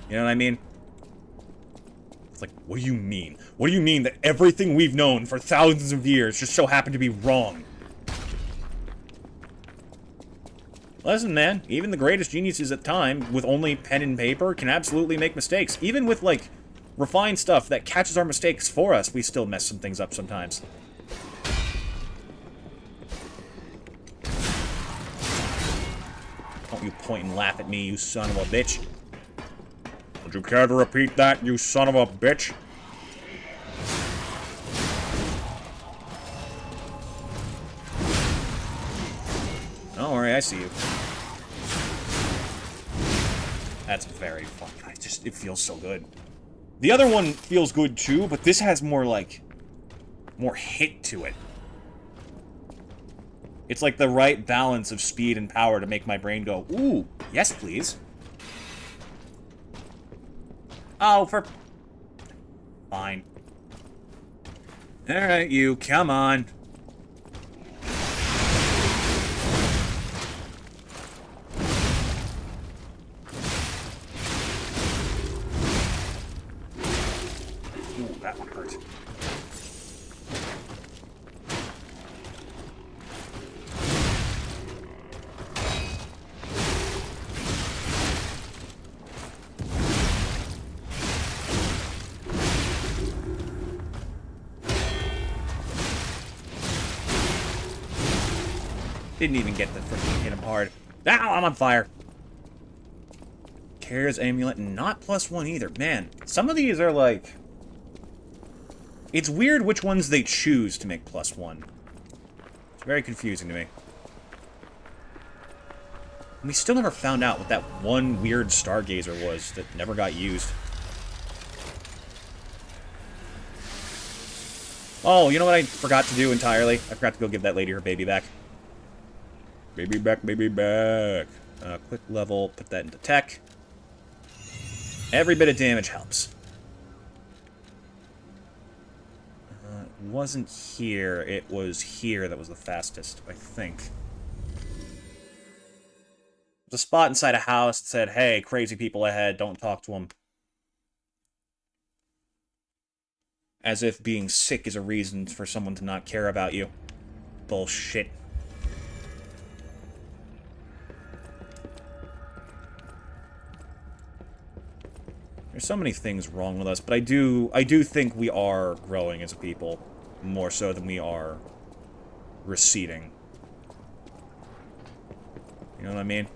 You know what I mean? It's like, what do you mean? What do you mean that everything we've known for thousands of years just so happened to be wrong? Listen, man, even the greatest geniuses at the time, with only pen and paper, can absolutely make mistakes. Even with, like, refined stuff that catches our mistakes for us, we still mess some things up sometimes. Don't you point and laugh at me, you son of a bitch. Would you care to repeat that, you son of a bitch? Don't worry, I see you. That's very fun. It feels so good. The other one feels good too, but this has more, like, more hit to it. It's like the right balance of speed and power to make my brain go, ooh, yes, please. Oh, for... Fine. Alright, you, come on. Ooh, that one hurt. Didn't even get the freaking hit him hard. Ow, I'm on fire. Kara's amulet, not +1 either. Man, some of these are like... It's weird which ones they choose to make +1. It's very confusing to me. And we still never found out what that one weird stargazer was that never got used. Oh, you know what I forgot to do entirely? I forgot to go give that lady her baby back. Baby back, baby back. Quick level, put that into tech. Every bit of damage helps. It wasn't here, it was here that was the fastest, I think. There's a spot inside a house that said, hey, crazy people ahead, don't talk to them. As if being sick is a reason for someone to not care about you. Bullshit. There's so many things wrong with us, but I do think we are growing as a people, more so than we are receding. You know what I mean?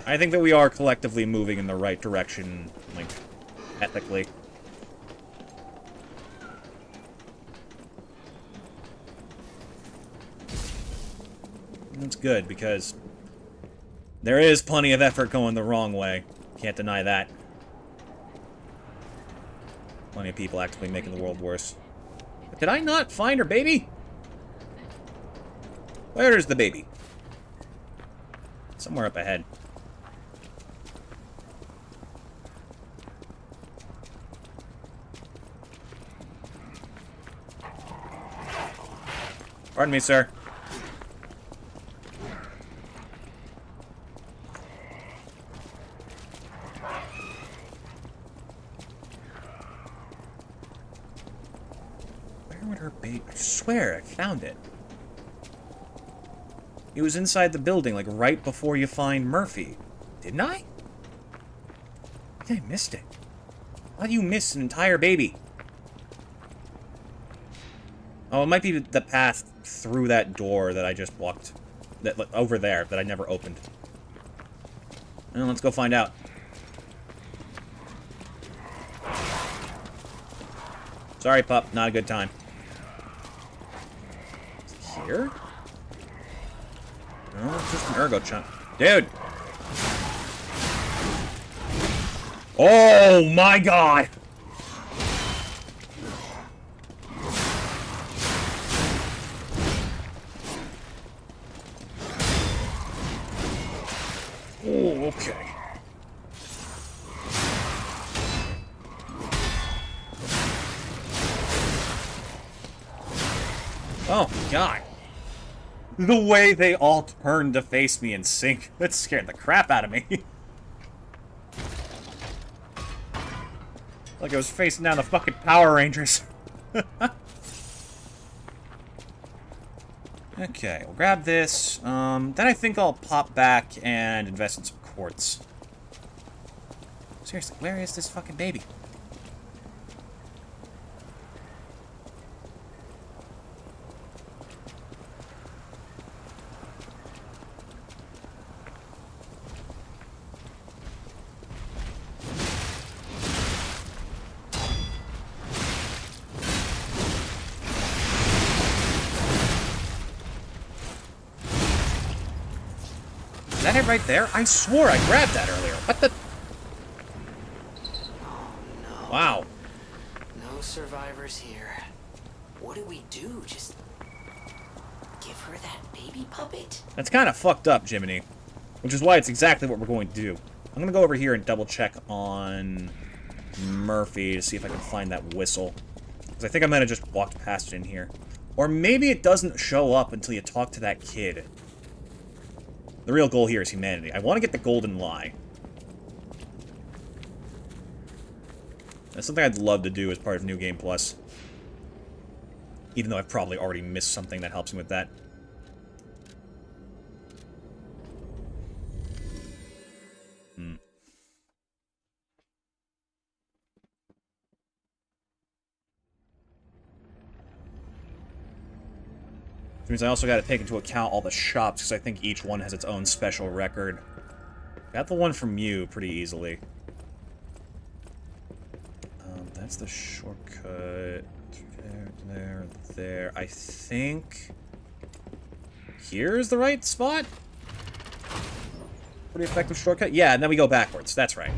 I think that we are collectively moving in the right direction, like, ethically. That's good, because there is plenty of effort going the wrong way. Can't deny that. Plenty of people actively making the world worse. But did I not find her baby? Where is the baby? Somewhere up ahead. Pardon me, sir. I swear, I found it. It was inside the building, like, right before you find Murphy. Didn't I? I think I missed it. How do you miss an entire baby? Oh, it might be the path through that door that I just walked. That, over there, that I never opened. Well, let's go find out. Sorry, pup. Not a good time. Here? No, it's just an ergo chunk. Dude! Oh my god! Oh, okay. Oh, God. The way they all turned to face me in sync, that scared the crap out of me. Like I was facing down the fucking Power Rangers. Okay, we'll grab this. Then I think I'll pop back and invest in some quartz. Seriously, where is this fucking baby? Is that it right there? I swore I grabbed that earlier. What the? Oh, no. Wow. No survivors here. What do we do? Just give her that baby puppet? That's kind of fucked up, Jiminy. Which is why it's exactly what we're going to do. I'm going to go over here and double check on Murphy to see if I can find that whistle. Because I think I might have just walked past it in here. Or maybe it doesn't show up until you talk to that kid. The real goal here is humanity. I want to get the golden lie. That's something I'd love to do as part of New Game Plus. Even though I've probably already missed something that helps me with that. Which means I also got to take into account all the shops, because I think each one has its own special record. Got the one from you pretty easily. That's the shortcut. There. I think... here's the right spot? Pretty effective shortcut? Yeah, and then we go backwards. That's right.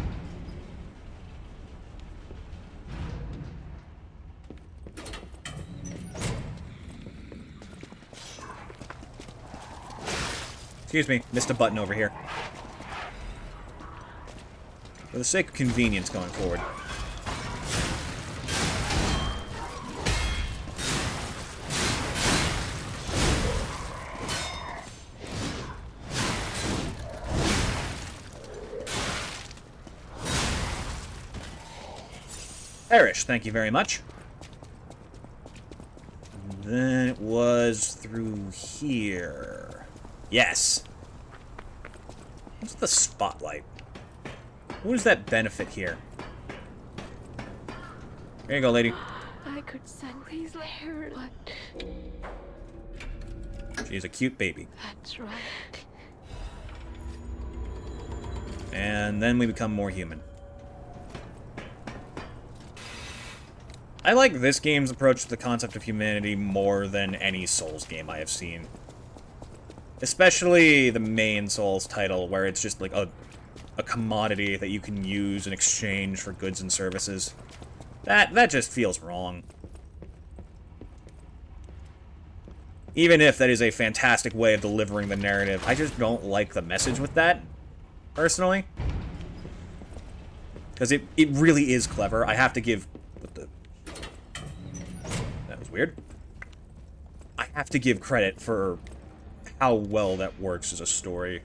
Excuse me, missed a button over here. For the sake of convenience going forward. Perish, thank you very much. And then it was through here. Yes. What's the spotlight? What does that benefit here? There you go, lady. I could send these there, but... She's a cute baby. That's right. And then we become more human. I like this game's approach to the concept of humanity more than any Souls game I have seen. Especially the main Souls title, where it's just like a commodity that you can use in exchange for goods and services. That just feels wrong. Even if that is a fantastic way of delivering the narrative, I just don't like the message with that, personally. Because it really is clever. I have to give... That was weird. I have to give credit for how well that works as a story.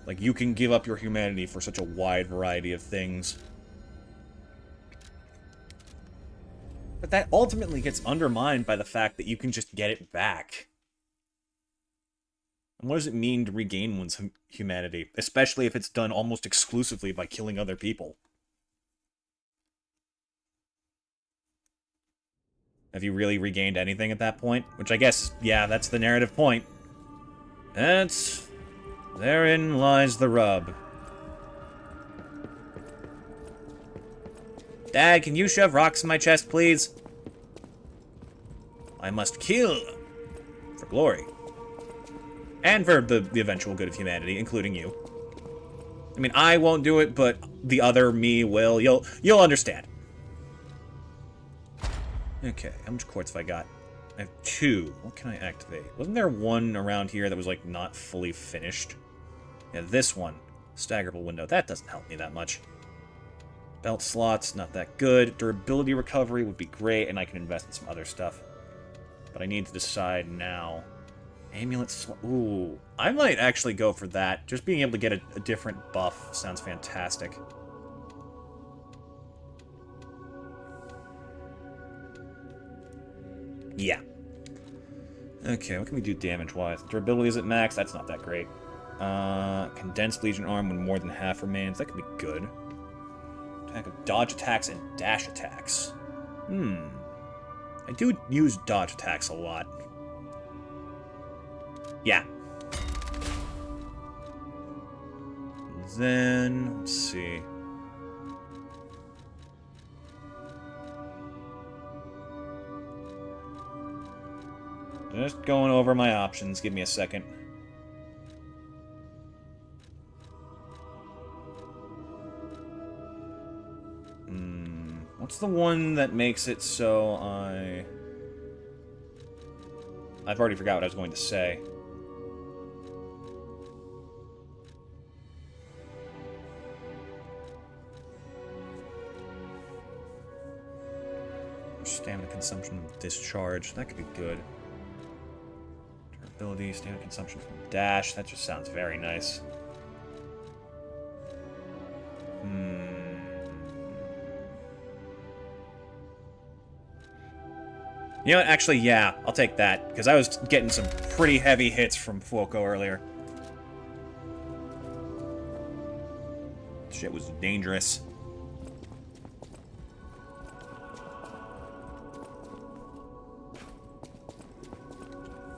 Like, you can give up your humanity for such a wide variety of things. But that ultimately gets undermined by the fact that you can just get it back. And what does it mean to regain one's humanity? Especially if it's done almost exclusively by killing other people. Have you really regained anything at that point? Which I guess, yeah, that's the narrative point. Therein lies the rub. Dad, can you shove rocks in my chest, please? I must kill. For glory. And for the eventual good of humanity, including you. I mean, I won't do it, but the other me will. You'll understand. Okay, how much quartz have I got? I have 2. What can I activate? Wasn't there one around here that was, like, not fully finished? Yeah, this one. Staggerable window. That doesn't help me that much. Belt slots, not that good. Durability recovery would be great, and I can invest in some other stuff. But I need to decide now. Amulet ooh, I might actually go for that. Just being able to get a different buff sounds fantastic. Yeah. Okay, what can we do damage-wise? Durability is at max, that's not that great. Condensed Legion Arm when more than half remains, that could be good. Attack of dodge attacks and dash attacks. I do use dodge attacks a lot. Yeah. Then, let's see. Just going over my options. Give me a second. What's the one that makes it so I've already forgot what I was going to say. Stamina consumption from discharge. That could be good. Durability, stamina consumption from dash. That just sounds very nice. You know what? Actually, yeah. I'll take that. Because I was getting some pretty heavy hits from Fuoco earlier. Shit was dangerous.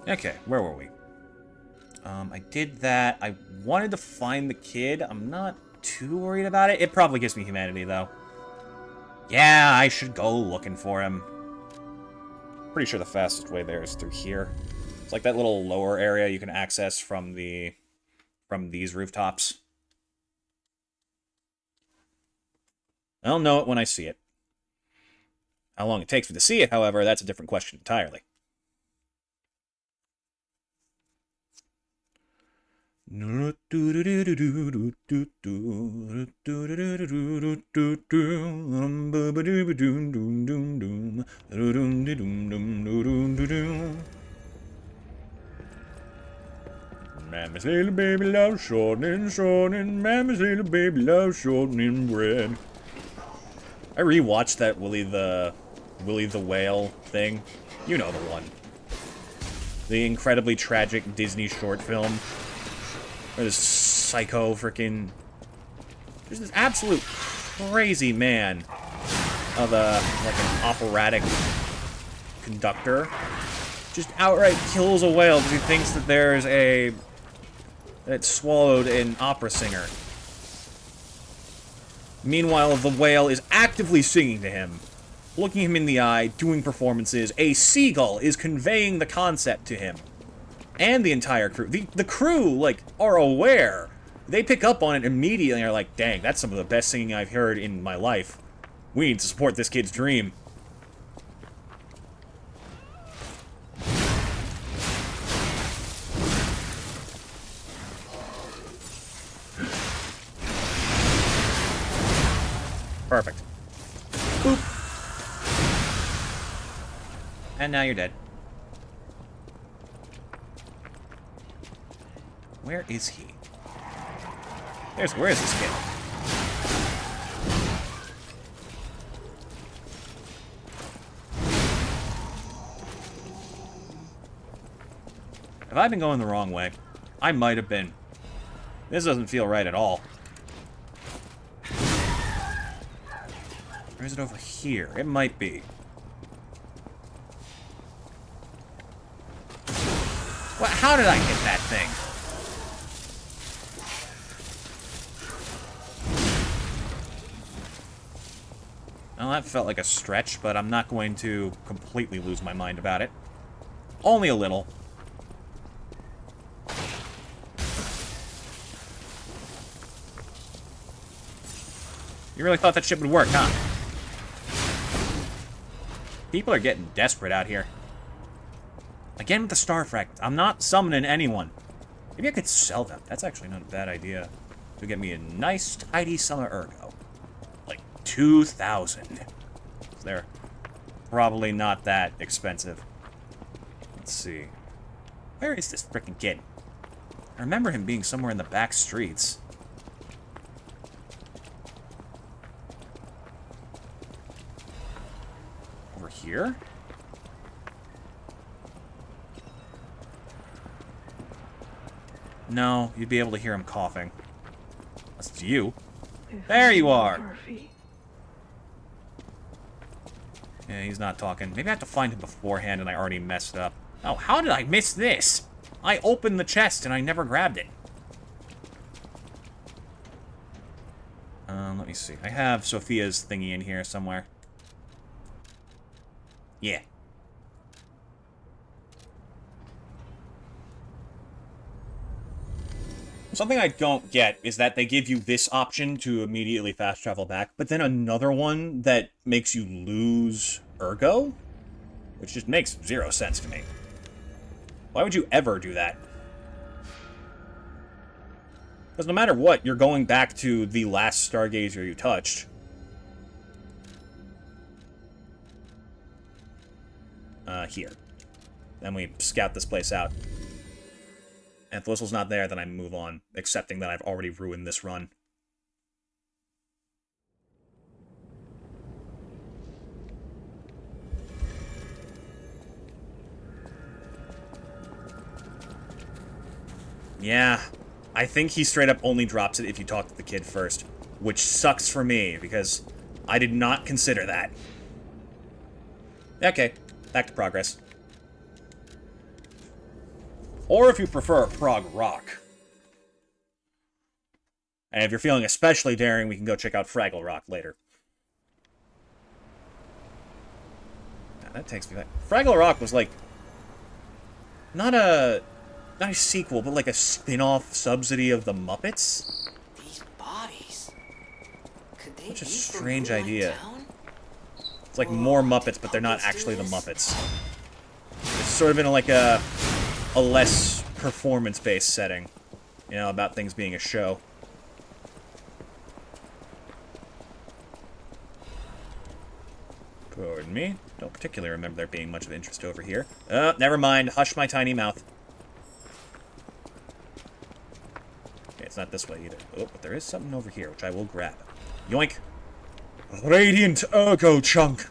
Okay, where were we? I did that. I wanted to find the kid. I'm not too worried about it. It probably gives me humanity, though. Yeah, I should go looking for him. Pretty sure the fastest way there is through here. It's like that little lower area you can access from these rooftops. I'll know it when I see it. How long it takes me to see it, however, that's a different question entirely. Mammy's little baby loves shortening, Mammy's little baby loves shortening bread. I rewatched that Willy the Whale thing. You know the one. The incredibly tragic Disney short film. Where this psycho freaking... There's this absolute crazy man of like an operatic conductor. Just outright kills a whale because he thinks that there's that it swallowed an opera singer. Meanwhile, the whale is actively singing to him, looking him in the eye, doing performances. A seagull is conveying the concept to him. And the entire crew. The crew, like, are aware. They pick up on it immediately and are like, dang, that's some of the best singing I've heard in my life. We need to support this kid's dream. Perfect. Boop. And now you're dead. Where is he? Where is this kid? Have I been going the wrong way? I might have been. This doesn't feel right at all. Or is it over here? It might be. What? How did I hit that thing? Well, that felt like a stretch, but I'm not going to completely lose my mind about it. Only a little. You really thought that shit would work, huh? People are getting desperate out here. Again with the star fragments. I'm not summoning anyone. Maybe I could sell them. That's actually not a bad idea. To get me a nice, tidy summer ergo. 2,000. They're probably not that expensive. Let's see. Where is this frickin' kid? I remember him being somewhere in the back streets. Over here? No, you'd be able to hear him coughing. That's you. There you are! Yeah, he's not talking. Maybe I have to find him beforehand and I already messed up. Oh, how did I miss this? I opened the chest and I never grabbed it. Let me see. I have Sophia's thingy in here somewhere. Yeah. Something I don't get is that they give you this option to immediately fast travel back, but then another one that makes you lose Ergo? Which just makes zero sense to me. Why would you ever do that? Because no matter what, you're going back to the last Stargazer you touched. here. Then we scout this place out. And if the whistle's not there, then I move on, accepting that I've already ruined this run. Yeah, I think he straight up only drops it if you talk to the kid first, which sucks for me, because I did not consider that. Okay, back to progress. Or if you prefer, prog rock. And if you're feeling especially daring, we can go check out Fraggle Rock later. Now, that takes me back. Fraggle Rock was like... Not a sequel, but like a spin-off subsidy of the Muppets? These bodies. Could they Such a be strange from idea. Town? It's like more Muppets, but they're not actually the Muppets. It's sort of in like a less performance-based setting. You know, about things being a show. Pardon me. Don't particularly remember there being much of interest over here. Never mind. Hush my tiny mouth. Okay, it's not this way either. Oh, but there is something over here, which I will grab. Yoink. Radiant Ergo Chunk.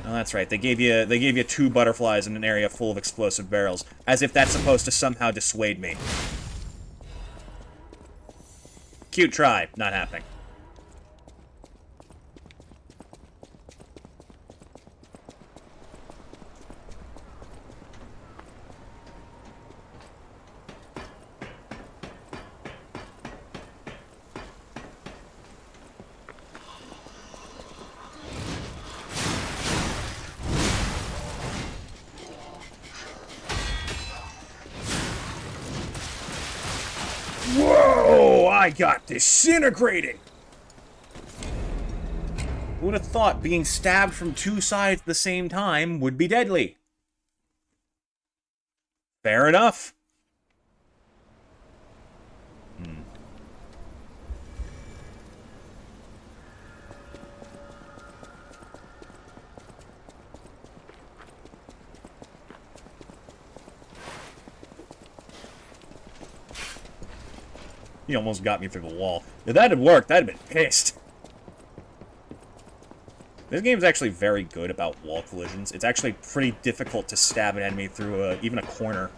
Oh, that's right. They gave you 2 butterflies in an area full of explosive barrels, as if that's supposed to somehow dissuade me. Cute try, not happening. Whoa! I got disintegrated! Who would have thought being stabbed from 2 sides at the same time would be deadly? Fair enough. He almost got me through the wall. If that had worked, I'd have been pissed. This game's actually very good about wall collisions. It's actually pretty difficult to stab an enemy through even a corner.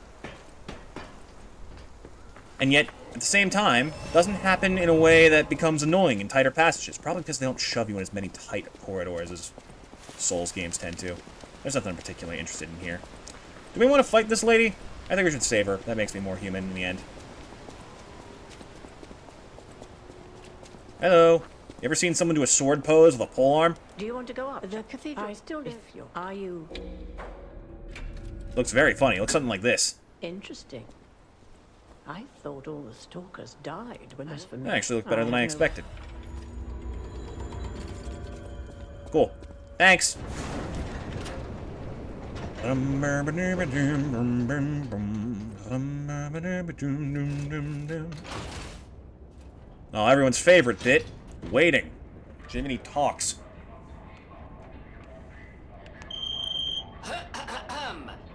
And yet, at the same time, it doesn't happen in a way that becomes annoying in tighter passages. Probably because they don't shove you in as many tight corridors as Souls games tend to. There's nothing I'm particularly interested in here. Do we want to fight this lady? I think we should save her. That makes me more human in the end. Hello. You ever seen someone do a sword pose with a polearm? Do you want to go up? The cathedral. I still live. Are you? Looks very funny. Looks something like this. Interesting. I thought all the stalkers died when this for me. That actually looked better than I expected. Cool. Thanks. Oh, everyone's favorite bit. Waiting. Jiminy talks.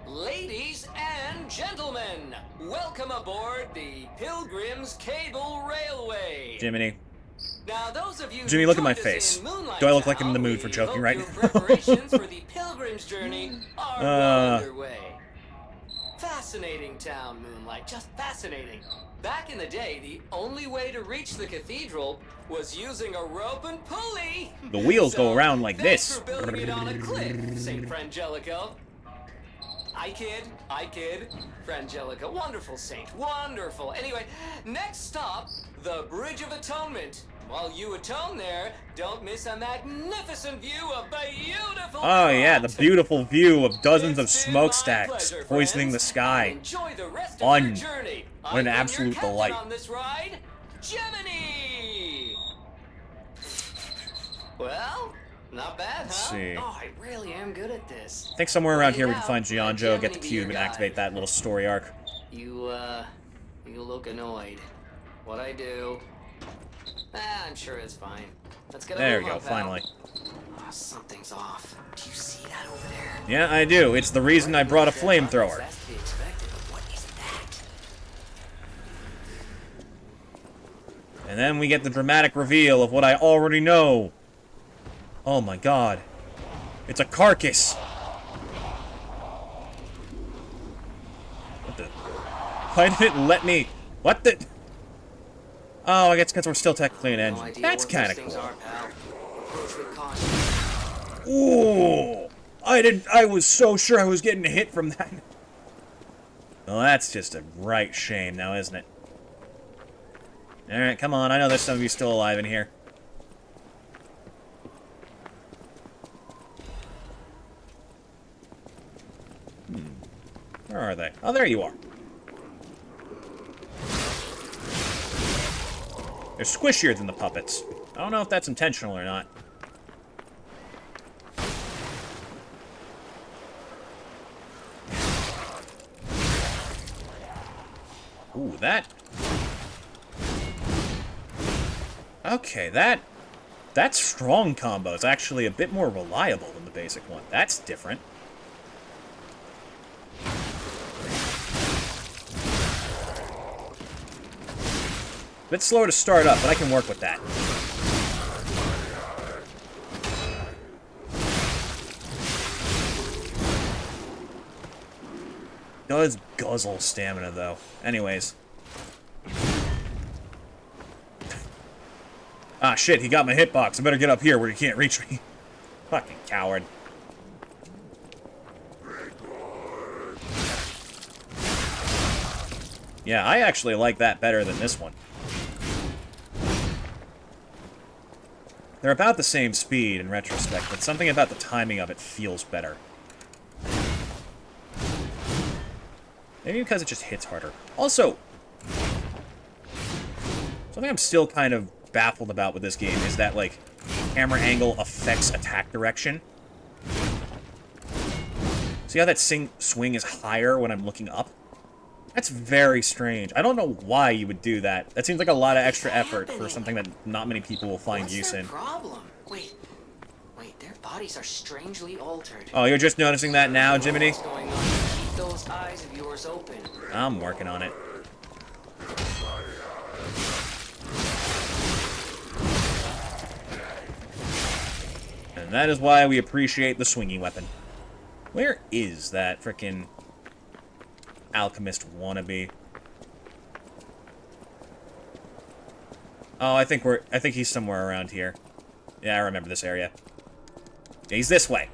Ladies and gentlemen, welcome aboard the Pilgrim's Cable Railway. Jiminy. Now, those of you Jimmy, look at my face. Do I look like I'm in the mood for joking right now? Preparations for the Pilgrim's journey are well underway. Fascinating town, Moonlight. Just fascinating. Back in the day, the only way to reach the cathedral was using a rope and pulley. The wheels go around like this. For building it on a cliff, Saint Frangelico. I kid. Frangelica, wonderful saint, wonderful. Anyway, next stop, the Bridge of Atonement. While you atone there, don't miss a magnificent view of beautiful Oh yeah, the beautiful view of dozens of It's been smokestacks my pleasure, poisoning the friends. sky. Enjoy the rest of Fun. your journey. What an I've been absolute your captain delight. on this ride, Gemini. Well, not bad, Let's huh? see. Oh, I really am good at this. I think somewhere around here we can Now, find let Gianjo, get the Gemini be cube, your and guide. activate that little story arc. You look annoyed. What I do? I'm sure it's fine. Let's get a There move we go, on, pal. finally. Oh, something's off. Do you see that over there? Yeah, I do. It's the reason I brought a flamethrower. That's to be expected, but what is that? And then we get the dramatic reveal of what I already know. Oh my god. It's a carcass. What the? Why did it let me? What the? Oh, I guess because we're still technically an engine. That's kind of cool. Ooh, I was so sure I was getting a hit from that. Well, that's just a right shame now, isn't it? Alright, come on. I know there's some of you still alive in here. Where are they? Oh, there you are. They're squishier than the puppets. I don't know if that's intentional or not. Ooh, that... Okay, that strong combo is actually a bit more reliable than the basic one. That's different. Bit slow to start up, but I can work with that. Does guzzle stamina, though. Anyways. Ah, shit, he got my hitbox. I better get up here where he can't reach me. Fucking coward. Yeah, I actually like that better than this one. They're about the same speed in retrospect, but something about the timing of it feels better. Maybe because it just hits harder. Also, something I'm still kind of baffled about with this game is that, like, camera angle affects attack direction. See how that swing is higher when I'm looking up? That's very strange. I don't know why you would do that. That seems like a lot of extra effort for something that not many people will find use in. What's their problem? Wait, their bodies are strangely altered. Oh, you're just noticing that now, Jiminy? What's going on? Keep those eyes of yours open. I'm working on it. And that is why we appreciate the swinging weapon. Where is that frickin' alchemist wannabe? Oh, I think he's somewhere around here. Yeah, I remember this area. Yeah, he's this way.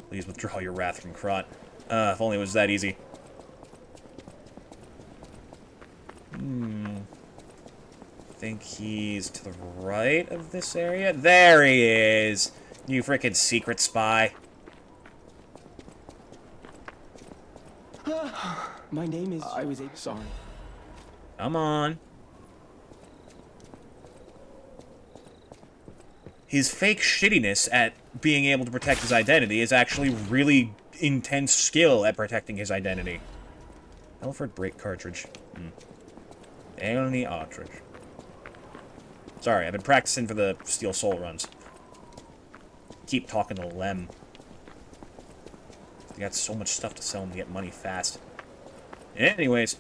Please withdraw your wrath from Krot. If only it was that easy. I think he's to the right of this area. There he is! You frickin' secret spy. My name is... I was sorry. Come on. His fake shittiness at being able to protect his identity is actually really intense skill at protecting his identity. Alfred brake cartridge. Only cartridge. Sorry, I've been practicing for the Steel Soul runs. Keep talking to Lem. They got so much stuff to sell and to get money fast. Anyways.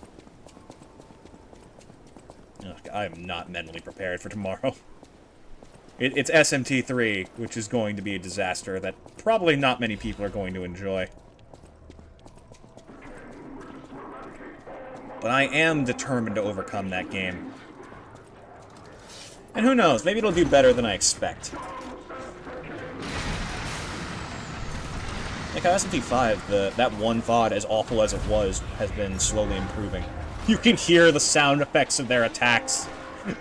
Ugh, I am not mentally prepared for tomorrow. It's SMT3, which is going to be a disaster that probably not many people are going to enjoy. But I am determined to overcome that game. And who knows, maybe it'll do better than I expect. Like how SMT5, that one VOD, as awful as it was, has been slowly improving. You can hear the sound effects of their attacks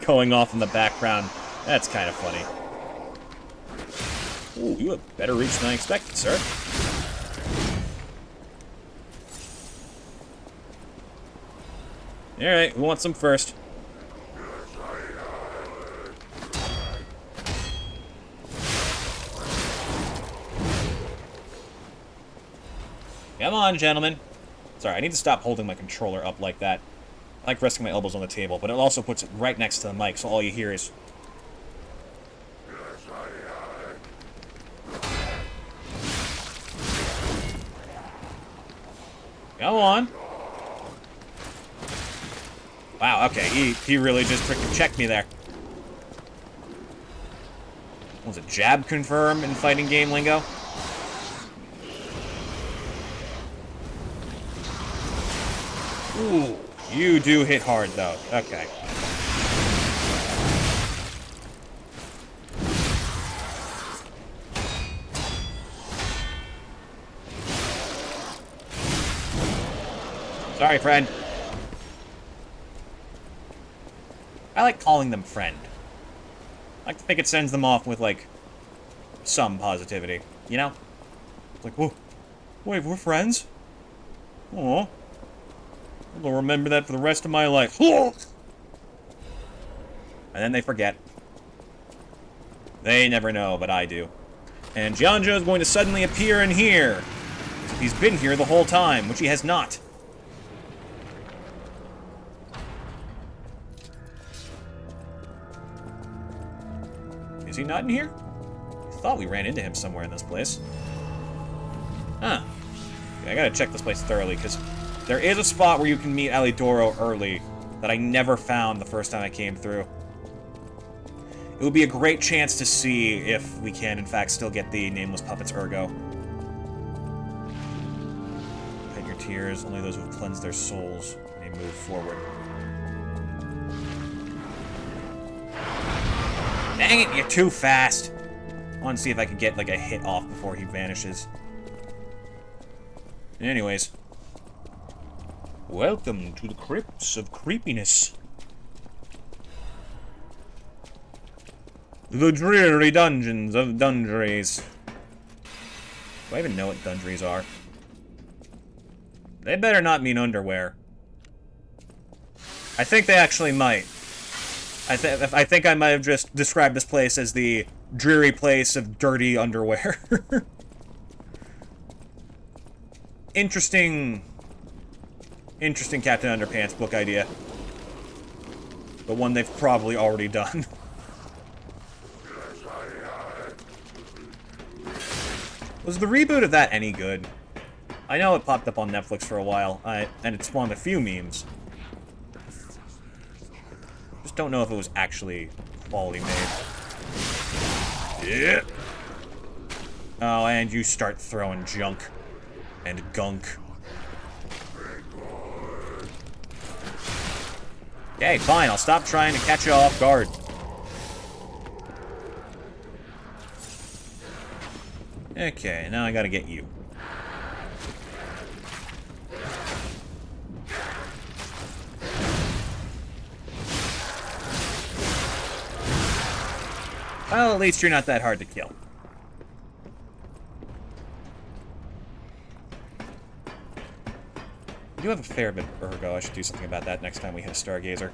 going off in the background. That's kind of funny. Ooh, you have better reach than I expected, sir. Alright, who wants some first? Come on, gentlemen. Sorry, I need to stop holding my controller up like that. I like resting my elbows on the table, but it also puts it right next to the mic, so all you hear is... Go on. Wow, okay, he really just freaking checked me there. Was it jab confirm in fighting game lingo? Ooh, you do hit hard, though. Okay. Sorry, friend. I like calling them friend. I like to think it sends them off with, like, some positivity. You know? It's like, whoa, wait, we're friends? Aw. I'll remember that for the rest of my life. And then they forget. They never know, but I do. And Jianzhou is going to suddenly appear in here. He's been here the whole time, which he has not. Is he not in here? I thought we ran into him somewhere in this place. Huh. Okay, I gotta check this place thoroughly, because there is a spot where you can meet Alidoro early that I never found the first time I came through. It would be a great chance to see if we can, in fact, still get the Nameless Puppets Ergo. Hide your tears. Only those who have cleansed their souls may move forward. Dang it, you're too fast. I want to see if I can get, like, a hit off before he vanishes. Anyways. Welcome to the crypts of creepiness. The dreary dungeons of Dundreys. Do I even know what Dundreys are? They better not mean underwear. I think they actually might. I think I might have just described this place as the dreary place of dirty underwear. Interesting Captain Underpants book idea. But one they've probably already done. Was the reboot of that any good? I know it popped up on Netflix for a while, and it spawned a few memes. Just don't know if it was actually quality made. Yeah. Oh, and you start throwing junk and gunk. Okay, fine, I'll stop trying to catch you off guard. Okay, now I gotta get you. Well, at least you're not that hard to kill. I do have a fair bit of Ergo. I should do something about that next time we hit a Stargazer.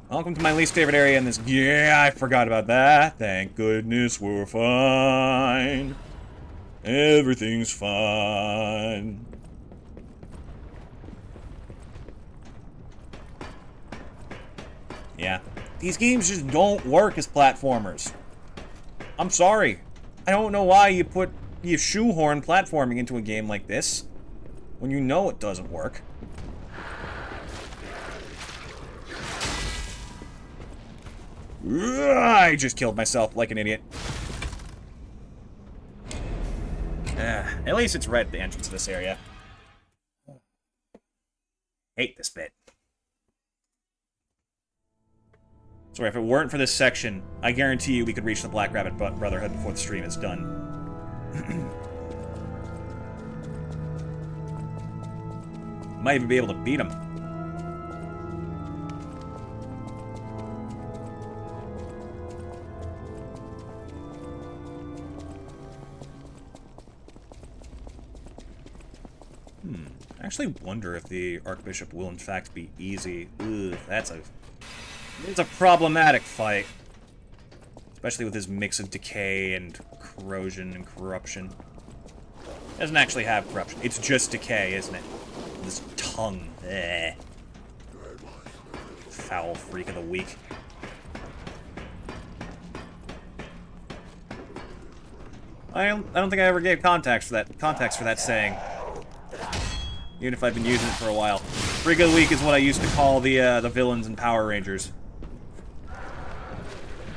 Welcome to my least favorite area in this... Yeah, I forgot about that. Thank goodness we're fine. Everything's fine. Yeah. These games just don't work as platformers. I'm sorry. I don't know why you shoehorn platforming into a game like this when you know it doesn't work. I just killed myself like an idiot. At least it's right at the entrance of this area. Hate this bit. Sorry, if it weren't for this section, I guarantee you we could reach the Black Rabbit Brotherhood before the stream is done. Might even be able to beat them. I actually wonder if the Archbishop will in fact be easy. Ugh, it's a problematic fight. Especially with his mix of decay and corrosion and corruption. It doesn't actually have corruption. It's just decay, isn't it? This tongue. Eh. Foul freak of the week. I don't think I ever gave context for that saying. Even if I've been using it for a while. Freak of the week is what I used to call the villains in Power Rangers.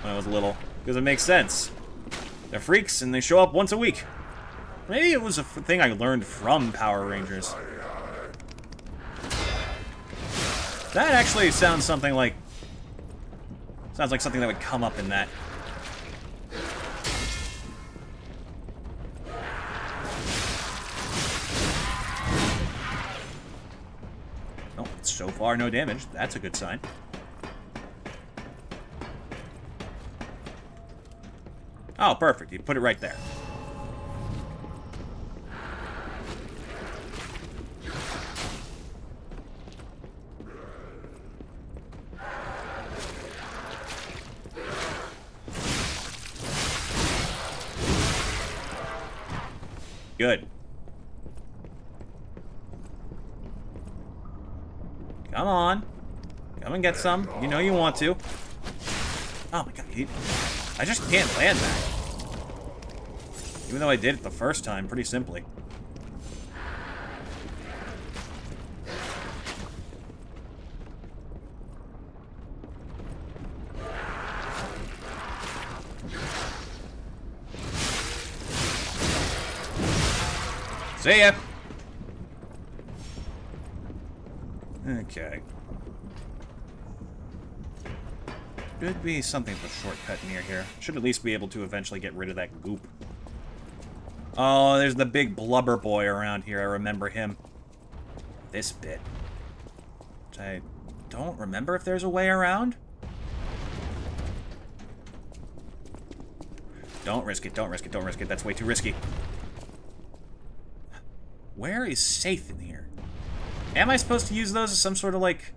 When I was little. Because it makes sense. They're freaks and they show up once a week. Maybe it was a thing I learned from Power Rangers. That actually sounds something like... Sounds like something that would come up in that. Oh, so far no damage. That's a good sign. Oh, perfect. You put it right there. Good. Come on. Come and get some. You know you want to. Oh my god. I just can't land that. Even though I did it the first time, pretty simply. See ya! Okay. Should be something of a shortcut near here. Should at least be able to eventually get rid of that goop. Oh, there's the big blubber boy around here. I remember him. This bit. Which I don't remember if there's a way around. Don't risk it, don't risk it, don't risk it. That's way too risky. Where is safe in here? Am I supposed to use those as some sort of, like,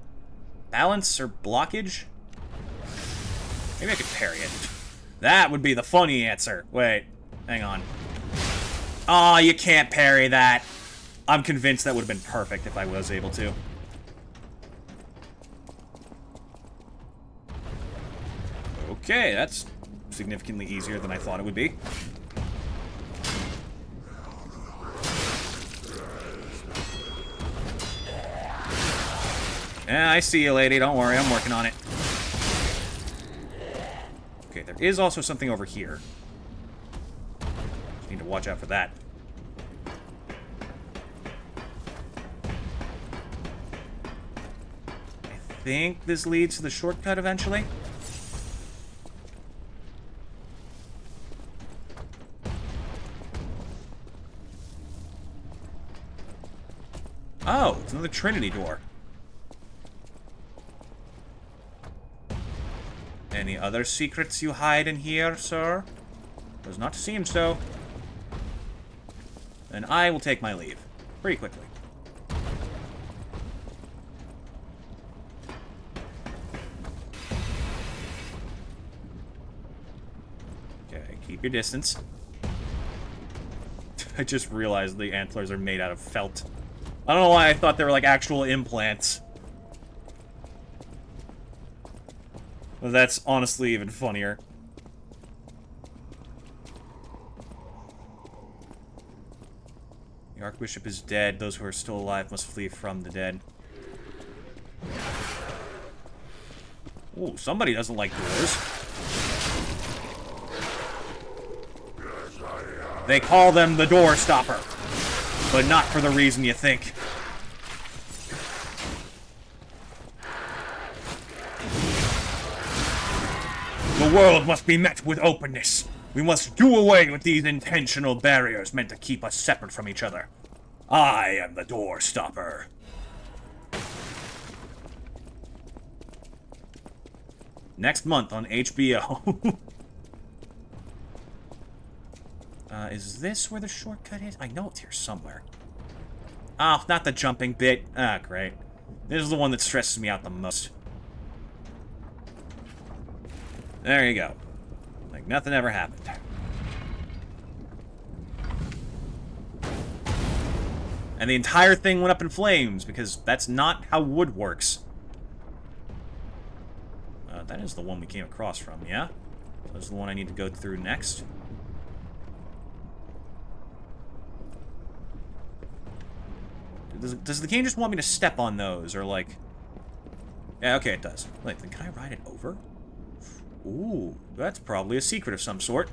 balance or blockage? Maybe I could parry it. That would be the funny answer. Wait, hang on. Oh, you can't parry that. I'm convinced that would have been perfect if I was able to. Okay, that's significantly easier than I thought it would be. Yeah, I see you, lady. Don't worry, I'm working on it. Okay, there is also something over here. Just need to watch out for that. I think this leads to the shortcut eventually. Oh, it's another Trinity door. Any other secrets you hide in here, sir? Does not seem so. Then I will take my leave. Pretty quickly. Okay, keep your distance. I just realized the antlers are made out of felt. I don't know why I thought they were like actual implants. Well, that's honestly even funnier. The Archbishop is dead. Those who are still alive must flee from the dead. Ooh, somebody doesn't like doors. They call them the Door Stopper. But not for the reason you think. The world must be met with openness. We must do away with these intentional barriers meant to keep us separate from each other. I am the Door Stopper. Next month on HBO. Is this where the shortcut is? I know it's here somewhere. Oh, not the jumping bit. Ah, great. This is the one that stresses me out the most. There you go. Like nothing ever happened. And the entire thing went up in flames, because that's not how wood works. That is the one we came across from, yeah? So that's the one I need to go through next. Does the game just want me to step on those, or like... Yeah, okay, it does. Wait, then can I ride it over? Ooh, that's probably a secret of some sort.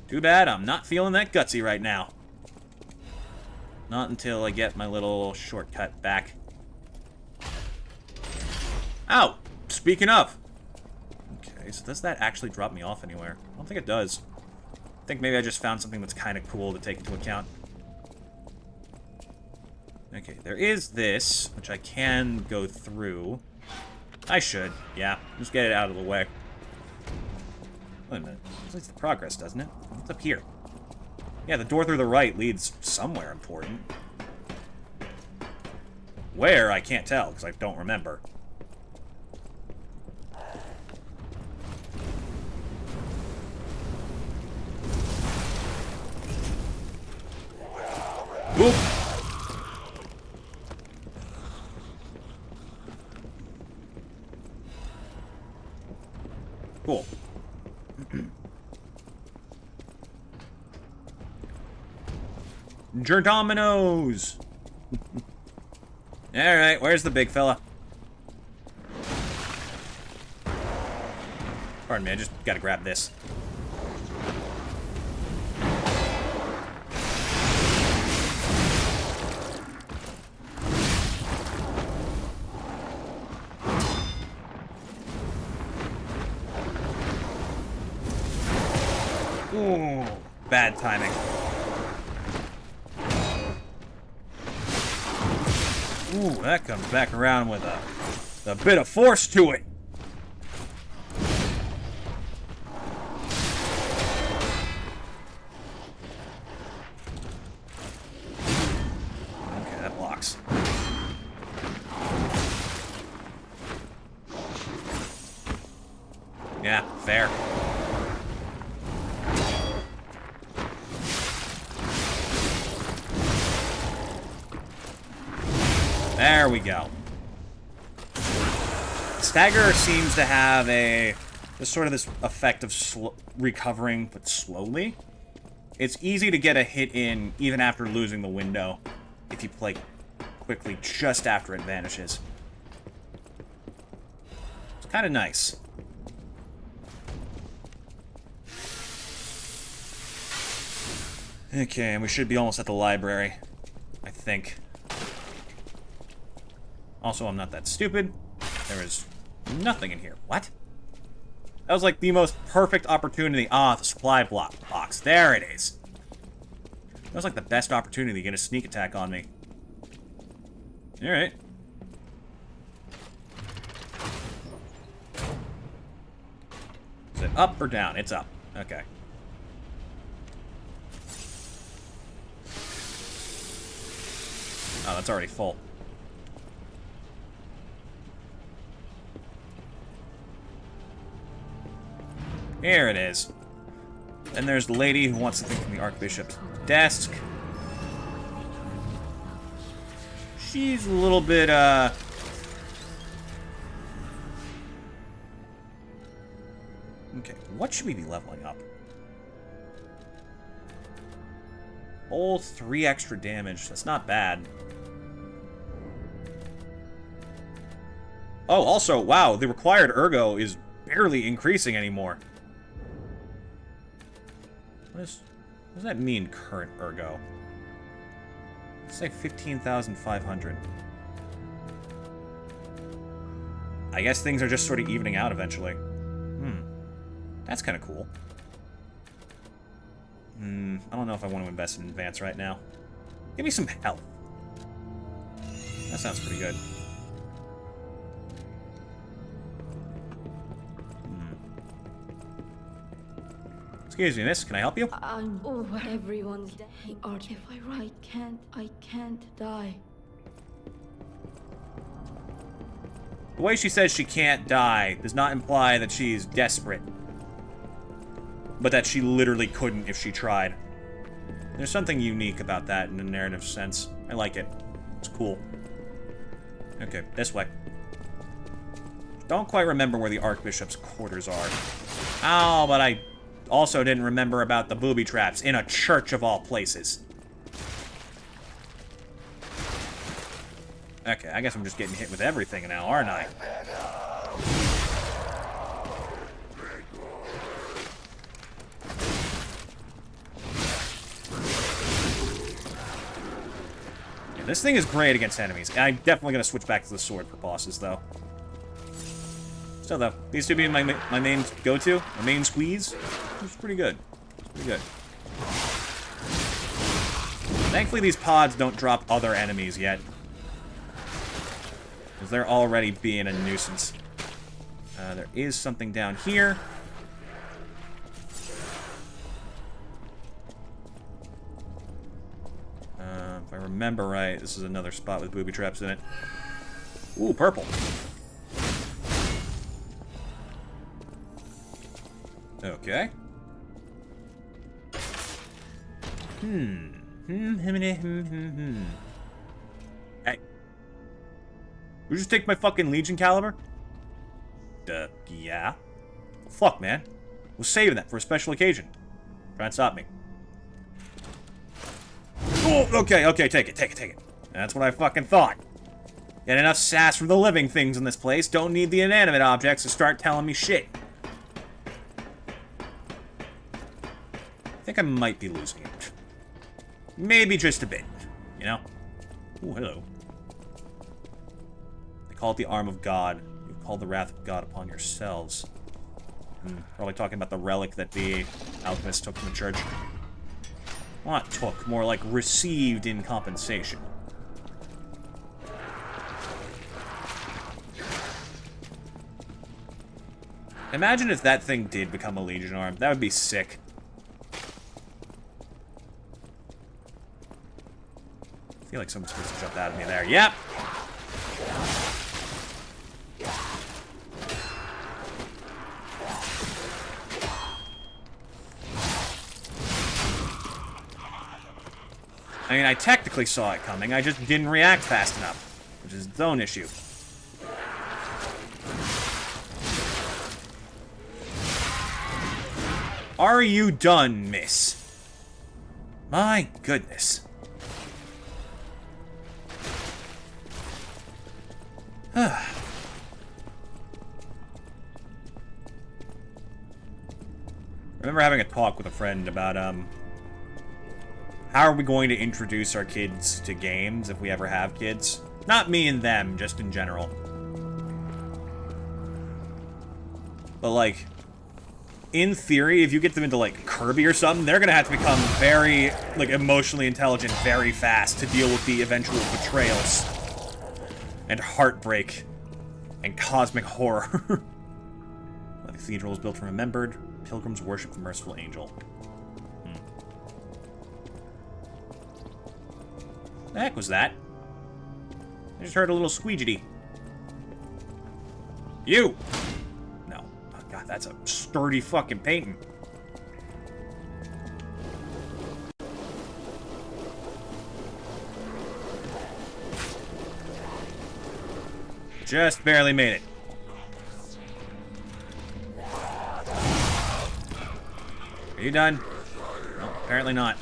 Too bad I'm not feeling that gutsy right now. Not until I get my little shortcut back. Ow! Speaking of. Okay, so does that actually drop me off anywhere? I don't think it does. I think maybe I just found something that's kind of cool to take into account. Okay, there is this, which I can go through. I should, yeah. Just get it out of the way. Wait a minute. This leads to progress, doesn't it? What's up here? Yeah, the door through the right leads somewhere important. Where, I can't tell, because I don't remember. Oop! Cool. Jerdominoes! Alright, where's the big fella? Pardon me, I just gotta grab this. Ooh, bad timing. Ooh, that comes back around with a bit of force to it. Okay, that blocks. Yeah, fair. There we go. Stagger seems to have this effect of recovering, but slowly. It's easy to get a hit in even after losing the window, if you play quickly just after it vanishes. It's kind of nice. Okay, and we should be almost at the library, I think. Also, I'm not that stupid. There is nothing in here. What? That was like the most perfect opportunity. Ah, the supply box. There it is. That was like the best opportunity to get a sneak attack on me. Alright. Is it up or down? It's up. Okay. Oh, that's already full. Here it is. Then there's the lady who wants something from the Archbishop's desk. She's a little bit, Okay, what should we be leveling up? Oh, 3 extra damage. That's not bad. Oh, also, wow, the required ergo is barely increasing anymore. What does that mean, current ergo? Let's say 15,500. I guess things are just sort of evening out eventually. That's kind of cool. I don't know if I want to invest in advance right now. Give me some health. That sounds pretty good. Excuse me, miss. Can I help you? I'm over. Everyone's dead. If I can't die. The way she says she can't die does not imply that she's desperate. But that she literally couldn't if she tried. There's something unique about that in a narrative sense. I like it. It's cool. Okay, this way. Don't quite remember where the Archbishop's quarters are. Oh, but I also didn't remember about the booby traps in a church of all places. Okay, I guess I'm just getting hit with everything now, aren't I? Yeah, this thing is great against enemies. I'm definitely going to switch back to the sword for bosses, though. Still, though, these two being my main go-to, my main squeeze, it's pretty good. It's pretty good. Thankfully, these pods don't drop other enemies yet. Because they're already being a nuisance. There is something down here. If I remember right, this is another spot with booby traps in it. Ooh, purple. Okay. Hey. You just take my fucking Legion caliber? Yeah. Well, fuck, man. We're saving that for a special occasion. Try and stop me. Oh, okay, take it. That's what I fucking thought. Get enough sass from the living things in this place. Don't need the inanimate objects to start telling me shit. I think I might be losing it. Maybe just a bit, you know? Ooh, hello. They call it the arm of God. You call the wrath of God upon yourselves. Probably talking about the relic that the alchemist took from the church. Well, not took, more like received in compensation. Imagine if that thing did become a Legion arm. That would be sick. I feel like someone's supposed to jump out at me there. Yep! I mean, I technically saw it coming, I just didn't react fast enough, which is its own issue. Are you done, miss? My goodness. I remember having a talk with a friend about, how are we going to introduce our kids to games if we ever have kids? Not me and them, just in general. But, like, in theory, if you get them into, like, Kirby or something, they're gonna have to become very, like, emotionally intelligent very fast to deal with the eventual betrayals. And heartbreak. And cosmic horror. The cathedral was built and remembered. Pilgrims worship the merciful angel. The heck was that? I just heard a little squeegity. You! No. Oh, God, that's a sturdy fucking painting. Just barely made it. Are you done? No, apparently not.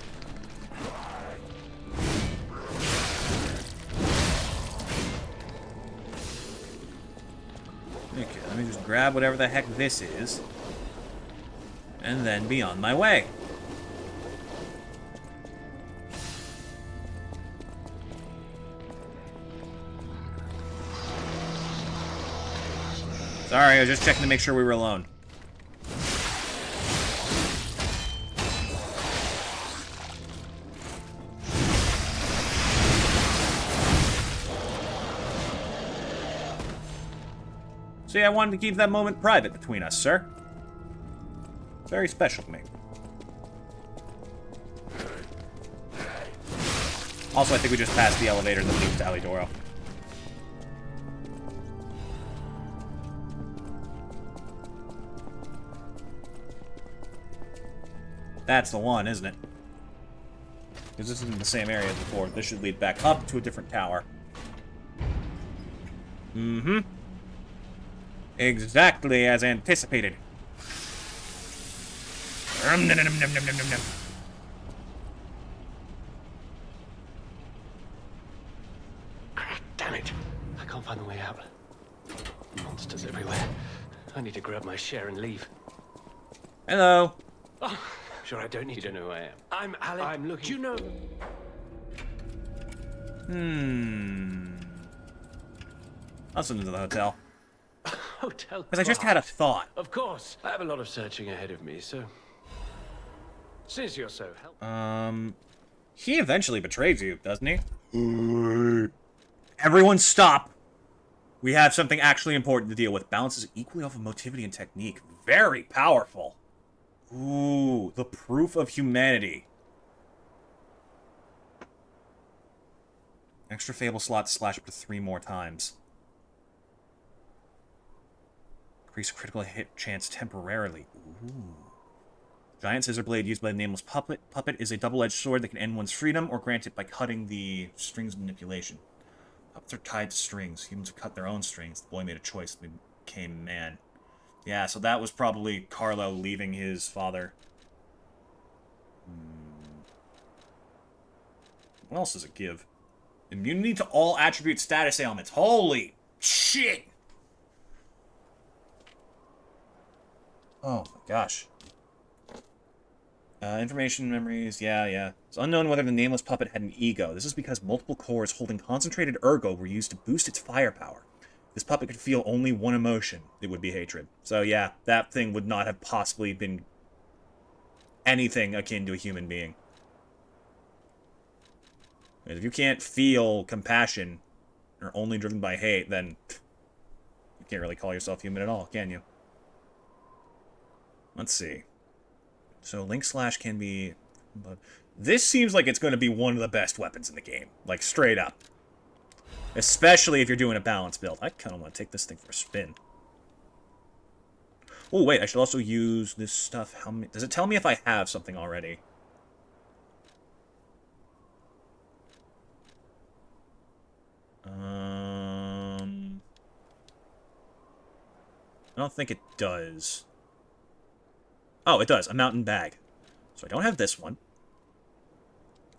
Okay, let me just grab whatever the heck this is. And then be on my way. Sorry, I was just checking to make sure we were alone. See, I wanted to keep that moment private between us, sir. Very special to me. Also, I think we just passed the elevator that leads to Alidoro. That's the one, isn't it? Because this isn't the same area as before. This should lead back up to a different tower. Mm-hmm. Exactly as anticipated. Nom, nom, nom, nom, nom, nom, nom. Damn it! I can't find the way out. Monsters everywhere. I need to grab my share and leave. Hello. Oh, sure, I don't need to know who I am. I'm Alec. I'm looking. Do you know? Let's into the hotel. Hotel. Because I just had a thought. Of course. I have a lot of searching ahead of me, so... Since you're so helpful... He eventually betrays you, doesn't he? Everyone stop! We have something actually important to deal with. Balances equally off of motivity and technique. Very powerful. Ooh, the proof of humanity. Extra Fable slots slash up to 3 more times. Increase critical hit chance temporarily. Ooh. Giant scissor blade used by the nameless puppet. Puppet is a double-edged sword that can end one's freedom or grant it by cutting the strings of manipulation. Puppets are tied to strings. Humans have cut their own strings. The boy made a choice and became man. Yeah, so that was probably Carlo leaving his father. What else does it give? Immunity to all attribute status ailments. Holy shit! Oh my gosh. Information memories, yeah. It's unknown whether the nameless puppet had an ego. This is because multiple cores holding concentrated ergo were used to boost its firepower. This puppet could feel only one emotion. It would be hatred. So yeah, that thing would not have possibly been anything akin to a human being. If you can't feel compassion, or only driven by hate, then you can't really call yourself human at all, can you? Let's see. So Link Slash can be... But this seems like it's going to be one of the best weapons in the game. Like, straight up. Especially if you're doing a balance build. I kind of want to take this thing for a spin. Oh, wait, I should also use this stuff. How many... Does it tell me if I have something already? I don't think it does. Oh, it does. A mountain bag. So I don't have this one.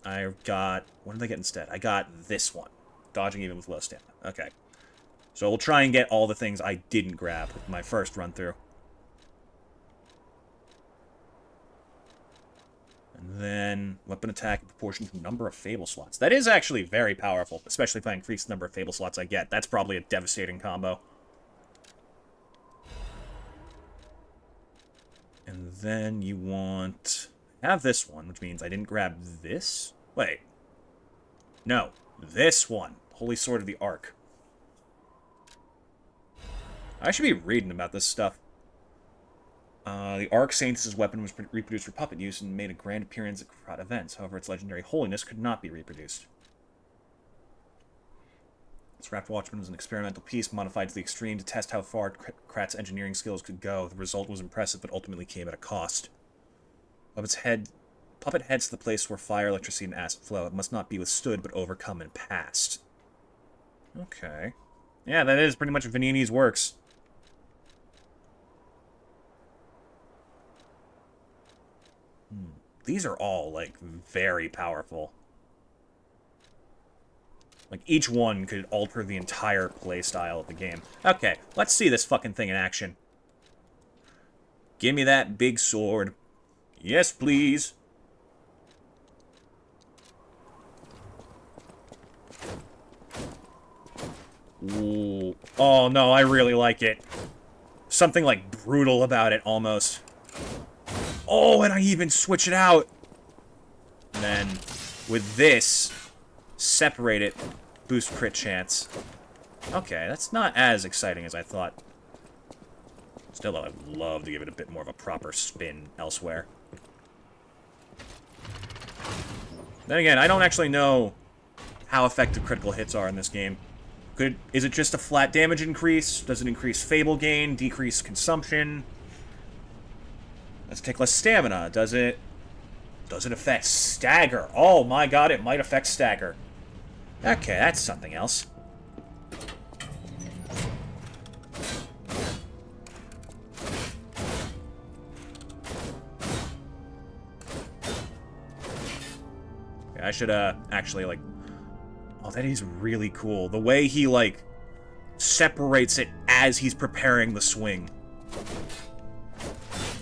I got... What did I get instead? I got this one. Dodging even with low stamina. Okay. So we'll try and get all the things I didn't grab with my first run-through. And then weapon attack in proportion to the number of Fable slots. That is actually very powerful, especially if I increase the number of Fable slots I get. That's probably a devastating combo. And then you want... have this one, which means I didn't grab this. Wait. No. This one. Holy Sword of the Ark. I should be reading about this stuff. The Ark Saints' weapon was reproduced for puppet use and made a grand appearance at Krat events. However, its legendary holiness could not be reproduced. This Wrapped Watchman was an experimental piece modified to the extreme to test how far Krat's engineering skills could go. The result was impressive, but ultimately came at a cost. Puppet heads to the place where fire, electricity, and acid flow. It must not be withstood, but overcome and passed. Okay. Yeah, that is pretty much Vanini's works. These are all, like, very powerful. Like, each one could alter the entire playstyle of the game. Okay, let's see this fucking thing in action. Give me that big sword. Yes, please. Ooh. Oh, no, I really like it. Something, like, brutal about it, almost. Oh, and I even switch it out. And then, with this, separate it, boost crit chance. Okay, that's not as exciting as I thought. Still, I'd love to give it a bit more of a proper spin elsewhere. Then again, I don't actually know how effective critical hits are in this game. Is it just a flat damage increase? Does it increase Fable gain, decrease consumption? Does it take less stamina? Does it Does it affect stagger? Oh my god, it might affect stagger. Okay, that's something else. Okay, I should, actually, like... Oh, that is really cool. The way he, like, separates it as he's preparing the swing.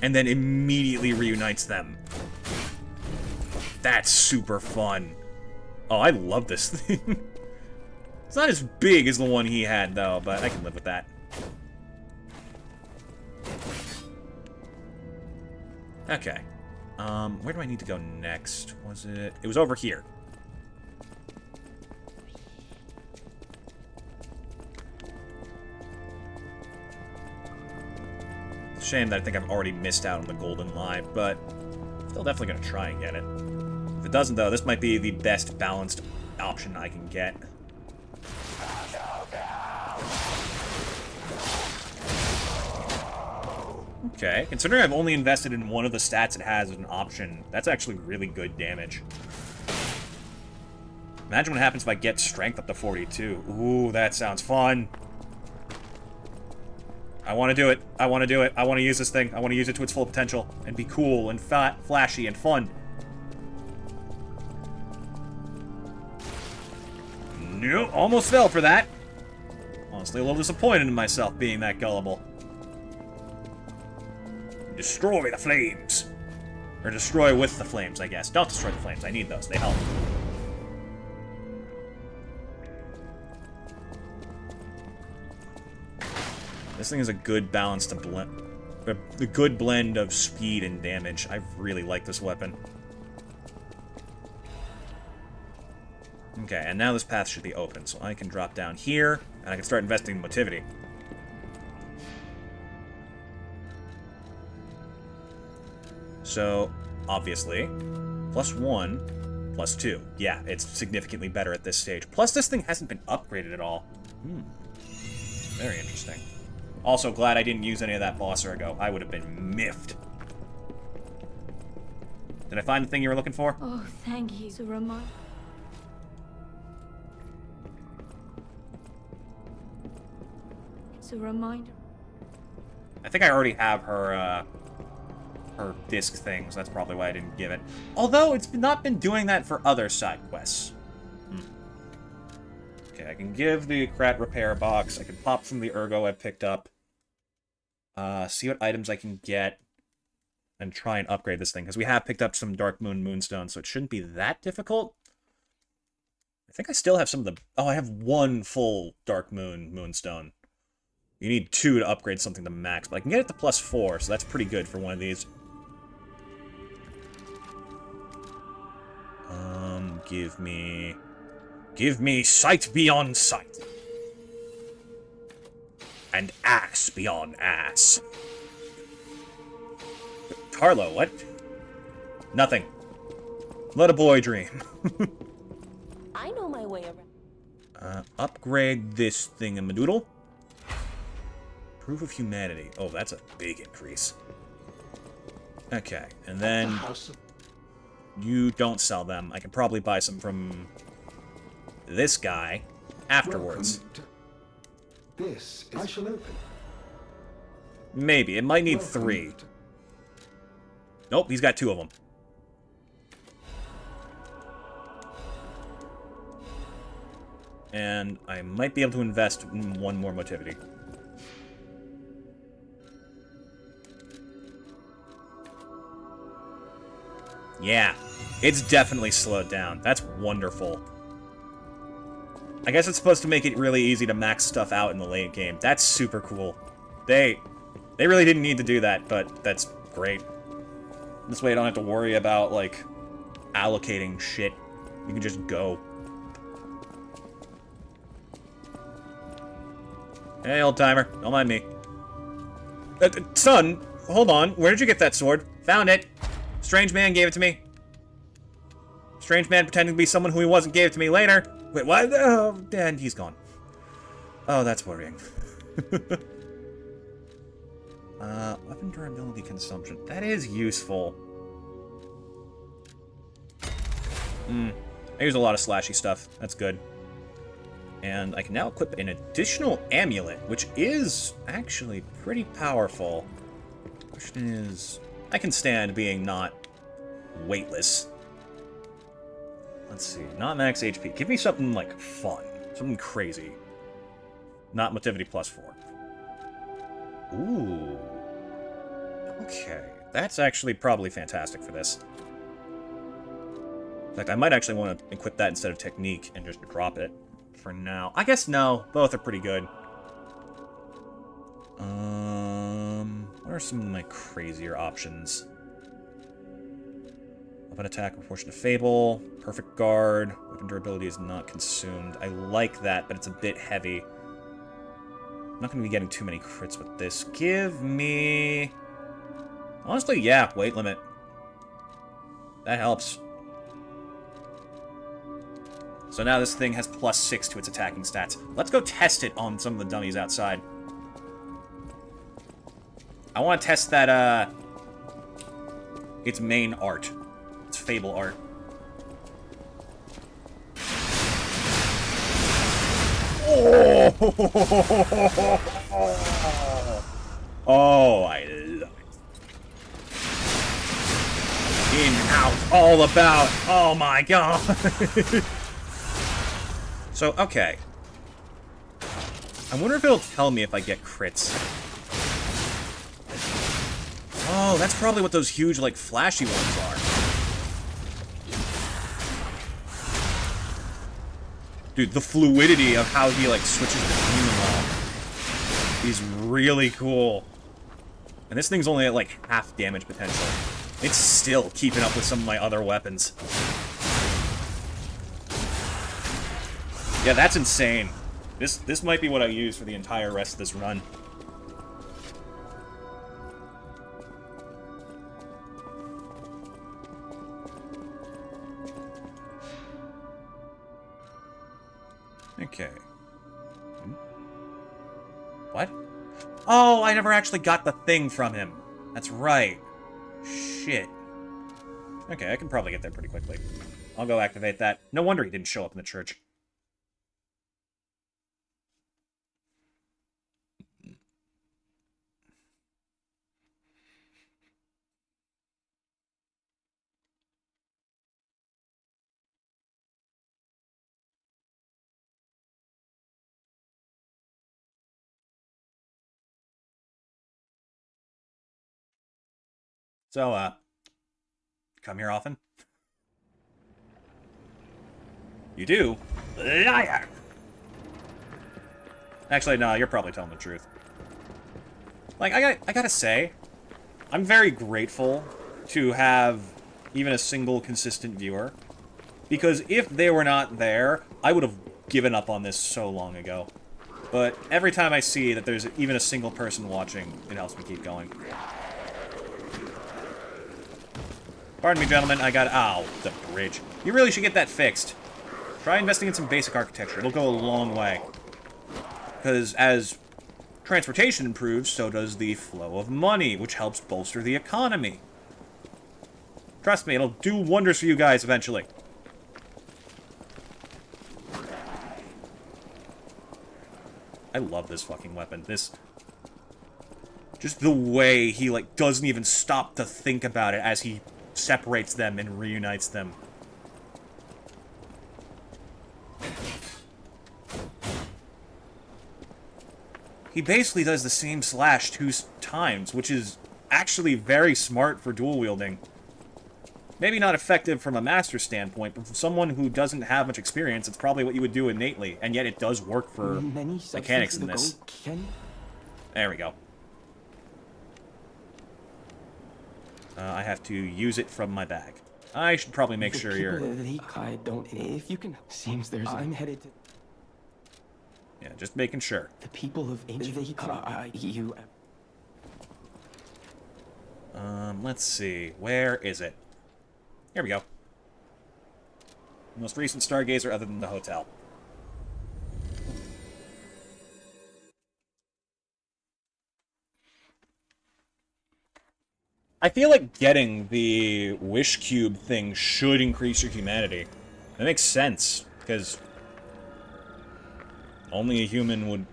And then immediately reunites them. That's super fun. Oh, I love this thing. It's not as big as the one he had, though, but I can live with that. Okay. Where do I need to go next? Was it... It was over here. It's a shame that I think I've already missed out on the golden live, but still definitely gonna try and get it. If it doesn't, though, this might be the best balanced option I can get. Okay, considering I've only invested in one of the stats it has as an option, that's actually really good damage. Imagine what happens if I get strength up to 42. Ooh, that sounds fun. I want to do it. I want to do it. I want to use this thing. I want to use it to its full potential and be cool and flashy and fun. Nope, almost fell for that. Honestly, a little disappointed in myself being that gullible. Destroy the flames. Or destroy with the flames, I guess. Don't destroy the flames. I need those. They help. This thing is a good balance to blend. A good blend of speed and damage. I really like this weapon. Okay, and now this path should be open, so I can drop down here, and I can start investing in motivity. So, obviously, +1, +2. Yeah, it's significantly better at this stage. Plus, this thing hasn't been upgraded at all. Very interesting. Also, glad I didn't use any of that boss ergo. I would have been miffed. Did I find the thing you were looking for? Oh, thank you. It's a reminder. It's a reminder. I think I already have her, her disc things. That's probably why I didn't give it. Although, it's not been doing that for other side quests. Okay, I can give the Krat repair box. I can pop from the ergo I picked up. See what items I can get. And try and upgrade this thing. Because we have picked up some Dark Moon Moonstone, so it shouldn't be that difficult. I think I still have some of the... Oh, I have one full Dark Moon Moonstone. You need 2 to upgrade something to max, but I can get it to +4, so that's pretty good for one of these. Give me sight beyond sight. And ass beyond ass. Carlo, what? Nothing. Let a boy dream. I know my way around. Upgrade this thingamadoodle. Proof of humanity. Oh, that's a big increase. Okay, and then... You don't sell them. I can probably buy some from this guy afterwards. This I shall open. Maybe. It might need 3. Nope, he's got 2 of them. And I might be able to invest in 1 more motivity. Yeah, it's definitely slowed down. That's wonderful. I guess it's supposed to make it really easy to max stuff out in the late game. That's super cool. They really didn't need to do that, but that's great. This way I don't have to worry about, like, allocating shit. You can just go. Hey, old timer. Don't mind me. Son, hold on. Where did you get that sword? Found it. Strange man gave it to me. Strange man pretending to be someone who he wasn't gave it to me later. Wait, what? Oh, and he's gone. Oh, that's worrying. Weapon durability consumption. That is useful. I use a lot of slashy stuff. That's good. And I can now equip an additional amulet, which is actually pretty powerful. Question is, I can stand being not weightless. Let's see, not max HP. Give me something, like, fun. Something crazy. Not motivity +4. Ooh. Okay. That's actually probably fantastic for this. In fact, I might actually want to equip that instead of technique and just drop it for now. I guess no. Both are pretty good. What are some of my crazier options? Weapon attack, proportion to Fable, perfect guard, weapon durability is not consumed. I like that, but it's a bit heavy. I'm not going to be getting too many crits with this. Give me... Honestly, yeah, weight limit. That helps. So now this thing has +6 to its attacking stats. Let's go test it on some of the dummies outside. I want to test that, its main art. Its Fable art. Oh! Oh, I love it. In, out, all about. Oh my god. So, okay. I wonder if it'll tell me if I get crits. Oh, that's probably what those huge, like, flashy ones are. Dude, the fluidity of how he, like, switches between them all is really cool. And this thing's only at, like, half damage potential. It's still keeping up with some of my other weapons. Yeah, that's insane. This might be what I use for the entire rest of this run. Okay. What? Oh, I never actually got the thing from him. That's right. Shit. Okay, I can probably get there pretty quickly. I'll go activate that. No wonder he didn't show up in the church. So, come here often? You do? Liar! Actually, no, you're probably telling the truth. Like, I gotta say, I'm very grateful to have even a single consistent viewer. Because if they were not there, I would have given up on this so long ago. But every time I see that there's even a single person watching, it helps me keep going. Pardon me, gentlemen, I got... Ow, the bridge. You really should get that fixed. Try investing in some basic architecture. It'll go a long way. Because as transportation improves, so does the flow of money, which helps bolster the economy. Trust me, it'll do wonders for you guys eventually. I love this fucking weapon. Just the way he, like, doesn't even stop to think about it as he separates them and reunites them. He basically does the same slash 2 times, which is actually very smart for dual wielding. Maybe not effective from a master standpoint, but from someone who doesn't have much experience, it's probably what you would do innately, and yet it does work for mechanics in this. There we go. I have to use it from my bag. I should probably make sure you're... If you can... Seems there's... I'm headed to... Yeah, just making sure. The people of ancient... Let's see. Where is it? Here we go. Most recent Stargazer other than the hotel. I feel like getting the wish cube thing should increase your humanity. That makes sense, because only a human would...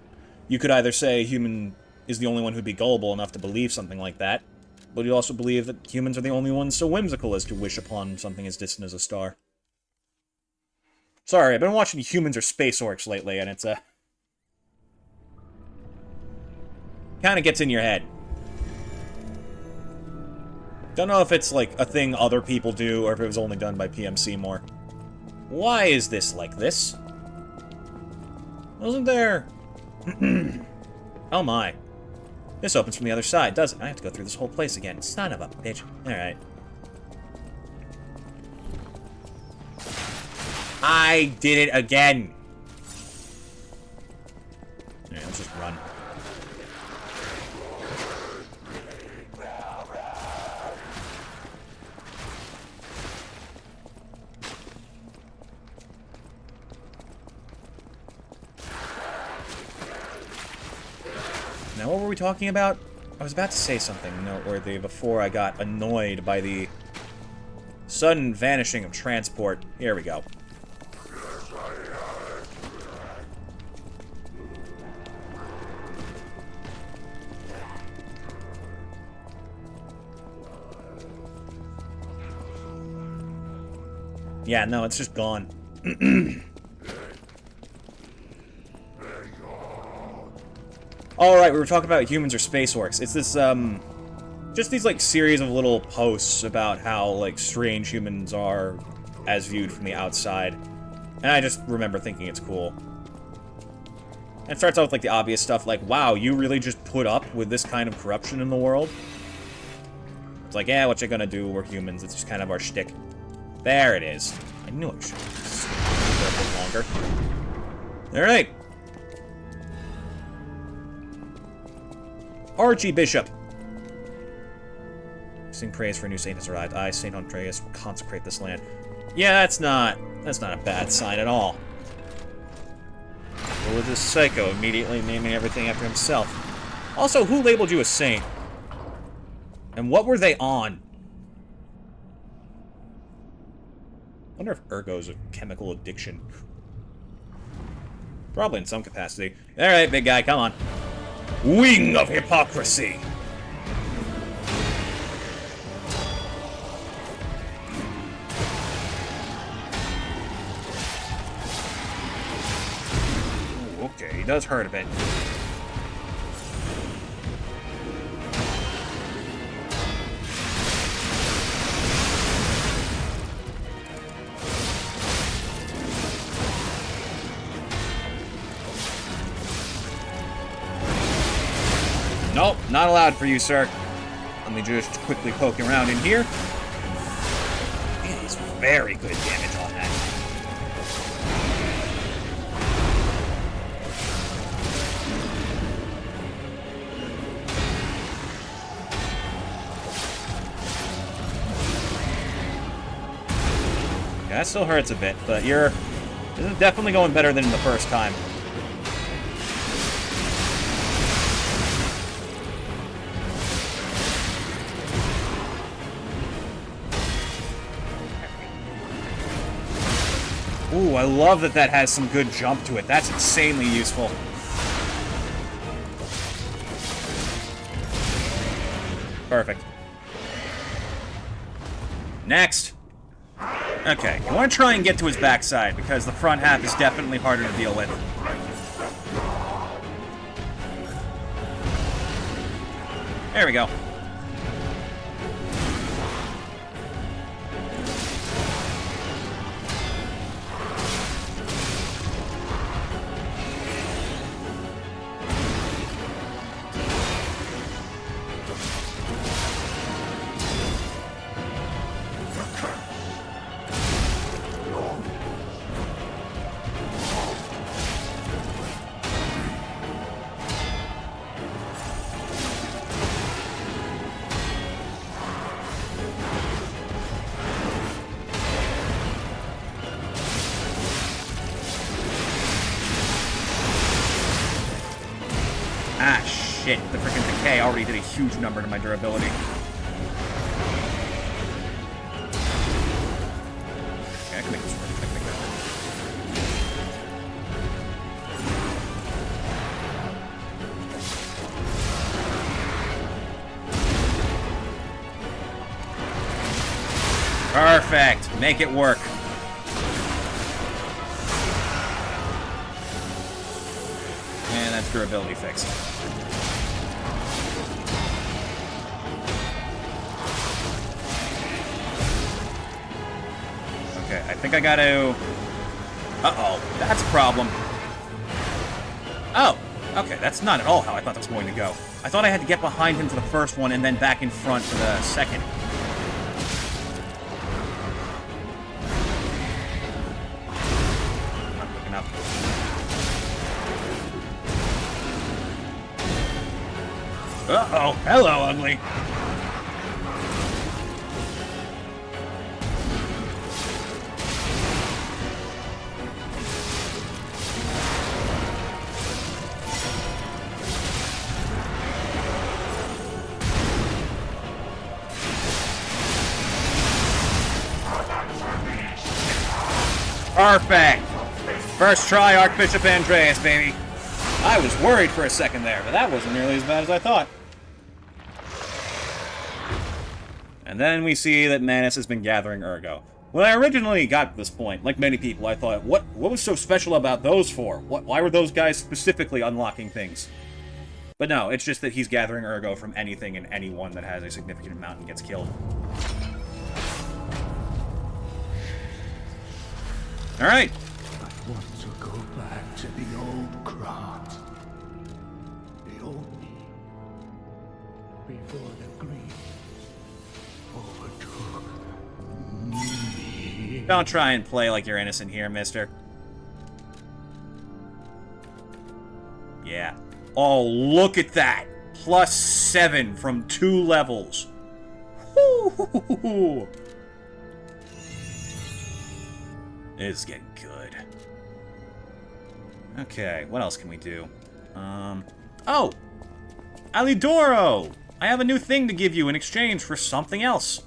You could either say a human is the only one who'd be gullible enough to believe something like that, but you also believe that humans are the only ones so whimsical as to wish upon something as distant as a star. Sorry, I've been watching Humans or Space Orcs lately, and it's, kind of gets in your head. Don't know if it's, like, a thing other people do, or if it was only done by PMC more. Why is this like this? Wasn't there... Oh my. This opens from the other side, doesn't it? I have to go through this whole place again. Son of a bitch. Alright. I did it again! Alright, let's just run. Now, what were we talking about? I was about to say something noteworthy before I got annoyed by the sudden vanishing of transport. Here we go. Yeah, no, it's just gone. Alright, we were talking about Humans or Space Orcs. It's this, just these, like, series of little posts about how, like, strange humans are as viewed from the outside. And I just remember thinking it's cool. And it starts out with, like, the obvious stuff, like, wow, you really just put up with this kind of corruption in the world? It's like, yeah, what you gonna do? We're humans. It's just kind of our shtick. There it is. I knew it should be a bit longer. Alright. Archbishop. Sing praise for a new saint has arrived. I, Saint Andreas, will consecrate this land. Yeah, that's not a bad sign at all. What was this psycho immediately naming everything after himself? Also, who labeled you a saint? And what were they on? I wonder if ergo's a chemical addiction. Probably in some capacity. Alright, big guy, come on. Wing of hypocrisy! Ooh, okay, he does hurt a bit. Nope, not allowed for you, sir. Let me just quickly poke around in here. Man, he's very good damage on that. Yeah, that still hurts a bit, but this is definitely going better than the first time. Ooh, I love that has some good jump to it. That's insanely useful. Perfect. Next. Okay, you want to try and get to his backside, because the front half is definitely harder to deal with. There we go. Ah, shit. The frickin' decay already did a huge number to my durability. I can make this work. I can make that work. Perfect! Make it work. And that's durability fixed. Okay, I think I gotta... Uh-oh, that's a problem. Oh, okay, that's not at all how I thought that was going to go. I thought I had to get behind him for the first one and then back in front for the second. Not looking up. Uh-oh, hello, ugly. Perfect! First try, Archbishop Andreas, baby. I was worried for a second there, but that wasn't nearly as bad as I thought. And then we see that Manus has been gathering Ergo. When I originally got to this point, like many people, I thought, what was so special about those four? Why were those guys specifically unlocking things? But no, it's just that he's gathering Ergo from anything and anyone that has a significant amount and gets killed. Alright. I want to go back to the old Krat. The old me. Before the green overtook me. Don't try and play like you're innocent here, mister. Yeah. Oh, look at that! +7 from 2 levels. Woo-hoo-hoo-hoo. It's getting good. Okay, what else can we do? Oh! Alidoro! I have a new thing to give you in exchange for something else.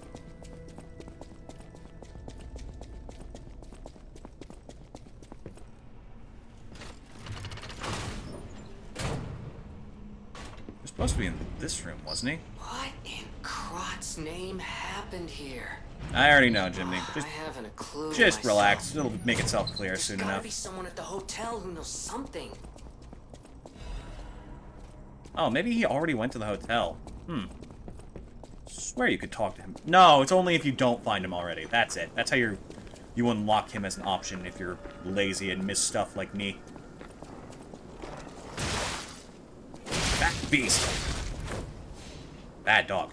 You're supposed to be in this room, wasn't he? What in Krat's name happened here? I already know, Jimmy. I haven't a clue. Just myself. relax. It'll make itself clear There's soon gotta enough. be someone at the hotel who knows something. Oh, maybe he already went to the hotel. Swear you could talk to him. No, it's only if you don't find him already. That's it. That's how you unlock him as an option if you're lazy and miss stuff like me. That beast. Bad dog.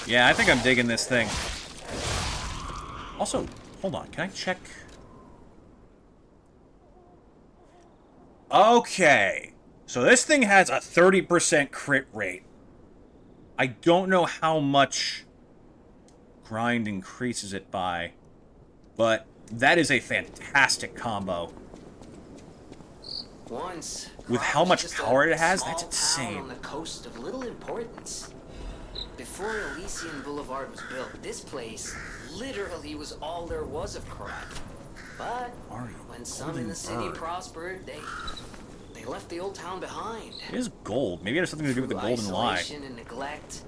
Yeah, I think I'm digging this thing. Also, hold on, can I check? Okay. So this thing has a 30% crit rate. I don't know how much grind increases it by, but that is a fantastic combo. Once, with Krat how was much just power a it has, small that's insane. town on the coast of little importance. Before Elysian Boulevard was built, this place literally was all there was of Krat. But when some in the city prospered, they left the old town behind. It is gold. Maybe it has something to do with the golden lie. Isolation and neglect,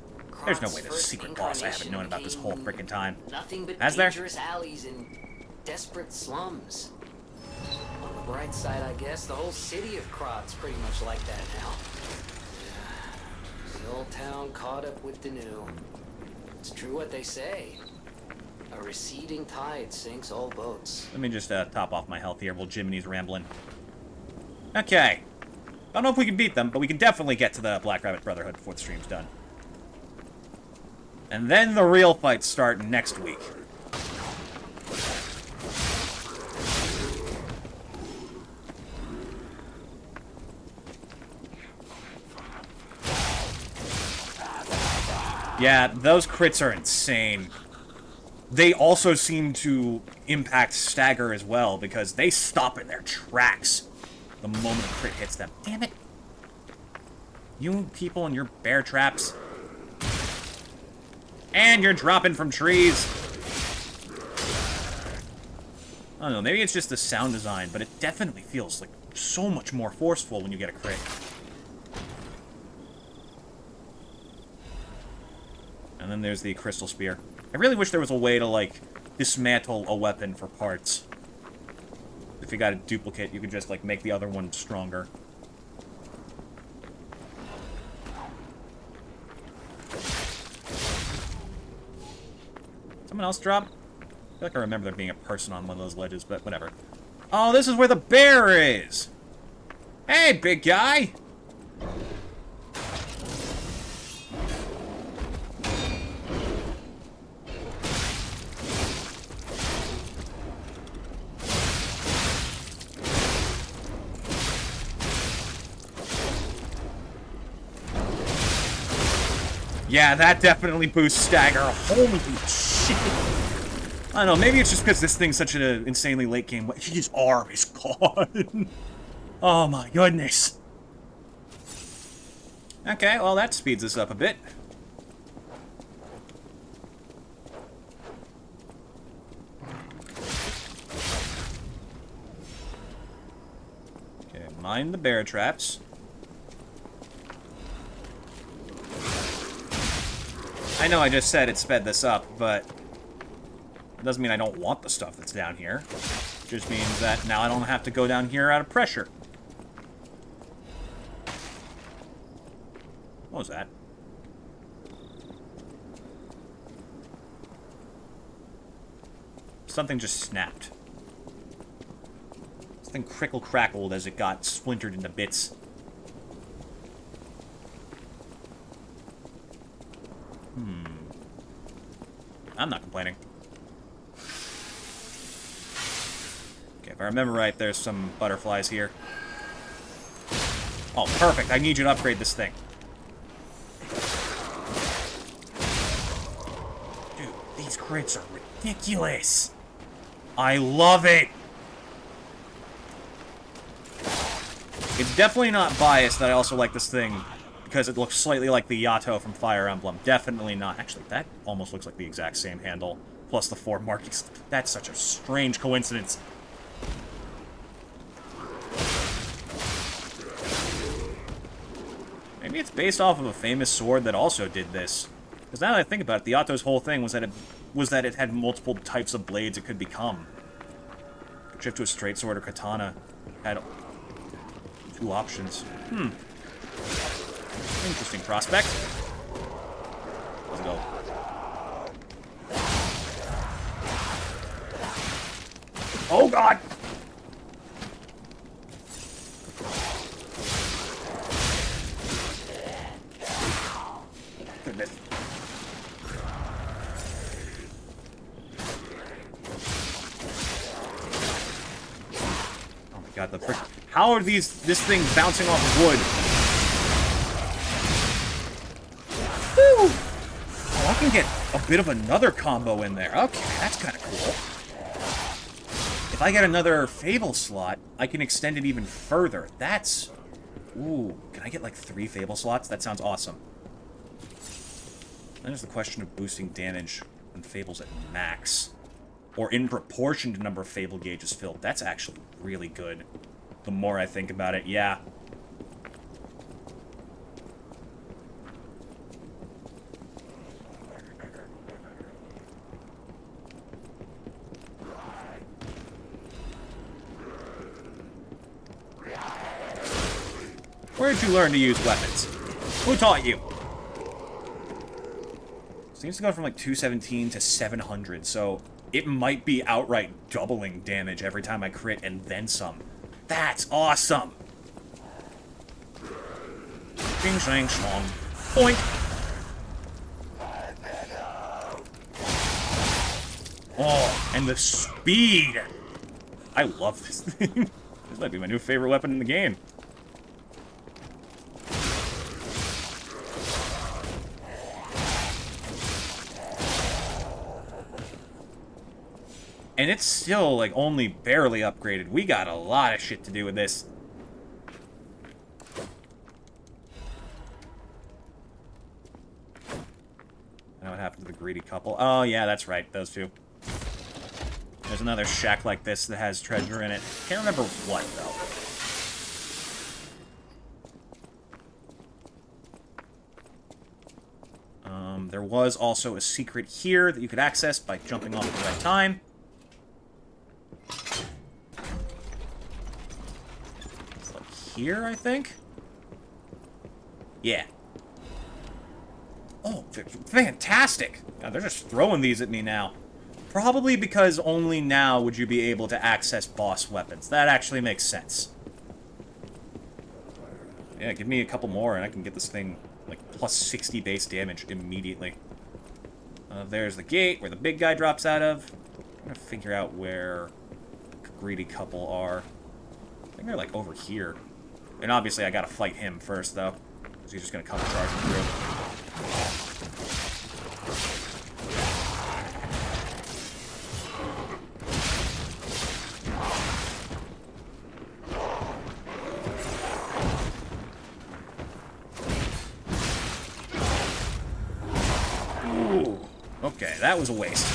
There's no Krat's way this first secret boss I haven't known about this whole became frickin' time. Nothing but Has there? dangerous alleys and desperate slums. On the bright side, I guess, the whole city of Krat's pretty much like that now. The old town caught up with the new. It's true what they say. A receding tide sinks all boats. Let me just top off my health here while Jiminy's rambling. Okay. I don't know if we can beat them, but we can definitely get to the Black Rabbit Brotherhood before the stream's done. And then the real fights start next week. Yeah, those crits are insane. they also seem to impact stagger as well, because they stop in their tracks the moment a crit hits them. Damn it. You people and your bear traps. And you're dropping from trees. I don't know, maybe it's just the sound design, but it definitely feels like so much more forceful when you get a crit. And then there's the crystal spear. I really wish there was a way to, like, dismantle a weapon for parts. If you got a duplicate, you could just, like, make the other one stronger. Someone else drop? I feel like I remember there being a person on one of those ledges, but whatever. Oh, this is where the bear is! Hey, big guy! Yeah, that definitely boosts stagger. Holy shit! I don't know, maybe it's just because this thing's such an insanely late game. His arm is gone. Oh my goodness. Okay, well that speeds us up a bit. Okay, mind the bear traps. I know I just said it sped this up, but it doesn't mean I don't want the stuff that's down here. It just means that now I don't have to go down here out of pressure. What was that? Something just snapped. Something crickle-crackled as it got splintered into bits. I'm not complaining. Okay, if I remember right, there's some butterflies here. Oh, perfect. I need you to upgrade this thing. Dude, these crits are ridiculous. I love it. It's definitely not biased that I also like this thing because it looks slightly like the Yato from Fire Emblem. Definitely not. Actually, that almost looks like the exact same handle, plus the 4 markings. That's such a strange coincidence. Maybe it's based off of a famous sword that also did this. Because now that I think about it, the Yato's whole thing was that it had multiple types of blades it could become. Could shift to a straight sword or katana. Had 2 options. Interesting prospect. Let's go. Oh god! Goodness. Oh my god, the frick. How are this thing bouncing off of wood? Woo! Oh, I can get a bit of another combo in there. Okay, that's kind of cool. If I get another Fable slot, I can extend it even further. That's... Ooh, can I get like 3 Fable slots? That sounds awesome. Then there's the question of boosting damage when Fable's at max. Or in proportion to number of Fable gauges filled. That's actually really good. The more I think about it, yeah. Where did you learn to use weapons? Who taught you? Seems to go from like 217 to 700, so it might be outright doubling damage every time I crit and then some. That's awesome! Ding, shang, schlong. Boink! Oh, and the speed! I love this thing. This might be my new favorite weapon in the game. And it's still, like, only barely upgraded. We got a lot of shit to do with this. I know what happened to the greedy couple. Oh, yeah, that's right. Those two. There's another shack like this that has treasure in it. Can't remember what, though. There was also a secret here that you could access by jumping off at the right time. It's like here, I think? Yeah. Oh, fantastic! God, they're just throwing these at me now. Probably because only now would you be able to access boss weapons. That actually makes sense. Yeah, give me a couple more and I can get this thing, like, plus 60 base damage immediately. There's the gate where the big guy drops out of. I'm gonna figure out where the greedy couple are. I think they're, like, over here. And obviously I gotta fight him first, though. Because he's just gonna come charging through. Okay, that was a waste.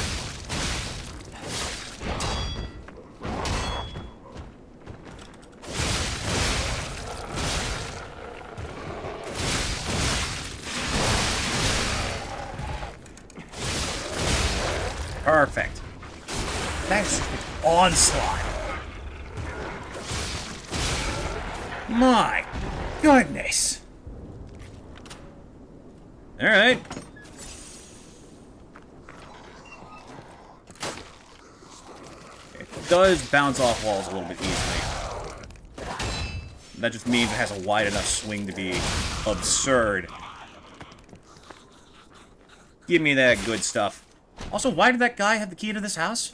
Perfect. That's onslaught. My goodness. All right. Does bounce off walls a little bit easily. That just means it has a wide enough swing to be absurd. Give me that good stuff. Also, why did that guy have the key to this house?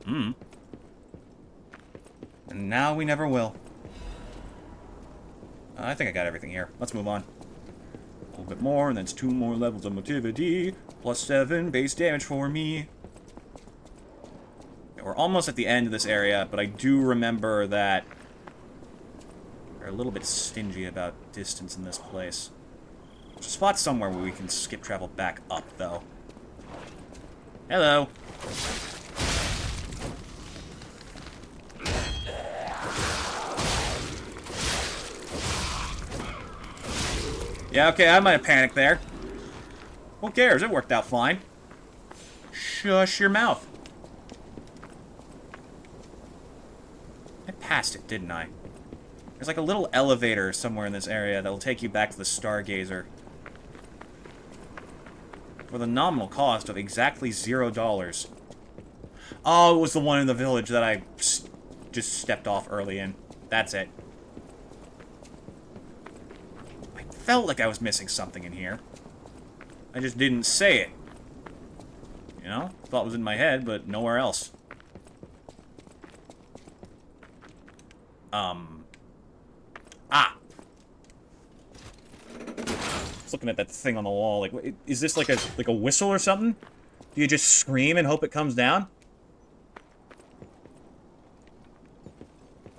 And now we never will. I think I got everything here. Let's move on. A little bit more, and then it's 2 more levels of motivity. Plus 7 base damage for me. We're almost at the end of this area, but I do remember that they're a little bit stingy about distance in this place. There's a spot somewhere where we can skip travel back up, though. Hello. Yeah, okay, I might have panicked there. Who cares? It worked out fine. Shush your mouth. I passed it, didn't I? There's like a little elevator somewhere in this area that'll take you back to the Stargazer. For the nominal cost of exactly $0. Oh, it was the one in the village that I just stepped off early in. That's it. I felt like I was missing something in here. I just didn't say it. You know? Thought it was in my head, but nowhere else. Just looking at that thing on the wall, like, is this like a whistle or something? Do you just scream and hope it comes down?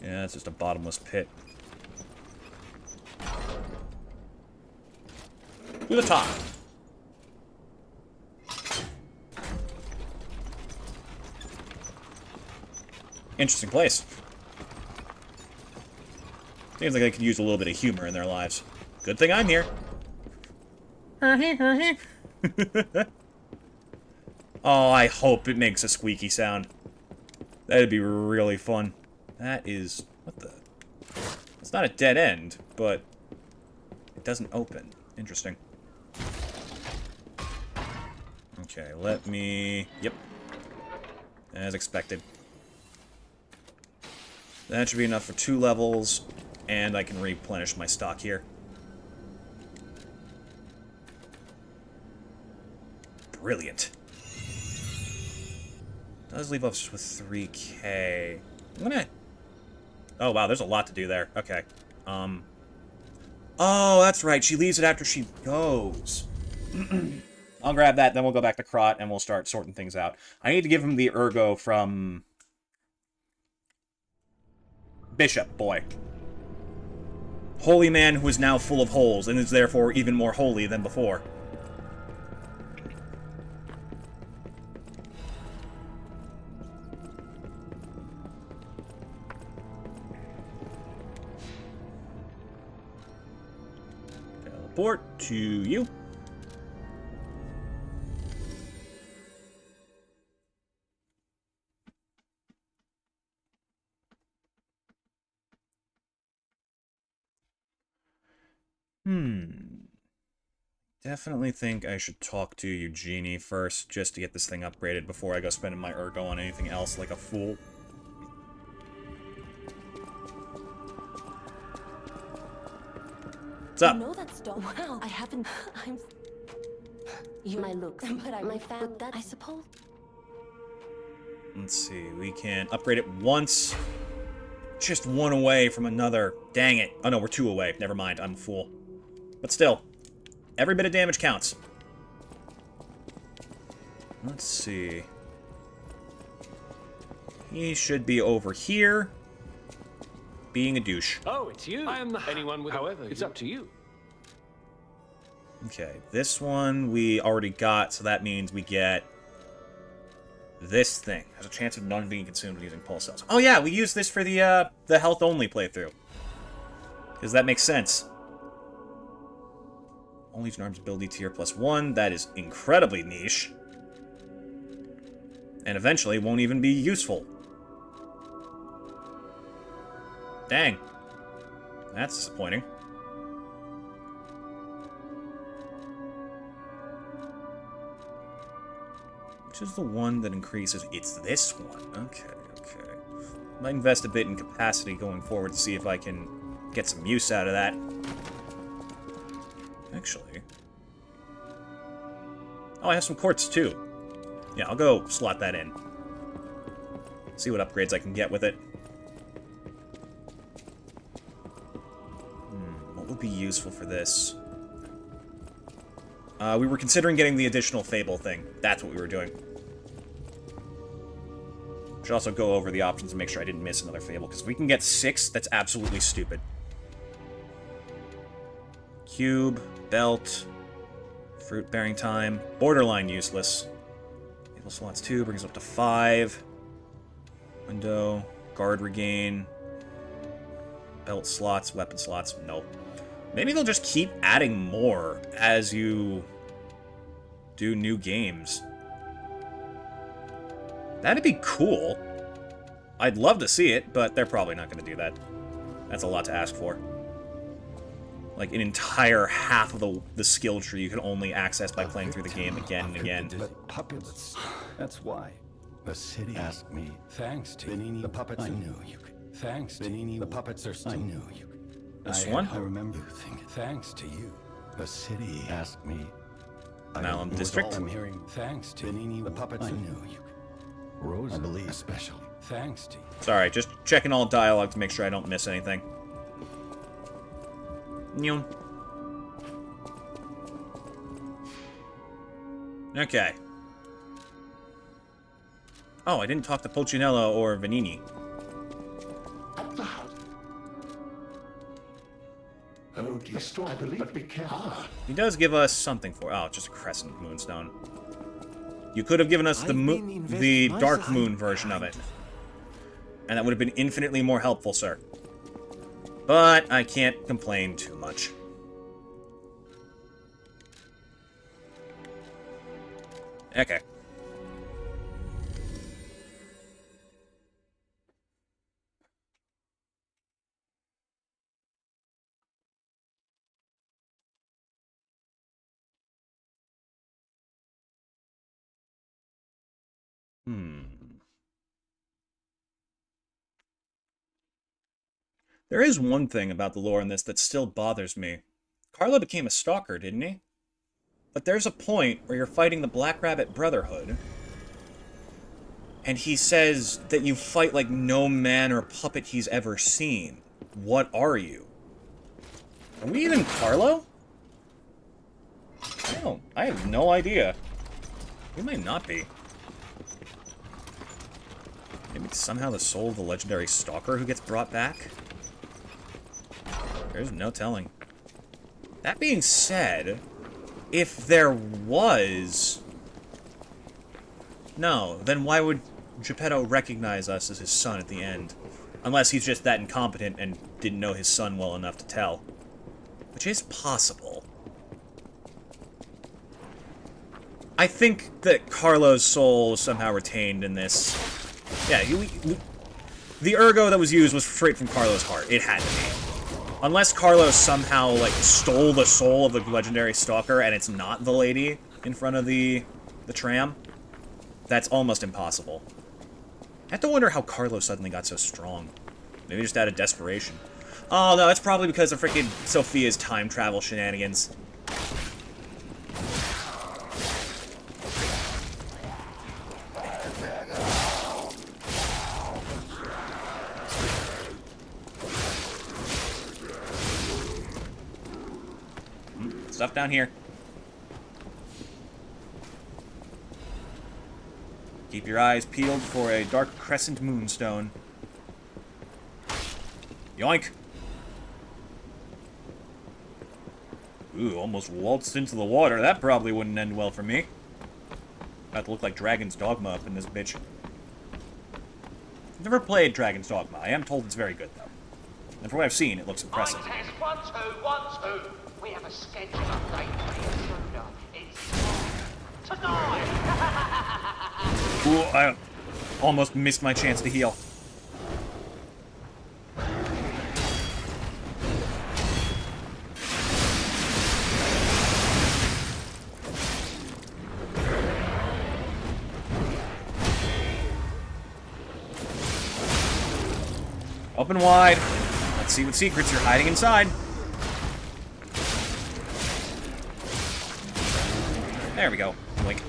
Yeah, it's just a bottomless pit. To the top. Interesting place. Seems like they could use a little bit of humor in their lives. Good thing I'm here. Oh, I hope it makes a squeaky sound. That'd be really fun. That is... what the... It's not a dead end, but... it doesn't open. Interesting. Okay, let me... Yep. As expected. That should be enough for 2 levels, and I can replenish my stock here. Brilliant. Does leave us with 3K. I'm gonna... Oh, wow, there's a lot to do there. Okay. Oh, that's right. She leaves it after she goes. I'll grab that, then we'll go back to Krot, and we'll start sorting things out. I need to give him the Ergo from... Bishop, boy. Holy man who is now full of holes, and is therefore even more holy than before. Teleport to you. Definitely think I should talk to Eugenie first, just to get this thing upgraded before I go spending my Ergo on anything else like a fool. What's up? You know that's dog. Wow, I haven't. You my looks, but my family. That I suppose. Let's see. We can upgrade it once. Just one away from another. Dang it. Oh no, we're 2 away. Never mind. I'm a fool. But still, every bit of damage counts. Let's see. He should be over here, being a douche. Oh, it's you. I am anyone with. However, it's up to you. Okay, this one we already got, so that means we get this thing. Has a chance of none being consumed using pulse cells. Oh yeah, we used this for the health-only playthrough. Because that makes sense. All Legion Arms ability tier +1. That is incredibly niche. And eventually won't even be useful. Dang. That's disappointing. Which is the one that increases? It's this one. Okay, okay. Might invest a bit in capacity going forward to see if I can get some use out of that. Actually. Oh, I have some quartz too. Yeah, I'll go slot that in. See what upgrades I can get with it. What would be useful for this? We were considering getting the additional Fable thing. That's what we were doing. Should also go over the options and make sure I didn't miss another Fable, because if we can get 6, that's absolutely stupid. Cube, belt, fruit bearing time, borderline useless. Fable slots 2 brings up to 5. Window, guard regain, belt slots, weapon slots, nope. Maybe they'll just keep adding more as you do new games. That'd be cool. I'd love to see it, but they're probably not going to do that. That's a lot to ask for. Like, an entire half of the skill tree you can only access by playing through the game again and again. But puppets, that's why. The city asked me. Thanks to Benini, the puppets. I knew you could. Thanks to Benini, the puppets are still. I knew you could. This one? I remember you think. Thanks to you, the city asked me. Malum District. I'm hearing. Thanks to Benini, the puppets. I knew you could. Rose, I believe, especially. Thanks to you. Sorry, just checking all dialogue to make sure I don't miss anything. Nyon. Okay. Oh, I didn't talk to Pulcinella or Vanini. Oh, dear storm, I believe. Be careful. He does give us something for. Oh, just a crescent moonstone. You could have given us the Dark Moon version of it. And that would have been infinitely more helpful, sir. But I can't complain too much. Okay. There is one thing about the lore in this that still bothers me. Carlo became a stalker, didn't he? But there's a point where you're fighting the Black Rabbit Brotherhood, and he says that you fight like no man or puppet he's ever seen. What are you? Are we even Carlo? No, I have no idea. We might not be. Maybe it's somehow the soul of the legendary stalker who gets brought back? There's no telling. That being said, if there was... No, then why would Geppetto recognize us as his son at the end? Unless he's just that incompetent and didn't know his son well enough to tell. Which is possible. I think that Carlo's soul was somehow retained in this. Yeah, the ergo that was used was straight from Carlo's heart. It had to be. Unless Carlo somehow, like, stole the soul of the legendary stalker and it's not the lady in front of the tram, that's almost impossible. I have to wonder how Carlo suddenly got so strong. Maybe just out of desperation. Oh, no, it's probably because of freaking Sophia's time travel shenanigans. Stuff down here. Keep your eyes peeled for a dark crescent moonstone. Yoink! Ooh, almost waltzed into the water. That probably wouldn't end well for me. About to look like Dragon's Dogma up in this bitch. I've never played Dragon's Dogma. I am told it's very good, though. And from what I've seen, it looks impressive. Test 1, 2, 1, 2. We have a schedule update for the intruder. It's tonight. Ooh, I almost missed my chance to heal. Open wide. Let's see what secrets you're hiding inside. There we go. Blink.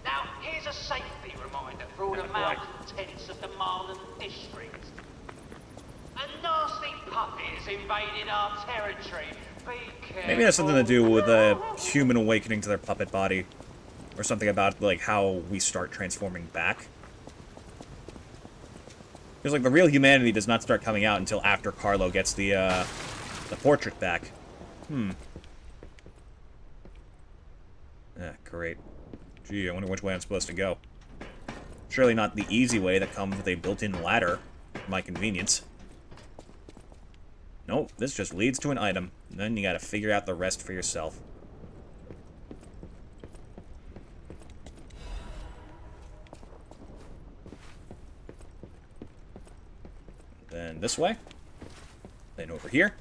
Now, here's a safety reminder for all the malcontents of the Marlon district. A nasty puppet has invaded our territory. Be careful. Maybe it has something to do with a human awakening to their puppet body. Or something about, like, how we start transforming back. Because, like, the real humanity does not start coming out until after Carlo gets the portrait back. Ah, great. Gee, I wonder which way I'm supposed to go. Surely not the easy way that comes with a built-in ladder, for my convenience. Nope, this just leads to an item. Then you gotta figure out the rest for yourself. Then this way. Then over here.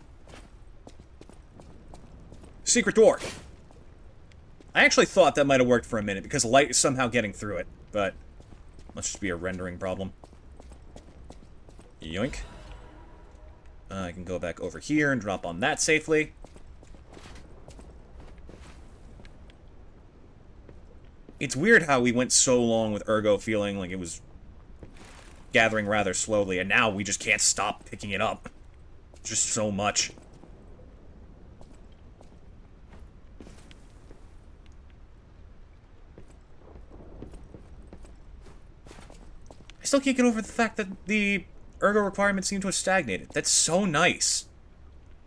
Secret door! I actually thought that might have worked for a minute, because light is somehow getting through it, but must just be a rendering problem. Yoink. I can go back over here and drop on that safely. It's weird how we went so long with Ergo feeling like it was gathering rather slowly, and now we just can't stop picking it up. Just so much. I still can't get over the fact that the Ergo requirements seem to have stagnated. That's so nice.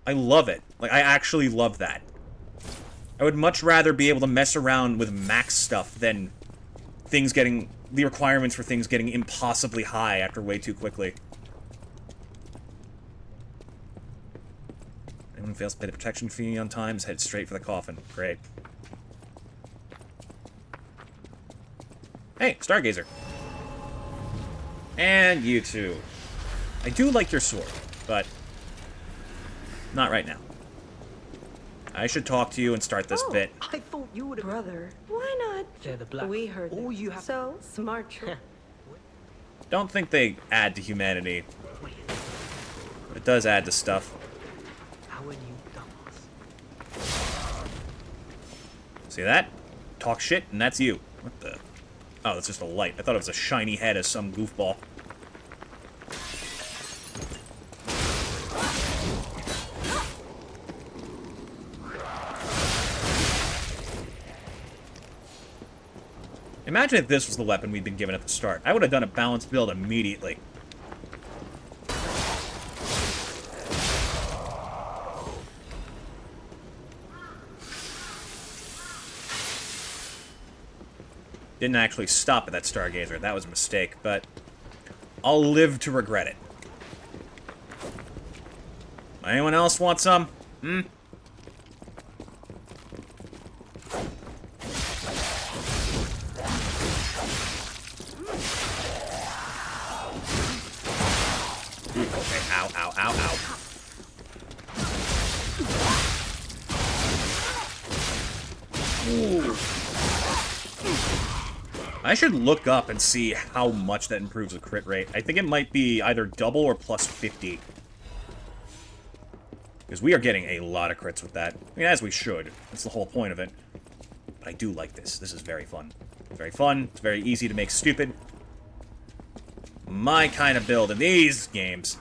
I love it. Like, I actually love that. I would much rather be able to mess around with max stuff than things getting... the requirements for things getting impossibly high after way too quickly. Anyone fails to pay the protection fee on time is headed straight for the coffin. Great. Hey, Stargazer. And you too. I do like your sword, but not right now. I should talk to you and start this bit. I thought you would, brother. Why not? They're the black. We heard all you have. So smart. Don't think they add to humanity. But it does add to stuff. See that? Talk shit, and that's you. What the? Oh, that's just a light. I thought it was a shiny head of some goofball. Imagine if this was the weapon we'd been given at the start. I would have done a balanced build immediately. Didn't actually stop at that Stargazer. That was a mistake, but I'll live to regret it. Anyone else want some? Hmm? Okay, ow, ow, ow, ow. Ooh. I should look up and see how much that improves the crit rate. I think it might be either double or plus 50. Because we are getting a lot of crits with that. I mean, as we should. That's the whole point of it. But I do like this. This is very fun. It's very fun. It's very easy to make stupid. My kind of build in these games.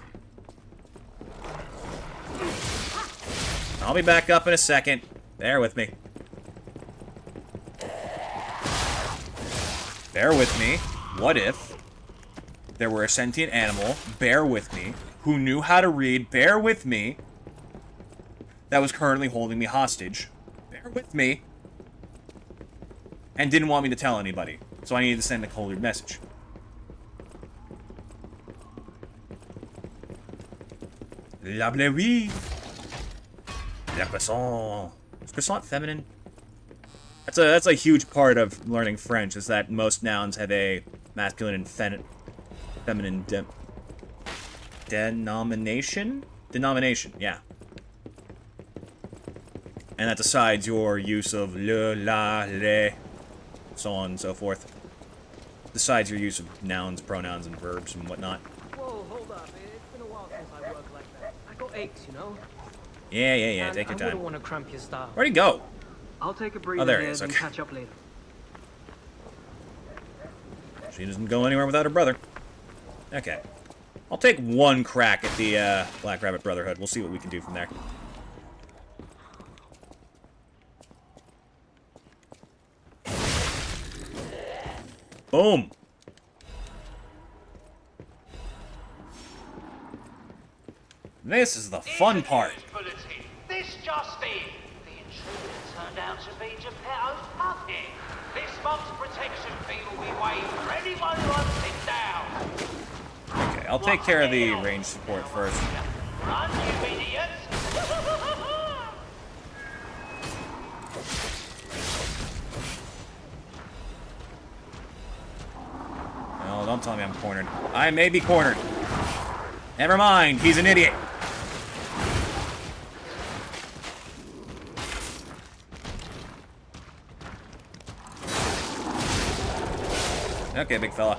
I'll be back up in a second. Bear with me. Bear with me. What if there were a sentient animal, bear with me, who knew how to read, bear with me, that was currently holding me hostage, bear with me, and didn't want me to tell anybody. So I needed to send a coded message. La oui. La croissant. Is croissant feminine? That's a huge part of learning French, is that most nouns have a masculine and feminine denomination? Denomination, yeah. And that decides your use of le, la, le, so on and so forth. Decides your use of nouns, pronouns, and verbs and whatnot. Whoa, hold up. It's been a while since I worked like that. I got aches, you know? Yeah, And take your I time. wouldn't want to cramp your style. Where'd he go? I'll take a breather there he here is, and okay. catch up later. She doesn't go anywhere without her brother. Okay. I'll take one crack at the Black Rabbit Brotherhood. We'll see what we can do from there. Boom! This is the fun part. This just in. The intruder turned out to be Geppetto's puppet. This month's protection fee will be waived for anyone who hunts it down. Okay, I'll take care of the range support first. Run, you idiots! No, don't tell me I'm cornered. I may be cornered. Never mind, he's an idiot. Okay, big fella.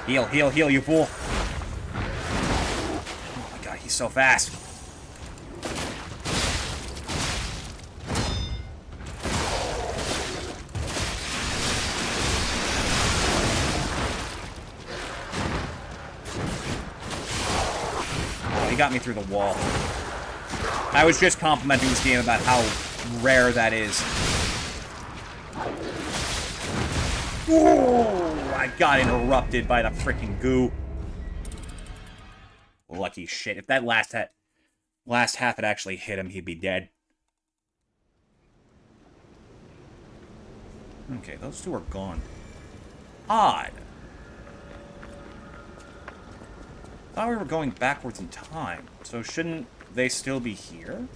Heal, heal, heal, you fool. Oh my god, he's so fast. He got me through the wall. I was just complimenting this game about how rare that is. Whoa! I got interrupted by the freaking goo. Lucky shit. If that last half had actually hit him, he'd be dead. Okay, those two are gone. Odd. Thought we were going backwards in time, so shouldn't they still be here?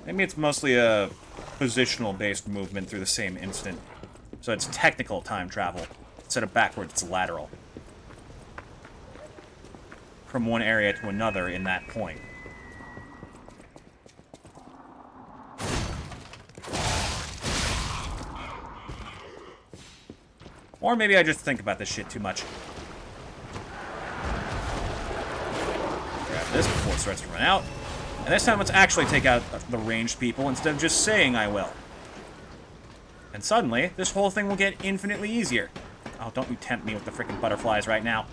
Maybe it's mostly a positional-based movement through the same instant. So it's technical time travel. Instead of backwards, it's lateral. from one area to another in that point. Or maybe I just think about this shit too much. Grab this before it starts to run out. And this time let's actually take out the ranged people instead of just saying I will. And suddenly, this whole thing will get infinitely easier. Oh, don't you tempt me with the frickin' butterflies right now.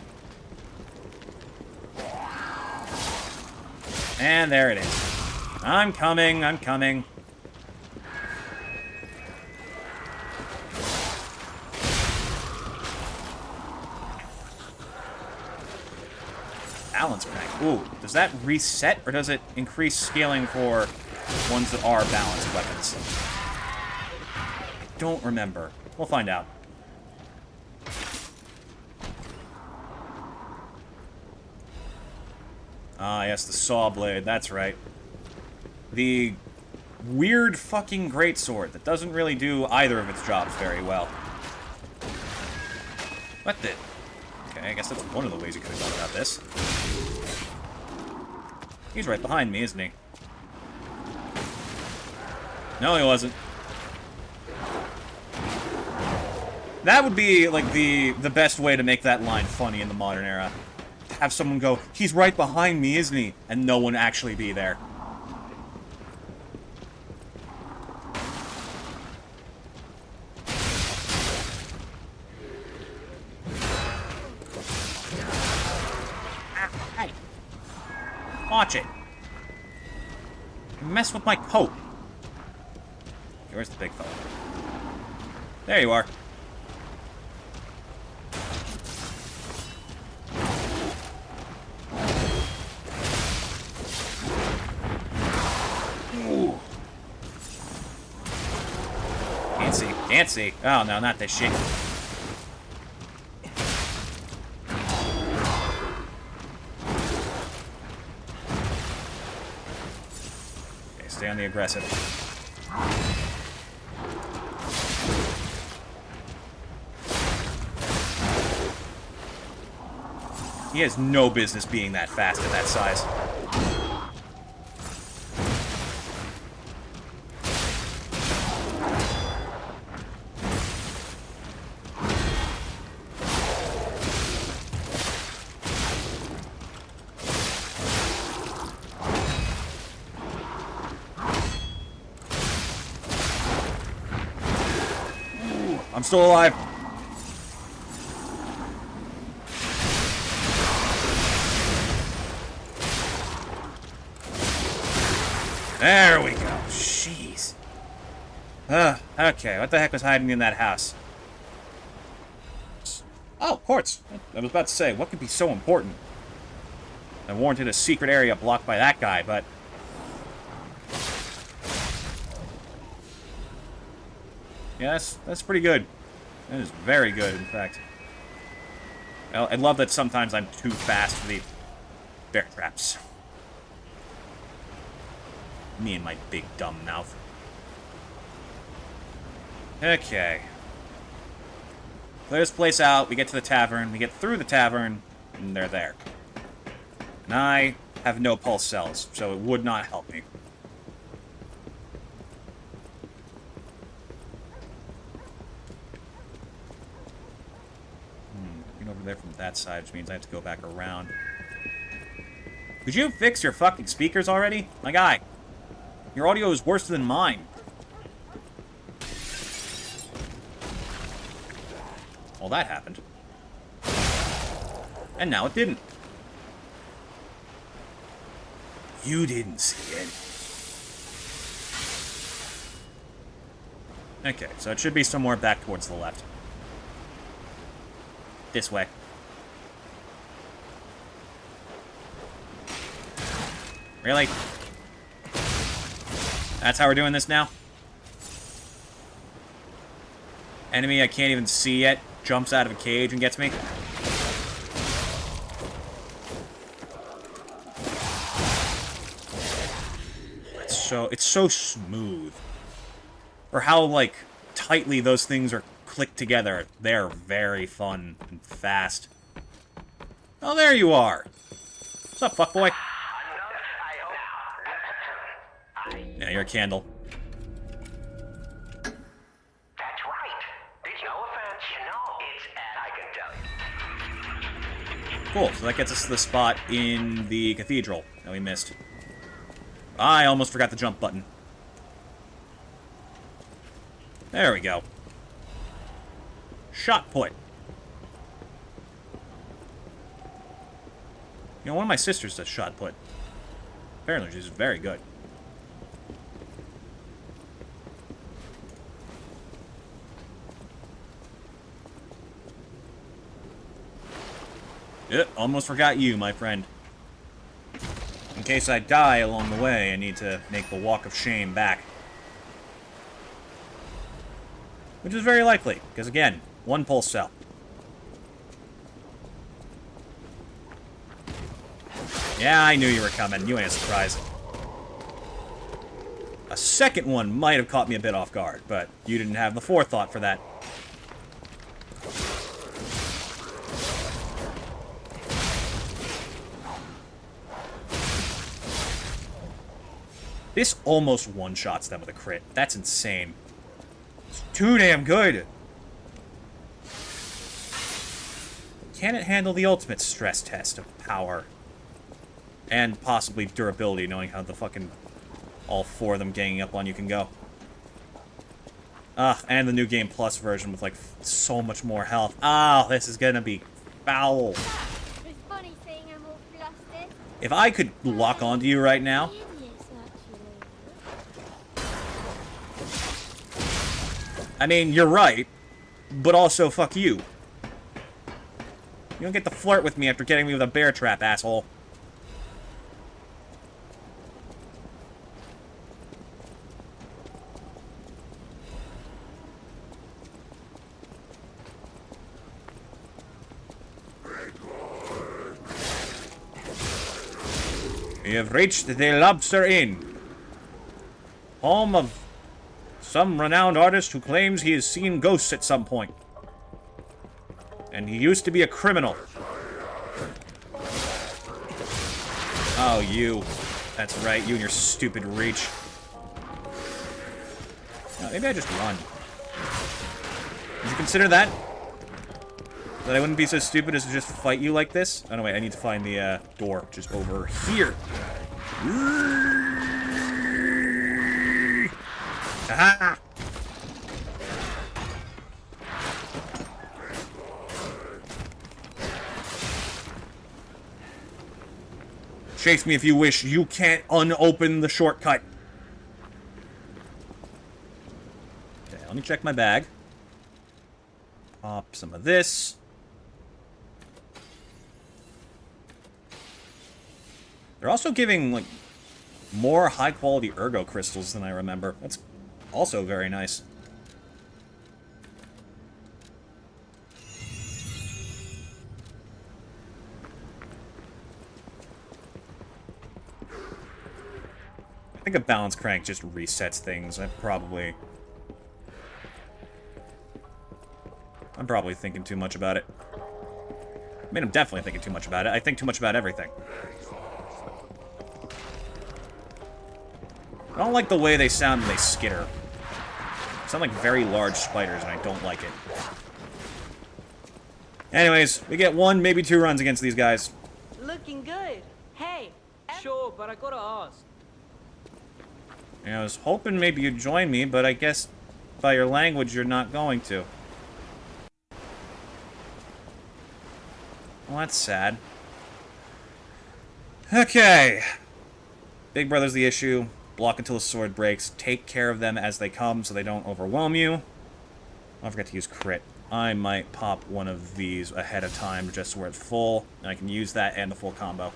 And there it is. I'm coming, I'm coming. Balance crank. Ooh, does that reset, or does it increase scaling for ones that are balanced weapons? I don't remember. We'll find out. Ah, yes, the saw blade. That's right. The weird fucking greatsword that doesn't really do either of its jobs very well. What the... Okay, I guess that's one of the ways you could have gone about this. He's right behind me, isn't he? No, he wasn't. That would be, like, the best way to make that line funny in the modern era. Have someone go, he's right behind me, isn't he? And no one actually be there. Hey. Watch it. You mess with my coat. Where's the big fella? There you are. Ooh. Can't see. Can't see. Oh, no, not this shit. Okay, stay on the aggressive. He has no business being that fast at that size. I'm still alive. There we go. Jeez. Okay, what the heck was hiding in that house? Oh, quartz. I was about to say, what could be so important? I warranted a secret area blocked by that guy, but... Yeah, that's pretty good. That is very good, in fact. I love that sometimes I'm too fast for the bear traps. Me and my big dumb mouth. Okay. Clear this place out, we get to the tavern, we get through the tavern, and they're there. And I have no pulse cells, so it would not help me. Get over there from that side, which means I have to go back around. Could you fix your fucking speakers already? My guy. Your audio is worse than mine. Well, that happened. And now it didn't. You didn't see it. Okay, so it should be somewhere back towards the left. This way. Really? That's how we're doing this now? Enemy I can't even see yet jumps out of a cage and gets me. It's so smooth. Or how, like, tightly those things are clicked together. They're very fun and fast. Oh, there you are. What's up, fuckboy? Yeah, you're a candle. That's right. There's no offense. You know, it's as I can tell you. Cool, so that gets us to the spot in the cathedral that we missed. I almost forgot the jump button. There we go. Shot put. You know, one of my sisters does shot put. Apparently she's very good. Yep, almost forgot you, my friend. In case I die along the way, I need to make the walk of shame back. Which is very likely, because again, one pulse cell. Yeah, I knew you were coming. You ain't surprised. A second one might have caught me a bit off guard, but you didn't have the forethought for that. This almost one-shots them with a crit. That's insane. It's too damn good. Can it handle the ultimate stress test of power? And possibly durability, knowing how the fucking all four of them ganging up on you can go. And the new Game Plus version with, like, so much more health. This is gonna be foul. It's funny seeing them all flustered. If I could lock onto you right now... I mean, you're right, but also fuck you. You don't get to flirt with me after getting me with a bear trap, asshole. We have reached the Lobster Inn, home of some renowned artist who claims he has seen ghosts at some point. And he used to be a criminal. Oh, you. That's right, you and your stupid reach. No, maybe I just run. Did you consider that? That I wouldn't be so stupid as to just fight you like this? Oh, no, wait, I need to find the door, which is over here. Aha! Chase me if you wish. You can't unopen the shortcut. Okay, let me check my bag. Pop some of this. They're also giving, like, more high-quality ergo crystals than I remember. That's also very nice. I think a balance crank just resets things. I'm probably thinking too much about it. I mean, I'm definitely thinking too much about it. I think too much about everything. I don't like the way they sound when they skitter. They sound like very large spiders, and I don't like it. Anyways, we get 1, maybe 2 runs against these guys. Looking good. Hey. Sure, but I gotta ask. I was hoping maybe you'd join me, but I guess by your language you're not going to. Well, that's sad. Okay. Big Brother's the issue. Block until the sword breaks. Take care of them as they come so they don't overwhelm you. I forgot to use crit. I might pop one of these ahead of time just so we're at full, and I can use that and the full combo.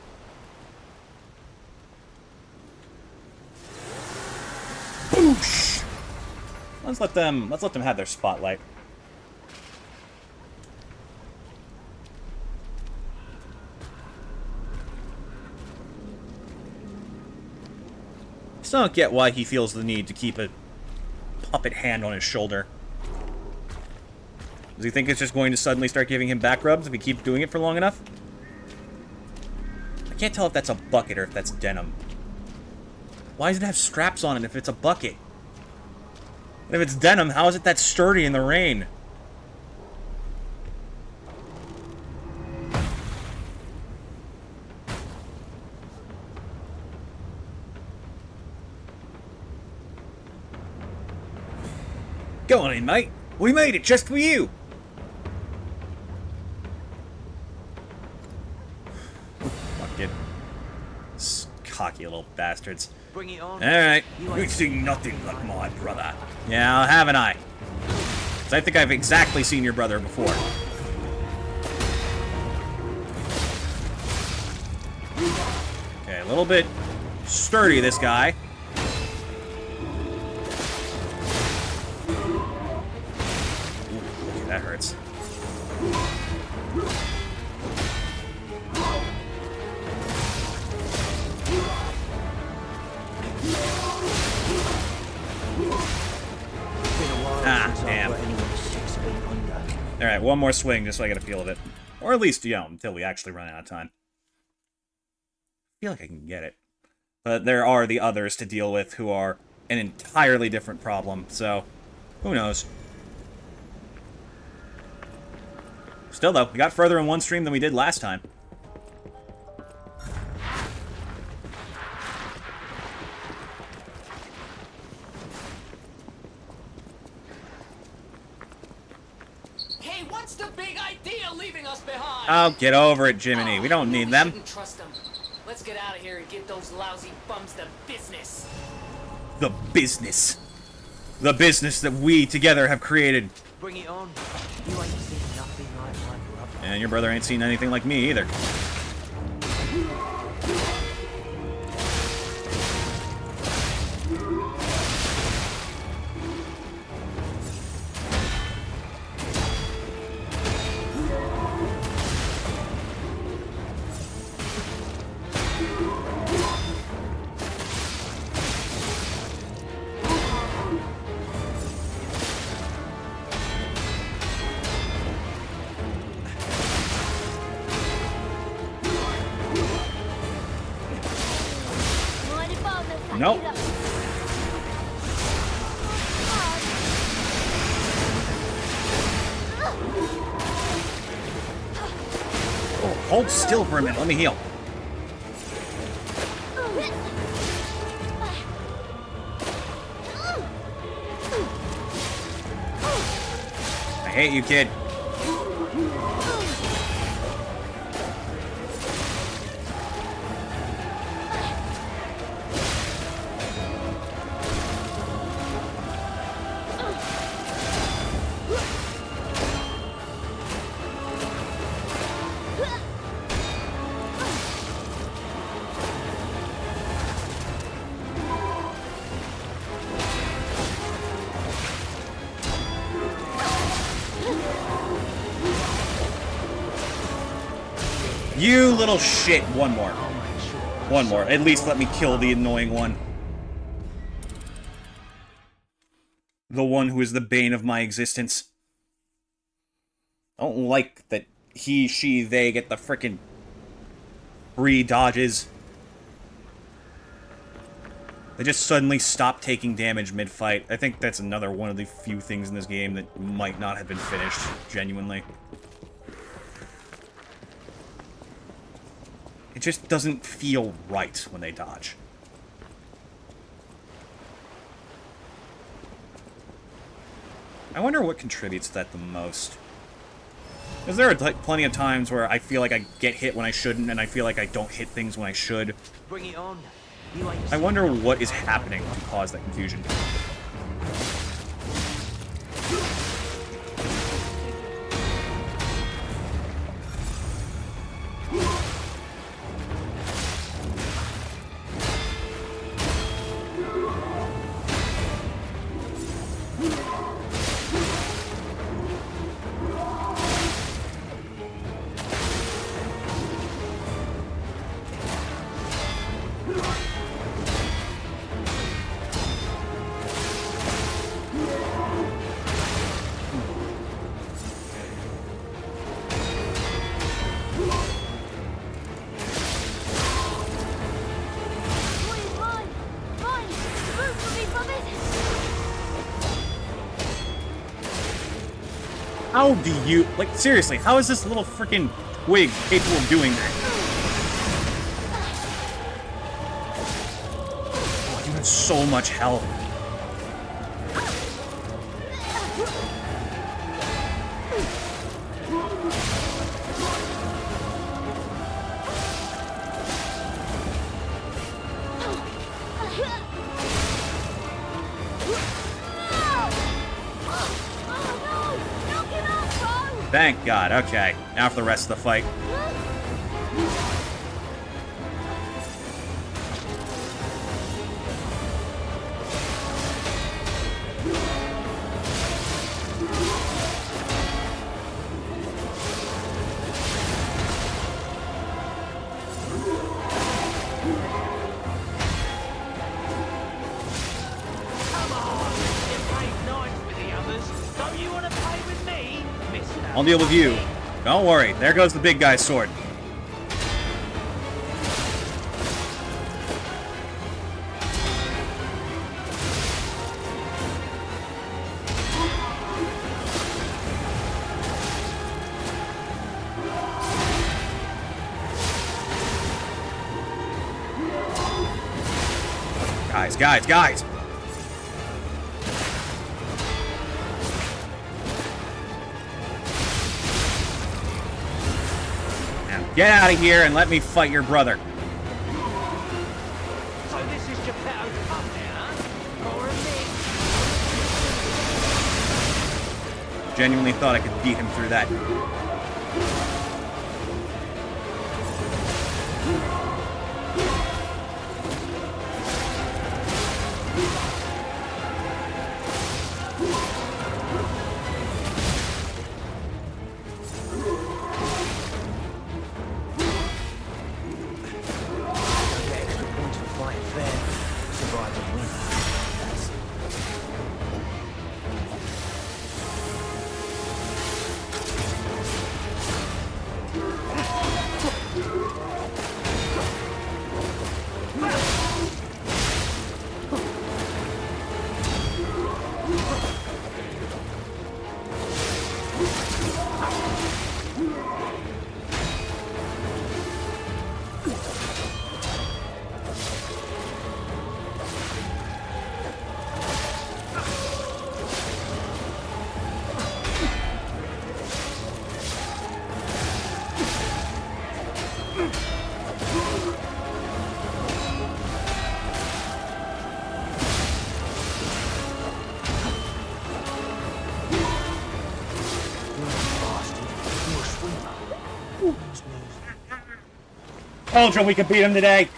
Boosh! Let's let them have their spotlight. I still don't get why he feels the need to keep a puppet hand on his shoulder. Does he think it's just going to suddenly start giving him back rubs if he keeps doing it for long enough? I Can't tell if that's a bucket or if that's denim. Why does it have straps on it if it's a bucket? And if it's denim, how is it that sturdy in the rain? Go on in, mate. We made it just for you. Fucking cocky little bastards. Bring it on. Alright, you seen nothing like my brother. Yeah, haven't I? 'Cause I think I've exactly seen your brother before. Okay, a little bit sturdy, this guy. Ooh, okay, that hurts. Ah, damn. Alright, one more swing just so I get a feel of it. Or at least, you know, until we actually run out of time. I feel like I can get it. But there are the others to deal with who are an entirely different problem, so who knows. Still, though, we got further in one stream than we did last time. Hey, what's the big idea leaving us behind? Oh, get over it, Jiminy. We don't need them. Shouldn't trust them. Let's get out of here and give those lousy bums the business. The business. The business that we together have created. Bring it on. You ain't seen nothing like my brother. And your brother ain't seen anything like me either. Nope. Oh, hold still for a minute. Let me heal. I hate you, kid. You little shit. One more. One more. At least let me kill the annoying one. The one who is the bane of my existence. I don't like that he, she, they get the frickin' free dodges. They just suddenly stop taking damage mid-fight. I think that's another one of the few things in this game that might not have been finished, genuinely. It just doesn't feel right when they dodge. I wonder what contributes to that the most. Because there are plenty of times where I feel like I get hit when I shouldn't, and I feel like I don't hit things when I should. Bring it on. I wonder what is happening to cause that confusion. How do you... Like, seriously, how is this little freaking twig capable of doing that? Oh, you have so much health. Thank God. Okay. Now for the rest of the fight. I'll deal with you. Don't worry. There goes the big guy's sword. Guys! Get out of here and let me fight your brother. So this is Geppetto's pub now, huh? Or a mix? Genuinely thought I could beat him through that. Told you we could beat him today.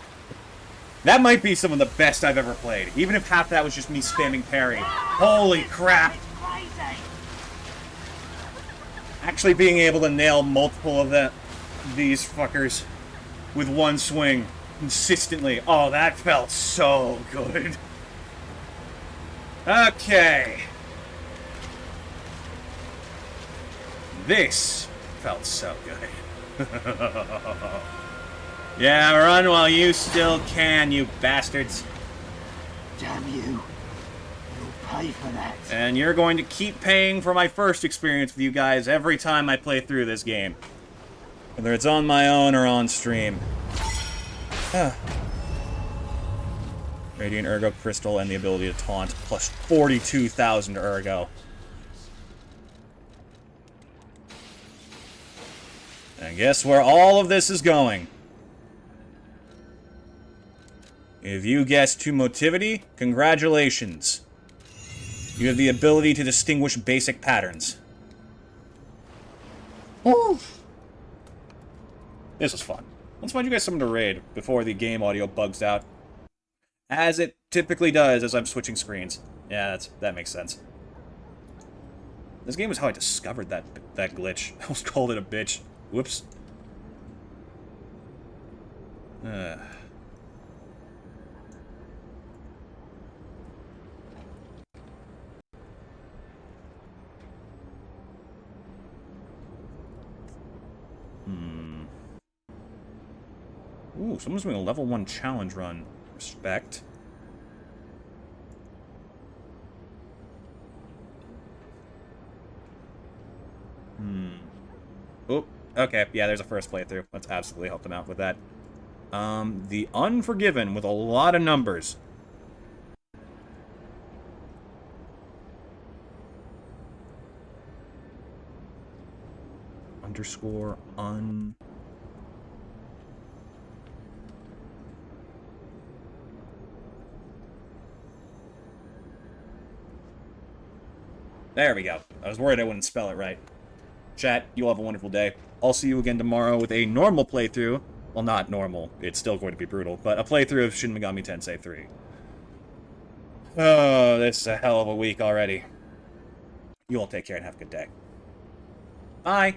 That might be some of the best I've ever played. Even if half that was just me spamming parry. Holy crap. Actually being able to nail multiple of these fuckers with one swing consistently. Oh, that felt so good. Okay. This felt so good. Yeah, run while you still can, you bastards. Damn you. You'll pay for that. And you're going to keep paying for my first experience with you guys every time I play through this game. Whether it's on my own or on stream. Radiant Ergo Crystal and the ability to taunt, plus 42,000 Ergo. And guess where all of this is going? If you guessed to motivity, congratulations. You have the ability to distinguish basic patterns. Woo! This was fun. Let's find you guys something to raid before the game audio bugs out. As it typically does as I'm switching screens. Yeah, that makes sense. This game was how I discovered that glitch. I almost called it a bitch. Whoops. Ooh, someone's doing a level 1 challenge run. Respect. Oh, okay. Yeah, there's a first playthrough. Let's absolutely help them out with that. The Unforgiven with a lot of numbers. Underscore un... There we go. I was worried I wouldn't spell it right. Chat, you'll have a wonderful day. I'll see you again tomorrow with a normal playthrough. Well, not normal. It's still going to be brutal, but a playthrough of Shin Megami Tensei 3. Oh, this is a hell of a week already. You all take care and have a good day. Bye!